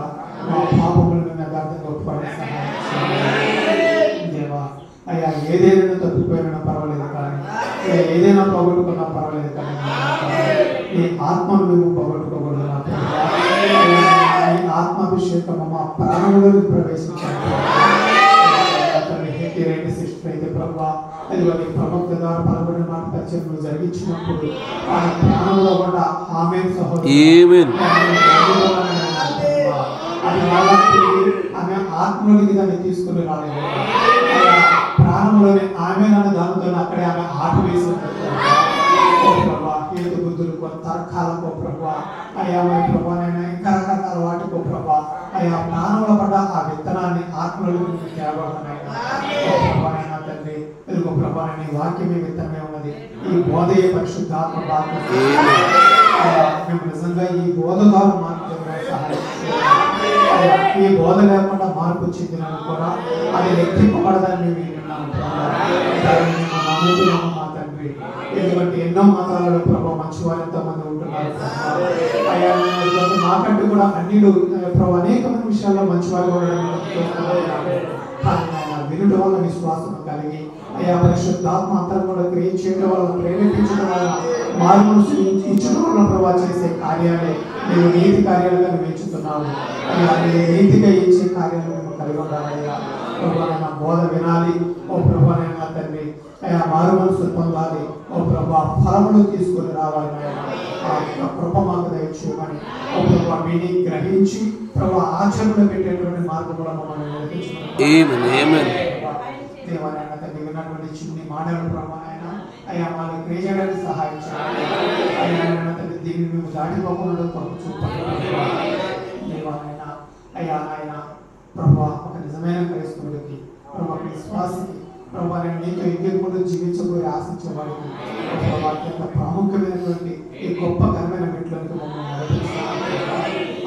మా పాపములను యథార్థంగా ఒప్పుకోవడానికి సహాయం చేయండి దేవా. అయ్యా ఏదైనా తప్పిపోయినా పర్వాలేదు కానీ ఏదైనా పోగొట్టుకున్నా పర్వాలేదు కానీ ఈ ఆత్మను మేము పోగొట్టుకోకూడదు. ఈ ఆత్మాభిషేకం మా ప్రాణంలోకి ప్రవేశించాలి. సిస్టర్ అయితే ప్రభా అది వారి ప్రవక్త ద్వారా పలబడిన మాట పరిచయం జరిగించినప్పుడు ఆ ప్రాణంలో కూడా ఆమె సహోదరు ఆమె ఆత్మలోనికి దాన్ని తీసుకుని రాలేదు. ప్రాణంలోనే ఆమె నన్ను దానితో అక్కడే ఆమె ఆట వేసి హేతు బుద్ధులకు తర్కాలకు ప్రభా అయ్యా ప్రభా నేను ఇంకా రకరకాల వాటికో ప్రభా అయ్యా ప్రాణంలో పడ్డ ఆ విత్తనాన్ని ఆత్మలోకి తేవడమైనా ప్రభానైనా తండ్రి తెలుగు ప్రభానైనా ఈ వాక్యమే విత్తనమే ఉన్నది. ఈ బోధయే పరిశుద్ధాత్మ బాధ మేము నిజంగా ఈ బోధ ద్వారా మాత్రమే సహాయం చేయాలి. ఈ బోధ లేకుండా మార్పు చెందినను కూడా అది లెక్కింపబడదని మేము విన్నాము మా తండ్రి. ఎందుకంటే ఎన్నో మతాలలో ప్రభావ మంచి వారు ఎంతో మంది ఉంటున్నారు అయ్యా. మాకంటూ కూడా అన్నిలు ప్రభావ అనేక మంది విషయాల్లో మంచివారు వినడం వల్ల విశ్వాసం కలిగి అయ్యా పరిశుద్ధాత్మ అంతరం కూడా క్రియ చేయడం వల్ల ప్రేరేపించడం వల్ల మార్పును ఇచ్చడం వల్ల ప్రభావ చేసే కార్యాలే మేము నీతి కార్యాలుగా మేము ఎంచుతున్నాము. అయ్యా నీతిగా ఇచ్చే కార్యాలు మేము కలిగి ఉండాలయ్యా. ప్రభావైనా బోధ వినాలి ఓ ప్రభానైనా తండ్రి అయ్యా మారు మనసు పొందాలి ఓ ప్రభా ఫలములు తీసుకొని రావాలి. ఆ కృప మాకు దయచేయమని ఓ ప్రభా మీని గ్రహించి ప్రభా ఆచరణలో పెట్టేటువంటి మార్గంలో మమ్మల్ని నడిపించమని దేవాలైనా తండ్రి విన్నటువంటి చిన్ని మాటల ప్రభానైనా అయ్యా మాకు క్రియ చేయడానికి సహాయం చేయాలి. అయ్యా తండ్రి దీన్ని మేము దాటిపోకుండా కొరకు చూపాలి దేవాలైనా అయ్యా ఆయన ప్రభా ఒక నిజమైన క్రైస్తవుడికి ప్రభా విశ్వాసికి ప్రభా నేను నీతో ఇంకెప్పుడు జీవించబోయే ఆశించేవాడికి ప్రభా అత్యంత ప్రాముఖ్యమైనటువంటి ఈ గొప్ప ఘనమైన మెట్లోకి మమ్మల్ని నడిపిస్తాను.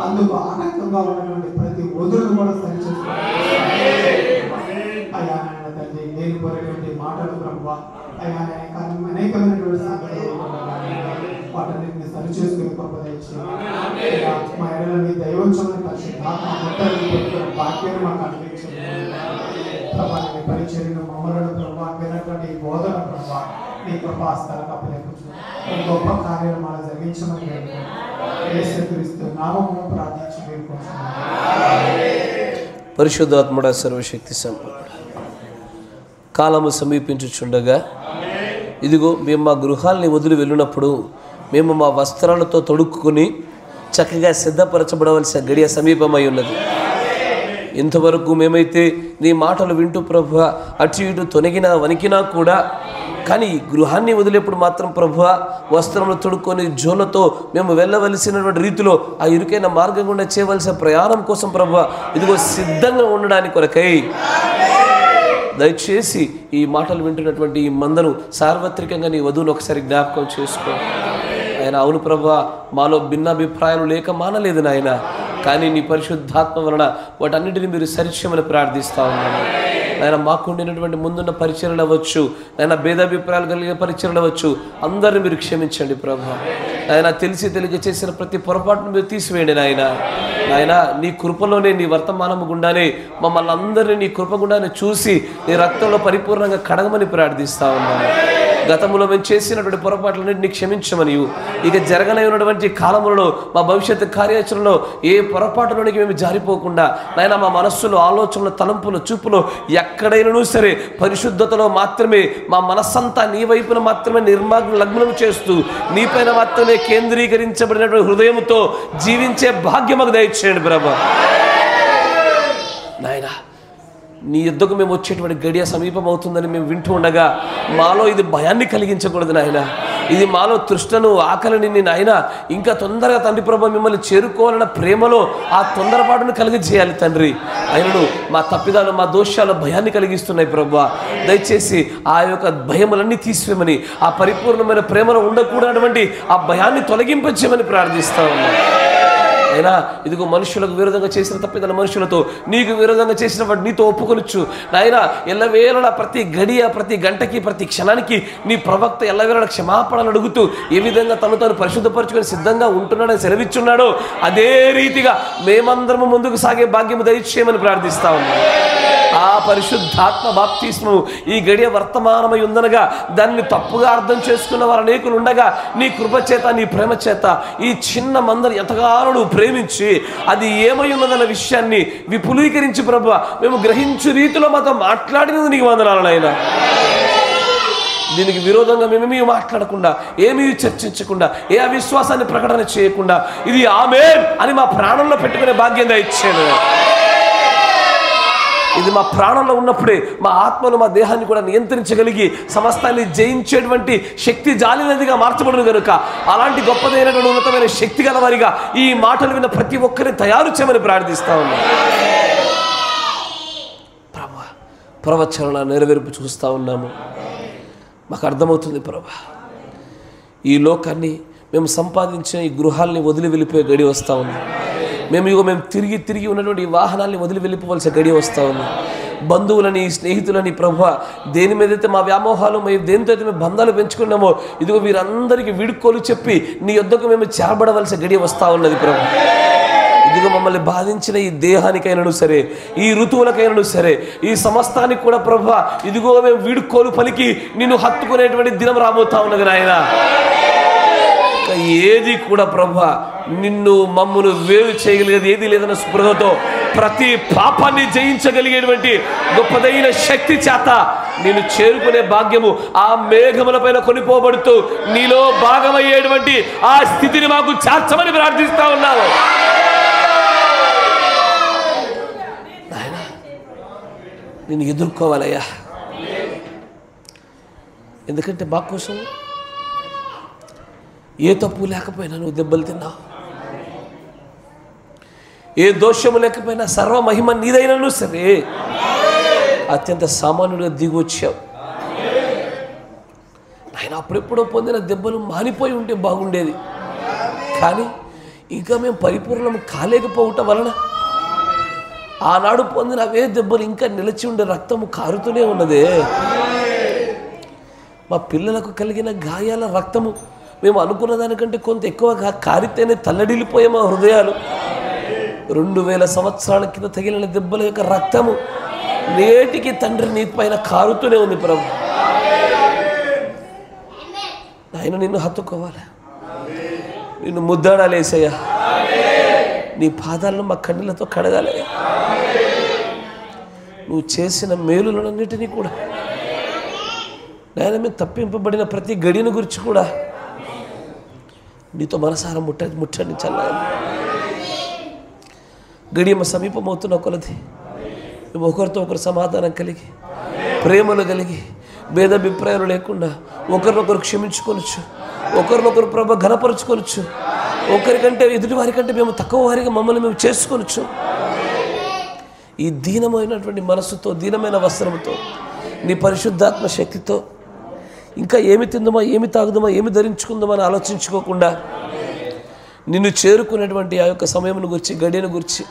అందుకు ఆటంకంగా ఉన్నటువంటి ప్రతి ఒదురును కూడా సరిచేసుకోవాలి అయ్యా. నాయన తండ్రి నేను కోరేటువంటి మాటలు ప్రభా అయ్యా అనేకమైనటువంటి సంగతులు వాటన్నిటిని సరిచేసుకుని గొప్ప దయచేయండి. మా ఎడలని దైవంచమని పరిశుద్ధాత్మ వాక్యాన్ని మాకు అందించండి ప్రభా. నీ పరిచర్యను మమ్మలను ప్రభా వినటువంటి బోధన ప్రభా నీ కృపా స్థలకు అప్పలేకొచ్చు గొప్ప కార్యాలు మనం జరిగించమని యేసుక్రీస్తు నామములో ప్రార్థించి పరిశుద్ధాత్ముడ సర్వశక్తి సంపన్నుడా కాలము సమీపించుచుండగా ఇదిగో మేము మా గృహాల్ని వదిలి వెళ్ళినప్పుడు మేము మా వస్త్రాలతో తొడుక్కుని చక్కగా సిద్ధపరచబడవలసిన గడియ సమీపమై ఉన్నది. ఇంతవరకు మేమైతే నీ మాటలు వింటూ ప్రభువా అటు ఇటు తొలగినా వణికినా కూడా కానీ గృహాన్ని వదిలేప్పుడు మాత్రం ప్రభువా వస్త్రములు తొడుక్కొని జోలతో మేము వెళ్ళవలసినటువంటి రీతిలో ఆ ఇరుకైన మార్గం గుండా చేయవలసిన ప్రయాణం కోసం ప్రభువా ఇదిగో సిద్ధంగా ఉండడానికి కొరకై దయచేసి ఈ మాటలు వింటున్నటువంటి ఈ మందను సార్వత్రికంగా నీ వధువును ఒకసారి జ్ఞాపకం చేసుకో. ఆయన అవును ప్రభువా మాలో భిన్నాభిప్రాయాలు లేక మానలేదు నాయన, కానీ నీ పరిశుద్ధాత్మ వలన వాటన్నిటిని మీరు సరిచేయమని ప్రార్థిస్తూ ఉన్నాను. ఆయన మాకు ఉండినటువంటి ముందున్న పరిచర్యలు అవ్వచ్చు, ఆయన భేదాభిప్రాయాలు కలిగే పరిచర్యలు అవ్వచ్చు, అందరిని మీరు క్షమించండి ప్రభు. ఆయన తెలిసి తెలియక చేసిన ప్రతి పొరపాటును మీరు తీసివేయండి నాయన. నాయన నీ కృపలోనే నీ వర్తమానము గుండానే మమ్మల్ని అందరినీ నీ కృప గుండానే చూసి నీ రక్తంలో పరిపూర్ణంగా కడగమని ప్రార్థిస్తూ ఉన్నాను. గతంలో మేము చేసినటువంటి పొరపాట్లన్నింటినీ క్షమించమని, ఇక జరగనటువంటి కాలంలో మా భవిష్యత్తు కార్యాచరణలో ఏ పొరపాటులోనికి మేము జారిపోకుండా నాయన మా మనస్సులో, ఆలోచనలు, తలంపులు, చూపులో ఎక్కడైనా సరే పరిశుద్ధతలో మాత్రమే మా మనస్సంతా నీ వైపున మాత్రమే లగ్నం చేస్తూ నీపైన మాత్రమే కేంద్రీకరించబడినటువంటి హృదయంతో జీవించే భాగ్యమకు దయచేయండి ప్రభా. నాయన నీ యుద్ధకు మేము వచ్చేటువంటి గడియ సమీపం అవుతుందని మేము వింటూ ఉండగా మాలో ఇది భయాన్ని కలిగించకూడదు నాయన. ఇది మాలో తృష్ణను, ఆకలిని నాయన ఇంకా తొందరగా తండ్రి ప్రభు మిమ్మల్ని చేరుకోవాలన్న ప్రేమలో ఆ తొందరపాటును కలిగించేయాలి తండ్రి. ఆయనను మా తప్పిదాలు, మా దోషాలు భయాన్ని కలిగిస్తున్నాయి ప్రభు. దయచేసి ఆ యొక్క భయములన్నీ తీసివేయమని, ఆ పరిపూర్ణమైన ప్రేమలో ఉండకూడనటువంటి ఆ భయాన్ని తొలగింపచేయమని ప్రార్థిస్తా ఉన్నాం. అయినా ఇదిగో మనుషులకు విరోధంగా చేసిన తప్పిదల మనుషులతో నీకు విరోధంగా చేసిన వాడు నీతో ఒప్పుకొనొచ్చు నాయన. ఎల్లవేళలా ప్రతి గడియ, ప్రతి గంటకి, ప్రతి క్షణానికి నీ ప్రవక్త ఎల్లవేళలా క్షమాపణలు అడుగుతూ ఏ విధంగా తను పరిశుద్ధపరచుకొని సిద్ధంగా ఉంటున్నాడని సెలవిచ్చున్నాడో అదే రీతిగా మేమందరము ముందుకు సాగే భాగ్యము దయచేయమని ప్రార్థిస్తా ఉన్నాం. ఆ పరిశుద్ధాత్మ బాప్తిస్మము ఈ గడియ వర్తమానమై ఉందనగా దాన్ని తప్పుగా అర్థం చేసుకున్న వారు అనేకులు ఉండగా నీ కృప చేత, నీ ప్రేమ చేత ఈ చిన్న మందరు ఎంతగానో ప్రేమించి అది ఏమై ఉన్నదన్న విషయాన్ని విపులీకరించి ప్రభువా మేము గ్రహించు రీతిలో మాతో మాట్లాడినది నీకు వందనాలు నాయనా. దీనికి విరోధంగా మేమేమీ మాట్లాడకుండా, ఏమీ చర్చించకుండా, ఏ అవిశ్వాసాన్ని ప్రకటన చేయకుండా ఇది ఆమేన్ అని మా ప్రాణంలో పెట్టుకునే భాగ్యం దయచేయండి. ఇది మా ప్రాణంలో ఉన్నప్పుడే మా ఆత్మను, మా దేహాన్ని కూడా నియంత్రించగలిగి సమస్తాన్ని జయించేటువంటి శక్తి జాలినదిగా మార్చబడును కనుక అలాంటి గొప్పదైనటువంటి ఉన్నతమైన శక్తి గల వారిగా ఈ మాటలు విన్న ప్రతి ఒక్కరిని తయారు చేయమని ప్రార్థిస్తా ఉన్నాం. ప్రభా ప్రవచన నెరవేర్పు చూస్తూ ఉన్నాము. మాకు అర్థమవుతుంది ప్రభా ఈ లోకాన్ని మేము సంపాదించిన ఈ గృహాల్ని వదిలి వెళ్ళిపోయే గడి వస్తూ ఉన్నాం. మేము తిరిగి ఉన్నటువంటి వాహనాల్ని వదిలి వెళ్ళిపోవలసిన గడి వస్తూ ఉంది. బంధువులని, స్నేహితులని ప్రభువా దేని మీదైతే మా వ్యామోహాలు, మేము దేనితో అయితే మేము బంధాలు పెంచుకున్నామో ఇదిగో వీరందరికీ వీడుకోలు చెప్పి నీ యొద్దకు మేము చేరబడవలసిన గడి వస్తూ ఉన్నది ప్రభు. ఇదిగో మమ్మల్ని బాధించిన ఈ దేహానికైనాను సరే, ఈ ఋతువులకైనాను సరే, ఈ సమస్తానికి కూడా ప్రభువా ఇదిగో మేము వీడుకోలు పలికి నిన్ను హత్తుకునేటువంటి దినం రాబోతా ఉన్నది నాయన. ఏది కూడా ప్రభువా నిన్ను మమ్మును వేరు చేయగలిగేది ఏది లేదన్న స్పృహతో ప్రతి పాపాన్ని జయించగలిగేటువంటి గొప్పదైన శక్తి చేత నేను చేరుకునే భాగ్యము ఆ మేఘముల పైన కొనిపోబడుతూ నీలో భాగమయ్యేటువంటి ఆ స్థితిని మాకు చేర్చమని ప్రార్థిస్తా ఉన్నాను. నేను ఎదుర్కోవాలయ్యా, ఎందుకంటే మా కోసం ఏ తప్పు లేకపోయినా నువ్వు దెబ్బలు తిన్నావు, ఏ దోషము లేకపోయినా సర్వ మహిమ నీదైనను సరే అత్యంత సామాన్యుడిగా దిగి వచ్చావు ఆయన. అప్పుడెప్పుడో పొందిన దెబ్బలు మానిపోయి ఉంటే బాగుండేది, కానీ ఇంకా మేము పరిపూర్ణం కాలేకపోవటం వలన ఆనాడు పొందిన అవే దెబ్బలు ఇంకా నిలిచి ఉండే రక్తము కారుతూనే ఉన్నదే. మా పిల్లలకు కలిగిన గాయాల రక్తము మేము అనుకున్న దానికంటే కొంత ఎక్కువగా కారితేనే తల్లడిల్లిపోయే మా హృదయాలు. 2000 సంవత్సరాల కింద తగిలిన దెబ్బల యొక్క రక్తము నేటికి తండ్రి నీ పైన కారుతూనే ఉంది ప్రభు. ఆయన నిన్ను హత్తుకోవాలి, నిన్ను ముద్దాడాలేసయ్యా, నీ పాదాలను మా కన్నీళ్లతో కడగాలి. నువ్వు చేసిన మేలులన్నిటినీ కూడా నాయన మేము తప్పింపబడిన ప్రతి గడిని గురించి కూడా నీతో మనసారా ముట్టడించాలి. గడియమ్మ సమీపమవుతున్న కొలది మేము ఒకరితో ఒకరు సమాధానం కలిగి, ప్రేమలు కలిగి, భేదాభిప్రాయాలు లేకుండా ఒకరినొకరు క్షమించుకోవచ్చు, ఒకరినొకరు ప్రభు ఘనపరుచుకోవచ్చు, ఒకరికంటే ఎదుటి వారికంటే మేము తక్కువ వారిగా మమ్మల్ని మేము చేసుకోవచ్చు. ఈ దీనమైనటువంటి మనసుతో, దీనమైన వస్త్రముతో, నీ పరిశుద్ధాత్మ శక్తితో ఇంకా ఏమి తిందామా, ఏమి తాగుదామా, ఏమి ధరించుకుందామా అని ఆలోచించుకోకుండా నిన్ను చేరుకునేటువంటి ఆ యొక్క సమయమును గురించి, గడియను గురించి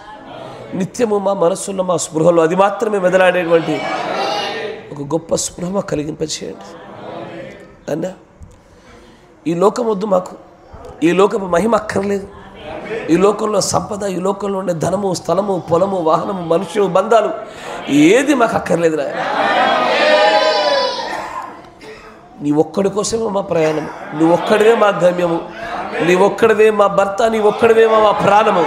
నిత్యము మా మనస్సున్న మా స్పృహలో అది మాత్రమే మెదలాడేటువంటి ఒక గొప్ప స్పృహ కలిగింపచేయండి అన్న. ఈ లోకం వద్దు మాకు, ఈ లోకపు మహిమ అక్కర్లేదు, ఈ లోకంలో సంపద, ఈ లోకంలో ఉండే ధనము, స్థలము, పొలము, వాహనము, మనుషులు, బంధాలు ఏది మాకు అక్కర్లేదు నాయన. నీ ఒక్కడి కోసమే మా ప్రయాణం, నీ ఒక్కడివే మా గమ్యము, నీ ఒక్కడివే మా భర్త, నీ ఒక్కడివే మా ప్రాణము.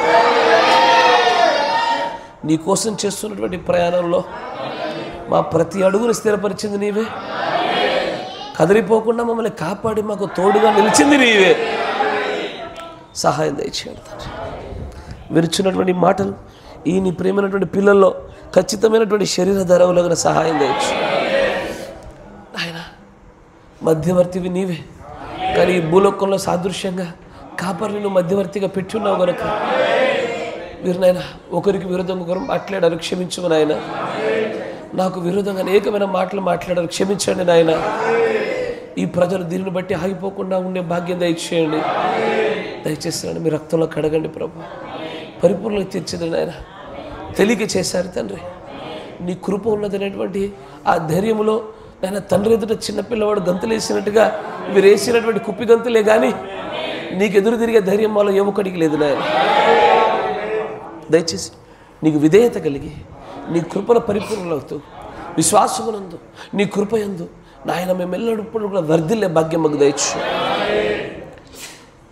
నీ కోసం చేస్తున్నటువంటి ప్రయాణంలో మా ప్రతి అడుగును స్థిరపరిచింది నీవే, కదిలిపోకుండా మమ్మల్ని కాపాడి మాకు తోడుగా నిలిచింది నీవే. సహాయం దయచేయండి తండ్రి. విరుచున్నటువంటి మాటలు ఈ నీ ప్రేమైనటువంటి పిల్లల్లో ఖచ్చితమైనటువంటి శరీర ధరవులకు సహాయం దయచు ఆయన. మధ్యవర్తివి నీవే, కానీ ఈ భూలోకంలో సాదృశ్యంగా కాపరిని నువ్వు మధ్యవర్తిగా పెట్టున్నావు కనుక మీరు నాయన ఒకరికి విరోధంగా ఒకరు మాట్లాడారు, క్షమించు నాయన. నాకు విరోధంగా అనేకమైన మాటలు మాట్లాడారు, క్షమించండి నాయన. ఈ ప్రజలు దీనిని బట్టి ఆగిపోకుండా ఉండే భాగ్యం దయచేయండి. దయచేసి మీ రక్తంలో కడగండి ప్రభు, పరిపూర్ణంగా తీర్చింది నాయన. తెలియక చేశారు తండ్రి, నీ కృప ఉన్నదనేటువంటి ఆ ధైర్యంలో నాయన తండ్రి ఎదుట చిన్నపిల్లవాడు గంతులు వేసినట్టుగా మీరు వేసినటువంటి కుప్పి గంతులే కానీ నీకు ఎదురు తిరిగే ధైర్యం మాలో ఏ ఒక్కడికి లేదు నాయన. దయచేసి నీకు విధేయత కలిగి నీ కృపల పరిపూర్ణలవుతూ విశ్వాసమునందు నీ కృపయందు నాయన మేము ఎల్లప్పుడు కూడా వర్ధిల్లే భాగ్యం మాకు దయచు.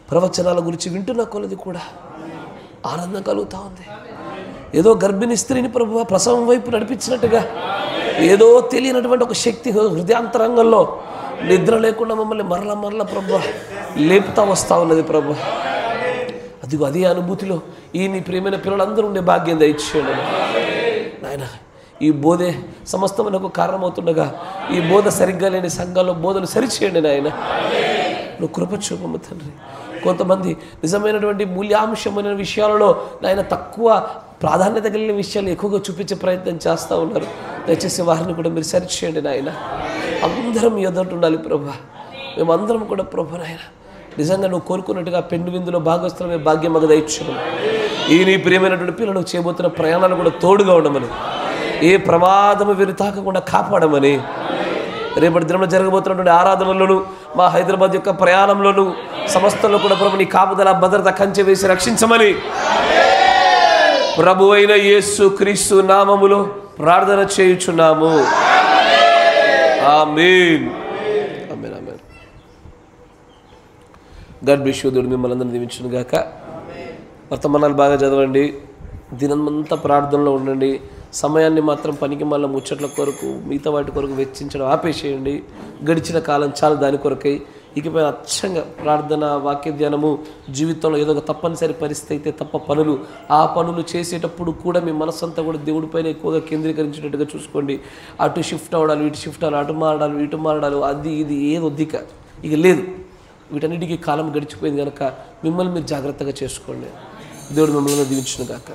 ప్రవచనాల గురించి వింటున్న కొలది కూడా ఆనందం కలుగుతూ ఉంది. ఏదో గర్భిణీ స్త్రీని ప్రభు ప్రసవం వైపు నడిపించినట్టుగా ఏదో తెలియనటువంటి ఒక శక్తి హృదయాంతరంగంలో నిద్ర లేకుండా మమ్మల్ని మరల ప్రభు లేపుతా వస్తూ ఉన్నది ప్రభు. అదిగో అదే అనుభూతిలో ఈ నీ ప్రియమైన పిల్లలందరూ ఉండే భాగ్యం దయచేయండి నాయన. ఈ బోధే సమస్తమునకు కారణమవుతుండగా ఈ బోధ సరిగ్గా లేని సంఘాల్లో బోధను సరిచేయండి నాయన. నువ్వు కృప చూపము తండ్రి. కొంతమంది నిజమైనటువంటి మూల్యాంశమైన విషయాలలో నాయన తక్కువ ప్రాధాన్యత కలిగిన విషయాలు ఎక్కువగా చూపించే ప్రయత్నం చేస్తూ ఉన్నారు. దయచేసి వారిని కూడా మీరు సరిచేయండి నాయన. అందరం ఎదుట ఉండాలి ప్రభా. మేమందరం కూడా ప్రభు నాయన నిజంగా నువ్వు కోరుకున్నట్టుగా పెండు విందులో భాగస్థలమే భాగ్యం మాకు దయచేయమని, ఈ నీ ప్రియమైనటువంటి పిల్లలు చేయబోతున్న ప్రయాణాలు కూడా తోడుగా ఉండమని, ఏ ప్రమాదము వీరు తాకకుండా కాపాడమని, రేపటి దినంలో జరగబోతున్నటువంటి ఆరాధనలోను మా హైదరాబాద్ యొక్క ప్రయాణంలోను సమస్తంలో కూడా ప్రభు నీ కాపుదల భద్రత కంచె వేసి రక్షించమని ప్రభు అయిన యేసు క్రీస్తు నామములో ప్రార్థన చేయుచున్నాము. ఆమేన్. ఆమేన్. ఆమేన్. God bless you. దేవుడు మిమ్మల్ని అందరిని దీవించును గాక. వర్తమానాలు బాగా చదవండి, దినమంతా ప్రార్థనలో ఉండండి. సమయాన్ని మాత్రం పనికి మళ్ళీ ముచ్చట్ల కొరకు మిగతా వాటి కొరకు వెచ్చించడం ఆపేసేయండి. గడిచిన కాలం చాలా దాని కొరకై. ఇకపై అచ్చంగా ప్రార్థన వాక్య ధ్యానము జీవితంలో ఏదో ఒక తప్పనిసరి పరిస్థితి అయితే తప్ప పనులు, ఆ పనులు చేసేటప్పుడు కూడా మీ మనసంతా కూడా దేవుడిపైన ఎక్కువగా కేంద్రీకరించేటట్టుగా చూసుకోండి. అటు షిఫ్ట్ అవ్వడాలు, ఇటు షిఫ్ట్ అవ్వాలి, అటు మారడాలు, ఇటు మారడాలు, అది ఇది ఏదో దిక్క ఇక లేదు. వీటన్నిటికీ కాలం గడిచిపోయింది కనుక మిమ్మల్ని మీరు జాగ్రత్తగా చేసుకోండి. దేవుడు మిమ్మల్ని దీవించును గాక.